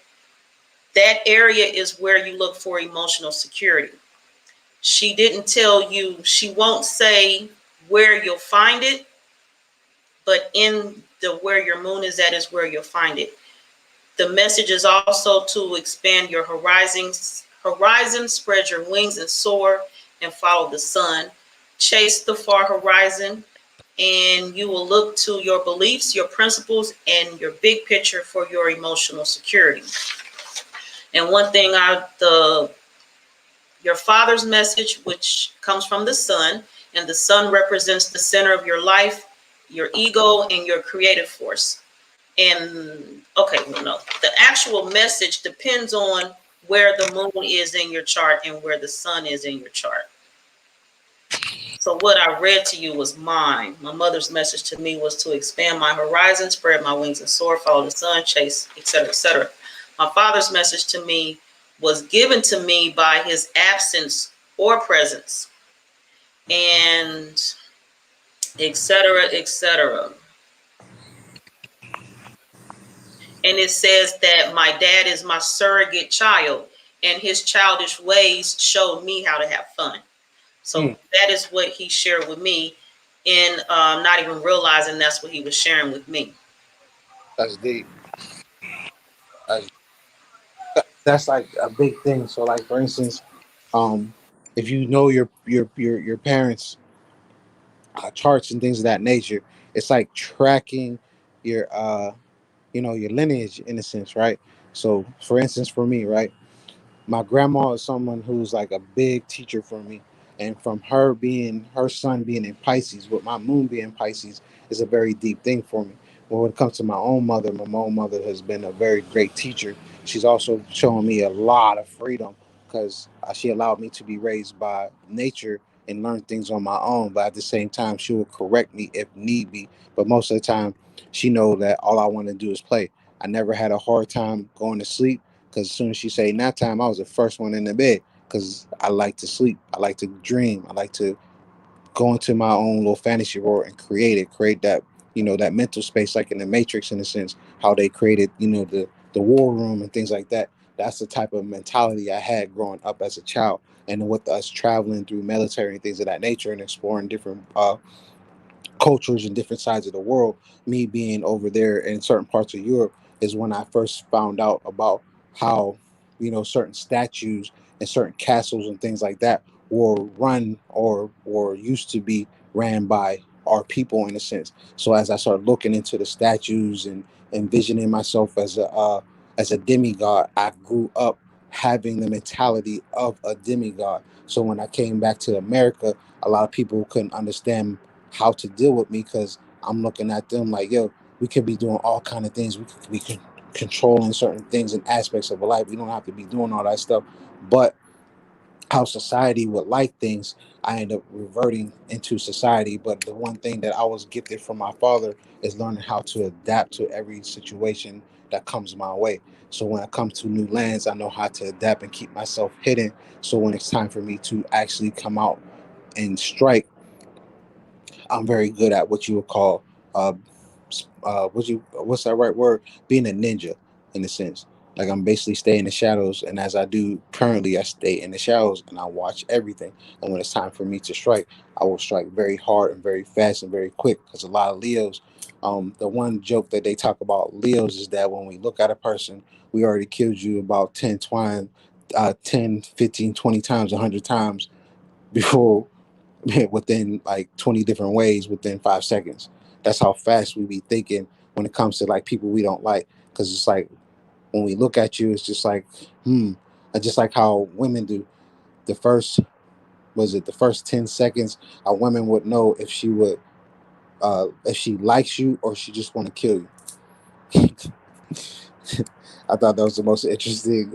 that area is where you look for emotional security. She didn't tell you, she won't say where you'll find it, but in the where your moon is at is where you'll find it. The message is also to expand your horizons, spread your wings and soar and follow the sun. Chase the far horizon, and you will look to your beliefs, your principles, and your big picture for your emotional security. And one thing your father's message, which comes from the sun, and the sun represents the center of your life, your ego, and your creative force. And okay, well, no, the actual message depends on where the moon is in your chart and where the sun is in your chart. So what I read to you was mine. My mother's message to me was to expand my horizon, spread my wings and soar, follow the sun, chase, etc., etc. My father's message to me was given to me by his absence or presence, and etc., etc. And it says that my dad is my surrogate child, and his childish ways showed me how to have fun. So that is what he shared with me, in not even realizing that's what he was sharing with me. That's deep. That's, that's like a big thing. So, like for instance, um, if you know your parents' charts and things of that nature, it's like tracking your your lineage in a sense, right? So, for instance, for me, right, my grandma is someone who's like a big teacher for me, and from her son being in Pisces, with my moon being Pisces, is a very deep thing for me. When it comes to my own mother has been a very great teacher. She's also shown me a lot of freedom, because she allowed me to be raised by nature and learn things on my own, but at the same time she will correct me if need be. But most of the time she know that all I want to do is play. I never had a hard time going to sleep, because as soon as she say nap time, I was the first one in the bed, because I like to sleep. I like to dream. I like to go into my own little fantasy world and create that, that mental space, like in the Matrix, in a sense, how they created, the war room and things like that. that's the type of mentality I had growing up as a child. And with us traveling through military and things of that nature and exploring different cultures and different sides of the world, me being over there in certain parts of Europe is when I first found out about how, certain statues and certain castles and things like that were run or used to be ran by our people in a sense. So as I started looking into the statues and envisioning myself as a demigod, I grew up having the mentality of a demigod. So when I came back to America, a lot of people couldn't understand how to deal with me because I'm looking at them like, yo, we could be doing all kind of things. We could be controlling certain things and aspects of life. We don't have to be doing all that stuff. But how society would like things, I end up reverting into society. But the one thing that I was gifted from my father is learning how to adapt to every situation that comes my way. So when it comes to new lands, I know how to adapt and keep myself hidden. So when it's time for me to actually come out and strike, I'm very good at what you would call uh what's that right word? Being a ninja in a sense. Like I'm basically stay in the shadows, and as I do currently, I stay in the shadows and I watch everything. And when it's time for me to strike, I will strike very hard and very fast and very quick. Because a lot of Leos, the one joke that they talk about Leos is that when we look at a person, we already killed you about 10, 15, 20 times, 100 times before within like 20 different ways within 5 seconds. That's how fast we be thinking when it comes to like people we don't like. Because it's like when we look at you, it's just like, just like how women do. The first, was it the first 10 seconds, a woman would know if she likes you or she just want to kill you. I thought that was the most interesting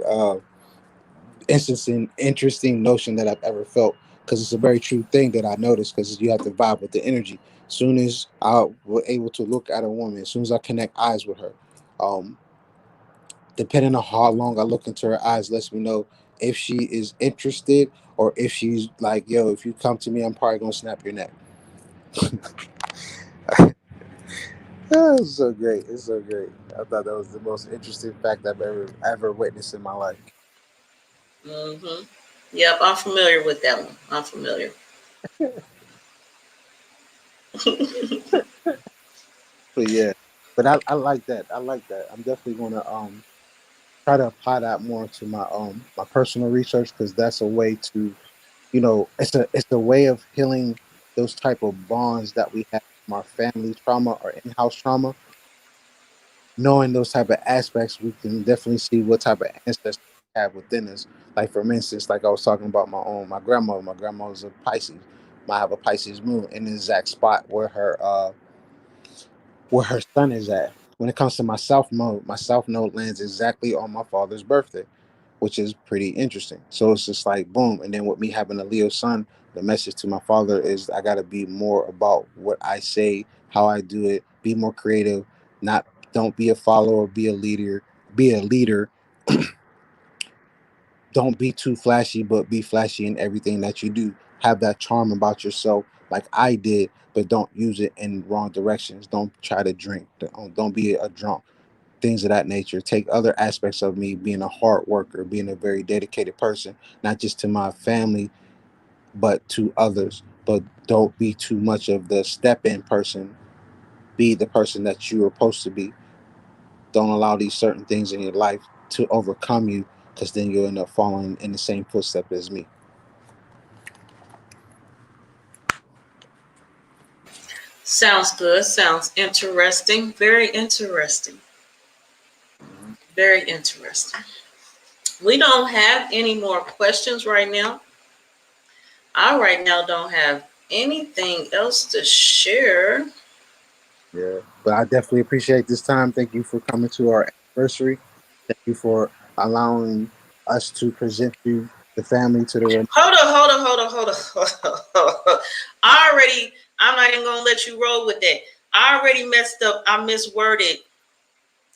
notion that I've ever felt, because it's a very true thing that I noticed, because you have to vibe with the energy. As soon as I was able to look at a woman, as soon as I connect eyes with her, um, depending on how long I look into her eyes, lets me know if she is interested or if she's like, yo, if you come to me, I'm probably gonna snap your neck. Oh, it's so great. It's so great. I thought that was the most interesting fact I've ever witnessed in my life. Mm-hmm. Yep, I'm familiar with that one. I'm familiar. But yeah, but I like that. I like that. I'm definitely gonna try to apply that more to my personal research, because that's a way to, it's a way of healing those type of bonds that we have from our family trauma or in-house trauma. Knowing those type of aspects, we can definitely see what type of ancestors we have within us. Like for instance, like I was talking about my grandmother. My grandma was a Pisces. I have a Pisces moon in the exact spot where her sun is at. When it comes to my south node lands exactly on my father's birthday, which is pretty interesting. So it's just like boom. And then with me having a Leo sun, the message to my father is I gotta be more about what I say, how I do it, be more creative, not don't be a follower, be a leader, be a leader. Don't be too flashy, but be flashy in everything that you do. Have that charm about yourself, like I did, but don't use it in wrong directions. Don't try to drink. Don't be a drunk. Things of that nature. Take other aspects of me being a hard worker, being a very dedicated person, not just to my family, but to others. But don't be too much of the step in person. Be the person that you are supposed to be. Don't allow these certain things in your life to overcome you, because then you'll end up falling in the same footstep as me. Sounds good. Sounds interesting. Very interesting. Very interesting. We don't have any more questions right now. I right now don't have anything else to share. Yeah, but I definitely appreciate this time. Thank you for coming to our anniversary. Thank you for allowing us to present you the family to the. Hold on, hold on, hold on, hold on, hold on. I'm not even gonna let you roll with that. I already messed up. I misworded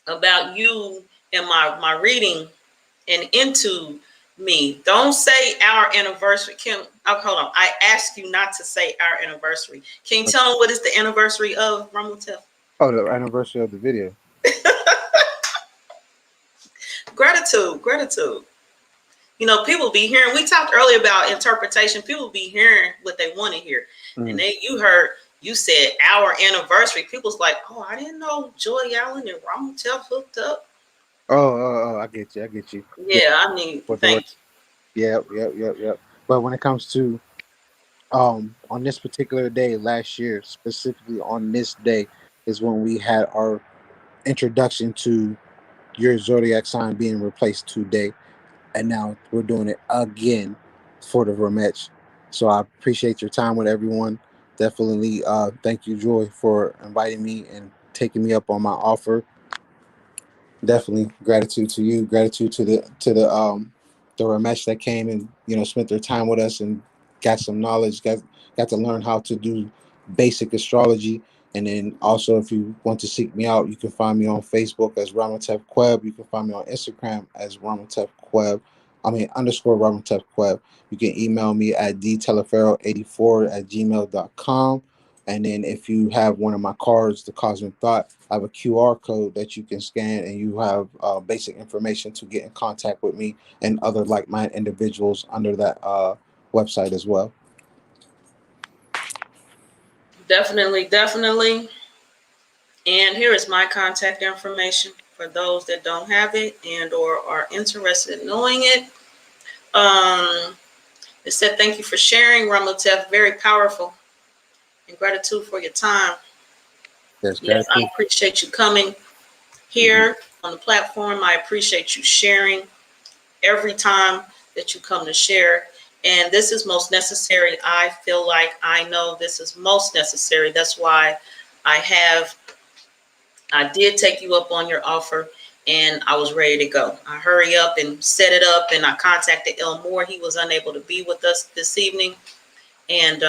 about you and my reading and into me. Don't say our anniversary. Kim, oh, hold on. I asked you not to say our anniversary. Can you tell them what is the anniversary of Ramutef? Oh, the anniversary of the video. Gratitude. People be hearing. We talked earlier about interpretation. People be hearing what they want to hear, and you said our anniversary. People's like, oh, I didn't know Joy Allen and Ramutef hooked up. I get you. Yeah, Yeah, I mean, for the thank you. yep. But when it comes to on this particular day last year, specifically on this day, is when we had our introduction to your zodiac sign being replaced today, and now we're doing it again for the rematch. So I appreciate your time with everyone. Definitely, thank you, Joy, for inviting me and taking me up on my offer. Definitely gratitude to you, gratitude to the Ramesh that came and spent their time with us and got some knowledge, got to learn how to do basic astrology. And then also, if you want to seek me out, you can find me on Facebook as Ramutef Qeb. You can find me on Instagram as Ramutef Qeb. I mean underscore Ramutef Qeb. You can email me at dtelefero84@gmail.com. And then if you have one of my cards, the Cosmic Thought, I have a QR code that you can scan, and you have basic information to get in contact with me and other like-minded individuals under that website as well. Definitely. And here is my contact information for those that don't have it and or are interested in knowing it. It said, thank you for sharing, Ramutef. Very powerful. And gratitude for your time. Yes, Yes, I gratitude. appreciate you coming Mhm. here on the platform. I appreciate you sharing every time that you come to share. And this is most necessary. I feel like I know this is most necessary. That's why I did take you up on your offer, and I was ready to go. I hurry up and set it up, and I contacted El Moore. He was unable to be with us this evening. And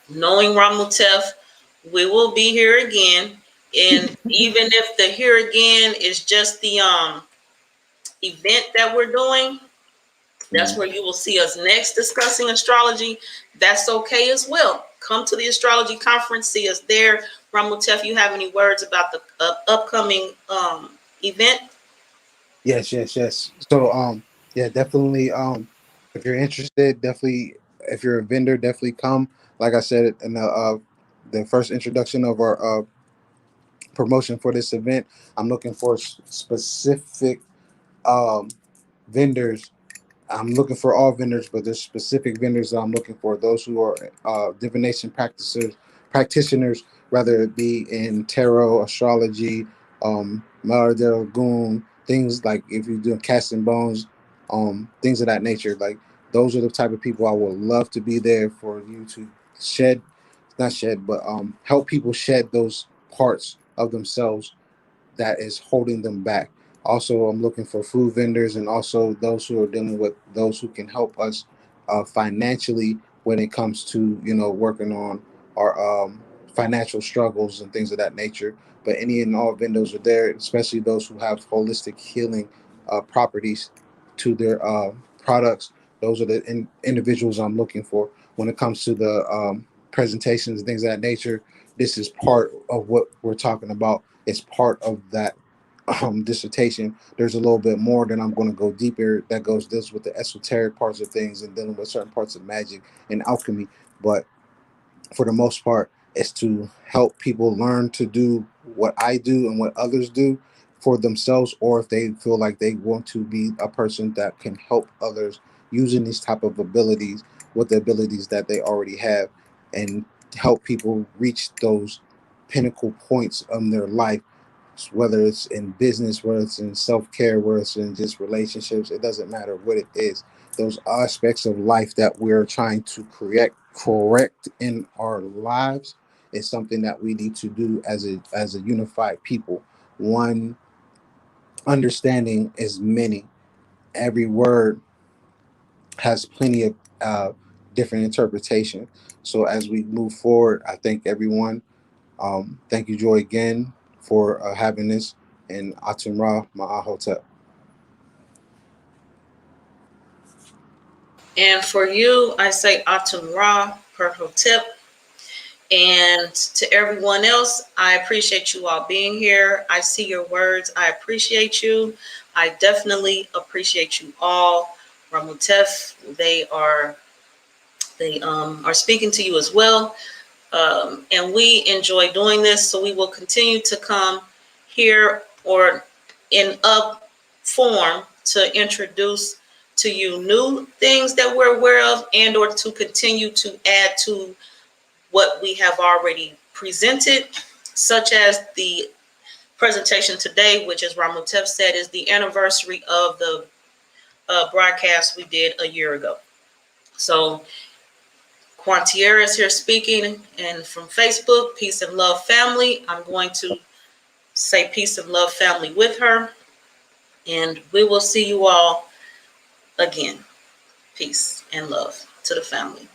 knowing Ramutef, we will be here again. And even if the here again is just the event that we're doing, that's where you will see us next discussing astrology. That's okay as well. Come to the astrology conference, see us there. Ramutef, you have any words about the upcoming event? Yes. So yeah, definitely if you're interested, definitely if you're a vendor, definitely come. Like I said in the first introduction of our promotion for this event, I'm looking for specific um vendors. I'm looking for all vendors, but there's specific vendors that I'm looking for. Those who are divination practitioners, whether it be in tarot, astrology, Mara de Lagoon, things like if you're doing casting bones, things of that nature. Like those are the type of people I would love to be there for you to shed, not shed, but help people shed those parts of themselves that is holding them back. Also, I'm looking for food vendors and also those who are dealing with those who can help us financially when it comes to working on our financial struggles and things of that nature. But any and all vendors are there, especially those who have holistic healing properties to their products. Those are the individuals I'm looking for when it comes to the presentations and things of that nature. This is part of what we're talking about. It's part of that dissertation. There's a little bit more that I'm going to go deeper that goes this with the esoteric parts of things and dealing with certain parts of magic and alchemy. But for the most part, is to help people learn to do what I do and what others do for themselves, or if they feel like they want to be a person that can help others using these type of abilities with the abilities that they already have, and help people reach those pinnacle points of their life, whether it's in business, whether it's in self-care, whether it's in just relationships. It doesn't matter what it is. Those aspects of life that we're trying to correct in our lives is something that we need to do as a unified people. One understanding is many. Every word has plenty of different interpretation. So as we move forward, I thank everyone. Thank you, Joy, again for having this, and Atum Ra Ma'ahotep. And for you, I say Atum Ra, Per Hotep. And to everyone else, I appreciate you all being here. I see your words. I appreciate you. I definitely appreciate you all. Ramutef, they are speaking to you as well. And we enjoy doing this, so we will continue to come here or in up form to introduce to you new things that we're aware of, and or to continue to add to what we have already presented, such as the presentation today, which, as Ramutef said, is the anniversary of the broadcast we did a year ago. So Quantier is here speaking, and from Facebook, Peace and Love Family. I'm going to say peace and love family with her, and we will see you all again. Peace and love to the family.